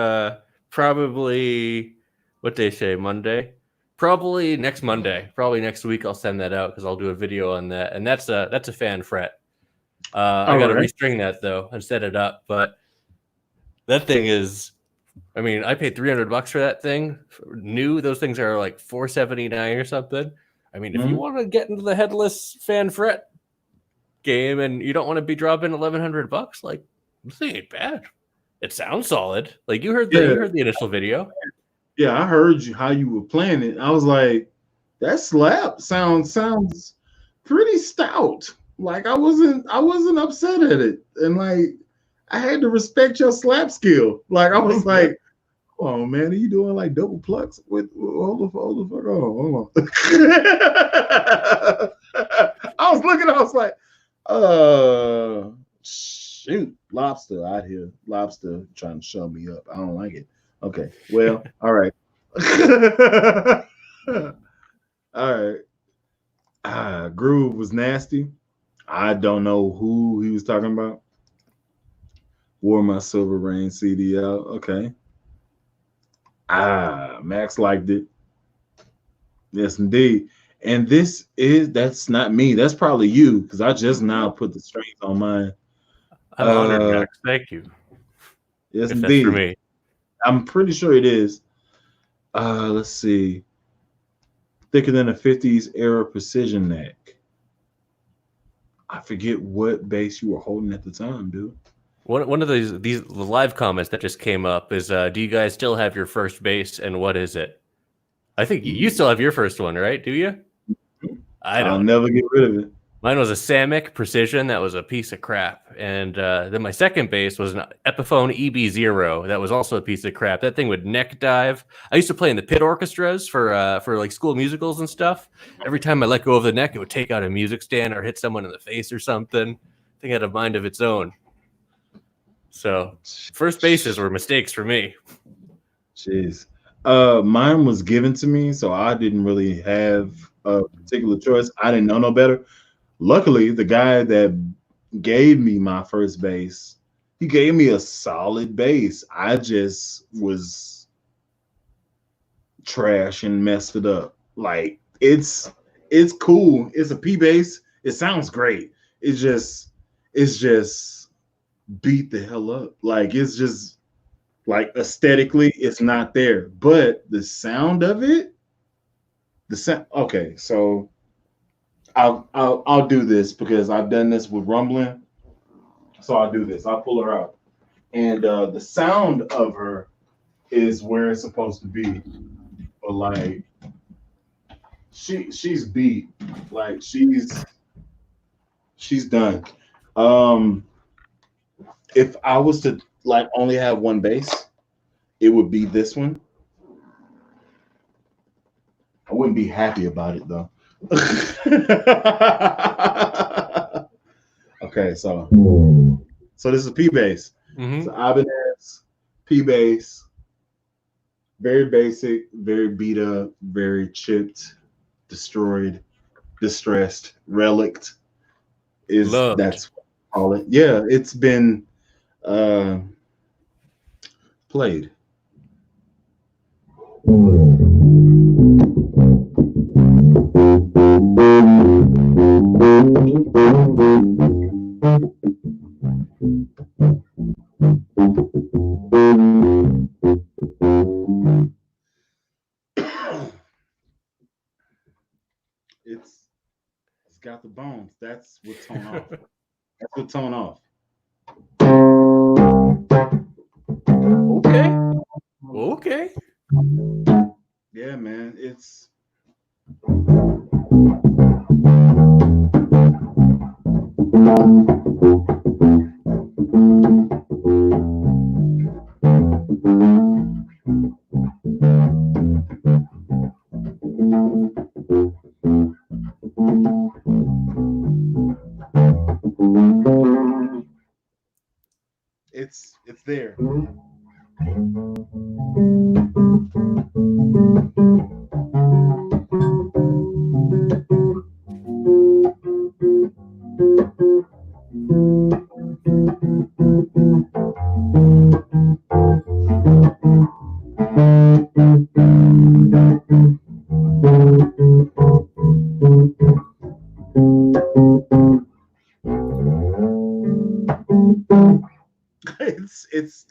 probably, what day say, Monday? Probably next Monday. Probably next week I'll send that out because I'll do a video on that, and that's a fan fret. I got to restring that though and set it up, but that thing is. I mean, I paid $300 for that thing. New, those things are like $479 or something. I mean, if you want to get into the headless fan fret game and you don't want to be dropping $1,100, like, this thing ain't bad. It sounds solid. Like you heard the initial video. Yeah, I heard how you were playing it. I was like, that slap sounds pretty stout. Like I wasn't upset at it, and like. I had to respect your slap skill. Like I was like, "Oh man, are you doing like double plucks with hold the fuck on, hold on." I was looking, I was like, shoot, lobster out here, lobster trying to show me up. I don't like it. Okay, well, all right, all right. Groove was nasty. I don't know who he was talking about. Wore my Silver Rain CD out. Okay. Max liked it. Yes, indeed. And that's not me. That's probably you, because I just now put the strings on mine. I'm honored, Max. Thank you. Yes, indeed. That's for me. I'm pretty sure it is. Let's see. Thicker than a 50s era precision neck. I forget what bass you were holding at the time, dude. One of these live comments that just came up is, do you guys still have your first bass, and what is it? I think you still have your first one, right? Do you? I I'll don't. never get rid of it. Mine was a Samick Precision that was a piece of crap, and then my second bass was an Epiphone EB0 that was also a piece of crap. That thing would neck dive. I used to play in the pit orchestras for like school musicals and stuff. Every time I let go of the neck, it would take out a music stand or hit someone in the face or something. I think it had a mind of its own. So first bases were mistakes for me. Jeez. Mine was given to me, so I didn't really have a particular choice. I didn't know no better. Luckily, the guy that gave me my first bass, he gave me a solid bass. I just was trash and messed it up. Like it's cool. It's a P bass. It sounds great. It's just beat the hell up. Like it's just like aesthetically, it's not there. But the sound of it, the sound. Okay, so I'll do this because I've done this with rumbling. So I'll do this. I'll pull her out, and the sound of her is where it's supposed to be. But like she's beat. Like she's done. Um, if I was to like only have one bass, it would be this one. I wouldn't be happy about it though. Okay, so this is P bass. Mm-hmm. So Ibanez P bass, very basic, very beat up, very chipped, destroyed, distressed, relict. Loved. That's what I call it. Yeah, it's been uh, played. It's got the bones. That's what tone off. That's what tone off. Okay. Yeah, man. It's it's there.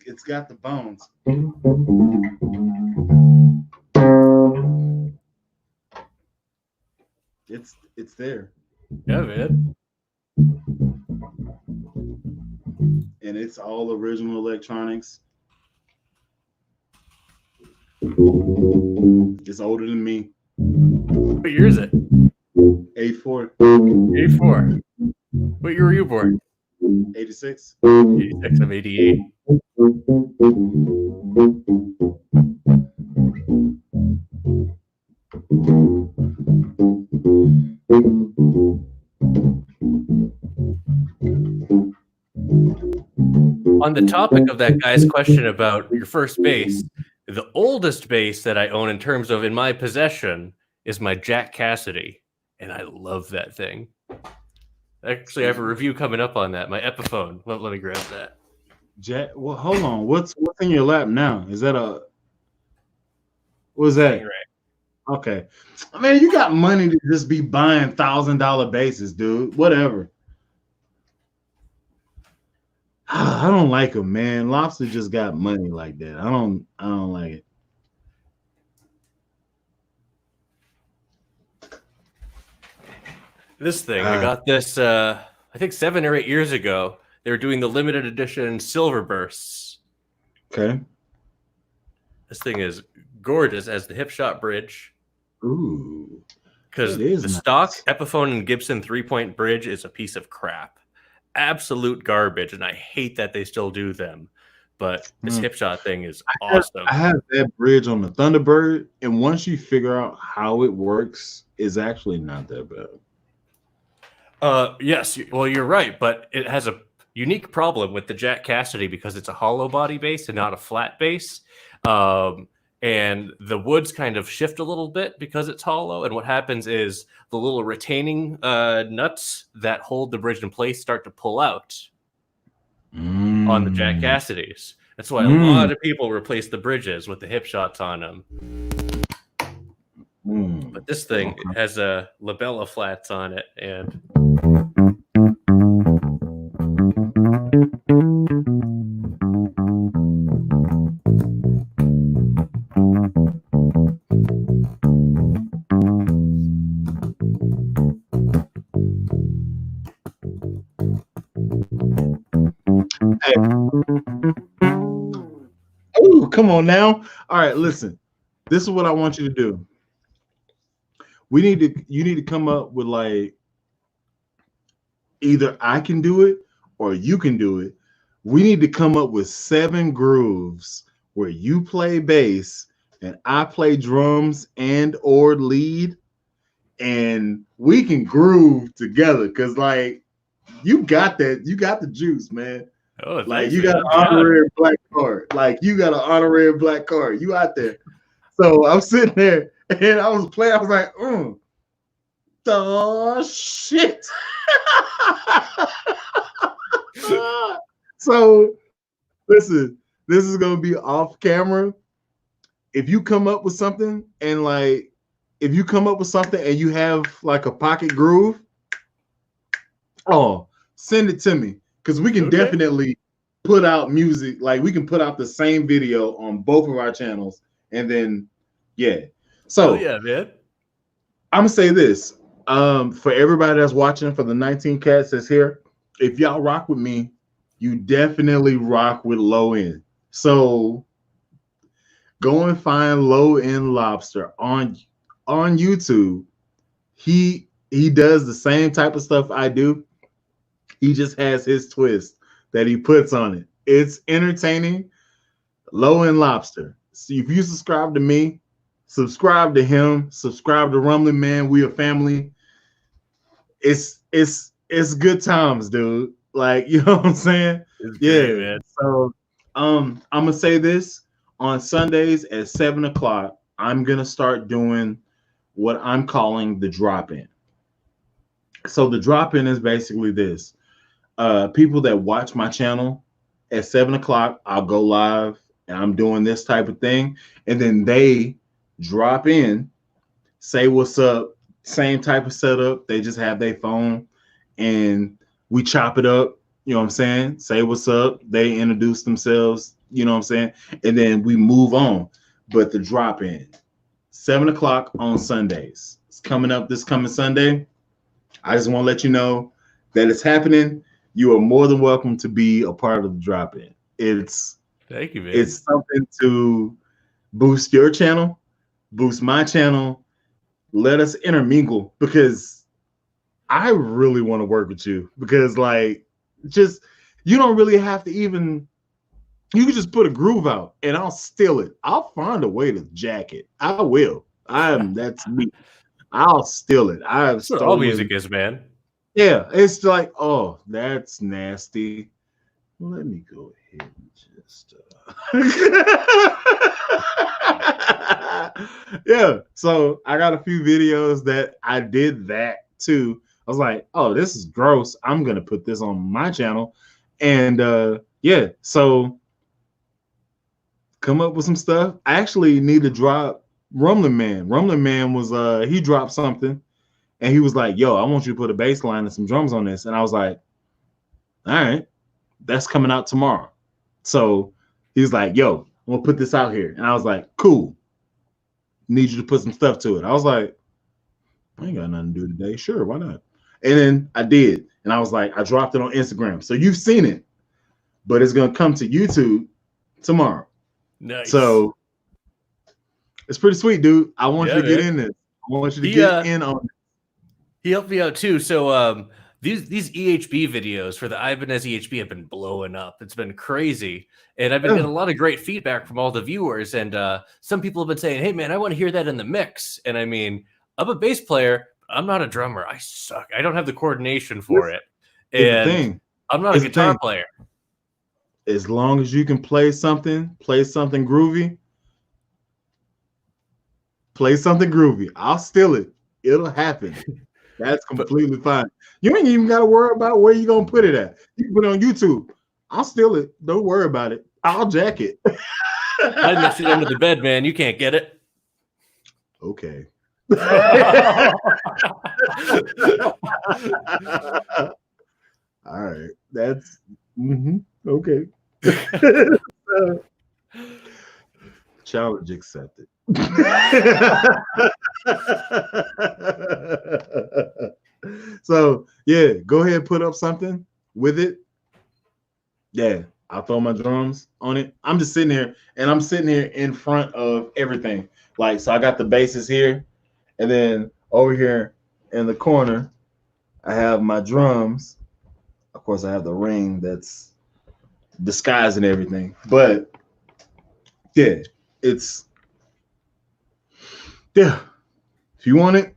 It's got the bones. It's there. Yeah, man. And it's all original electronics. It's older than me. What year is it? 84. 84. What year were you born? 86. 86. I'm 88. On the topic of that guy's question about your first bass, the oldest bass that I own in terms of in my possession is my Jack Casady, and I love that thing. Actually, I have a review coming up on that. My Epiphone. Let me grab that. Jack, well, hold on. What's in your lap now? Is that what's that? Right. Okay. I mean, you got money to just be buying $1,000 bases, dude. Whatever. I don't like him, man. Lobster just got money like that. I don't like it. This thing, I got this, I think 7 or 8 years ago. They're doing the limited edition silver bursts. Okay. This thing is gorgeous as the Hipshot Bridge. Ooh. Because the stock Epiphone and Gibson 3-point bridge is a piece of crap. Absolute garbage, and I hate that they still do them. But this Hipshot thing is awesome. I have that bridge on the Thunderbird, and once you figure out how it works, it's actually not that bad. Yes, well, you're right, but it has a unique problem with the Jack Casady because it's a hollow body base and not a flat base. And the woods kind of shift a little bit because it's hollow. And what happens is the little retaining nuts that hold the bridge in place start to pull out on the Jack Casadys. That's why a lot of people replace the bridges with the Hipshots on them. But this thing has a labella flats on it, and oh, come on now. All right, listen. This is what I want you to do. You need to come up with, like, either I can do it or you can do it. We need to come up with 7 grooves where you play bass and I play drums and or lead, and we can groove together. Cause like you got that, you got the juice, man. Oh, like you got an honorary black card. Like you got an honorary black card. You out there. So I'm sitting there and I was playing. I was like, oh shit. So listen, this is gonna be off camera. If you come up with something and like, if you come up with something and you have like a pocket groove, send it to me, because we can definitely put out music. Like we can put out the same video on both of our channels, and then So yeah, man. I'm gonna say this for everybody that's watching, for the 19 cats that's here. If y'all rock with me, you definitely rock with Low End. So go and find Low End Lobster on YouTube. He does the same type of stuff I do. He just has his twist that he puts on it. It's entertaining. Low End Lobster. So if you subscribe to me, subscribe to him, subscribe to Rumbling Man. We a family. It's good times, dude. Like, you know what I'm saying? Great, man. So I'm gonna say this. On Sundays at 7 o'clock, I'm gonna start doing what I'm calling the drop-in. So the drop-in is basically this. People that watch my channel at 7 o'clock, I'll go live and I'm doing this type of thing. And then they drop in, say what's up, same type of setup. They just have their phone and we chop it up. You know what I'm saying? Say what's up. They introduce themselves. You know what I'm saying? And then we move on. But the drop in, 7 o'clock on Sundays. It's coming up this coming Sunday. I just want to let you know that it's happening. You are more than welcome to be a part of the drop in. Thank you, man. It's something to boost your channel, boost my channel. Let us intermingle, because I really want to work with you, because like, just, you don't really have to even, you can just put a groove out and I'll steal it. I'll find a way to jack it. I will. That's me. I'll steal it. That's what all music is, man. Yeah, it's like, oh, that's nasty. Let me go ahead and just yeah. So I got a few videos that I did that too. I was like, oh, this is gross. I'm gonna put this on my channel. And so come up with some stuff. I actually need to drop Rumbling Man. Rumbling Man was he dropped something and he was like, yo, I want you to put a bass line and some drums on this. And I was like, all right, that's coming out tomorrow. So he's like, yo, I'm gonna put this out here. And I was like, cool. Need you to put some stuff to it. I was like, I ain't got nothing to do today. Sure, why not? And then I did. And I was like, I dropped it on Instagram. So you've seen it, but it's going to come to YouTube tomorrow. Nice. So it's pretty sweet, dude. I want you to man. get in this. I want you to get in on it. He helped me out too. So these EHB videos for the Ibanez EHB have been blowing up. It's been crazy. And I've been getting a lot of great feedback from all the viewers. And some people have been saying, hey, man, I want to hear that in the mix. And I mean, I'm a bass player. I'm not a drummer. I suck. I don't have the coordination for it. And I'm not a guitar player. As long as you can play something groovy, I'll steal it. It'll happen. That's completely fine. You ain't even got to worry about where you're going to put it at. You can put it on YouTube. I'll steal it. Don't worry about it. I'll jack it. I left it under the bed, man. You can't get it. Okay. All right. That's okay. Challenge accepted. So yeah, go ahead and put up something with it. Yeah, I'll throw my drums on it. I'm just sitting here, and I'm sitting here in front of everything. Like, so I got the basses here, and then over here in the corner, I have my drums. Of course, I have the ring that's disguising everything. But yeah, if you want it,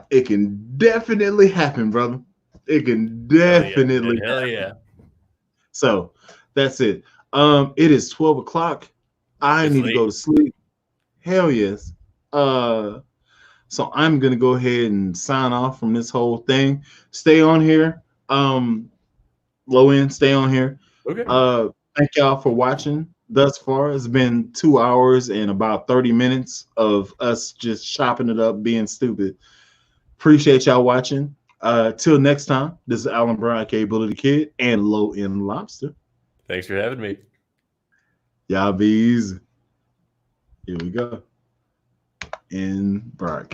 it can definitely happen, brother. It can definitely Hell happen. yeah. So that's it. It is 12 o'clock. I need to go to sleep. Hell yes. So I'm gonna go ahead and sign off from this whole thing. Stay on here. Low end, stay on here. Okay. Thank y'all for watching thus far. It's been 2 hours and about 30 minutes of us just chopping it up, being stupid. Appreciate y'all watching. Till next time, this is Alan Brown, aka Bully the Kid, and Low End Lobster. Thanks for having me. Y'all be easy. Here we go. In broadcast.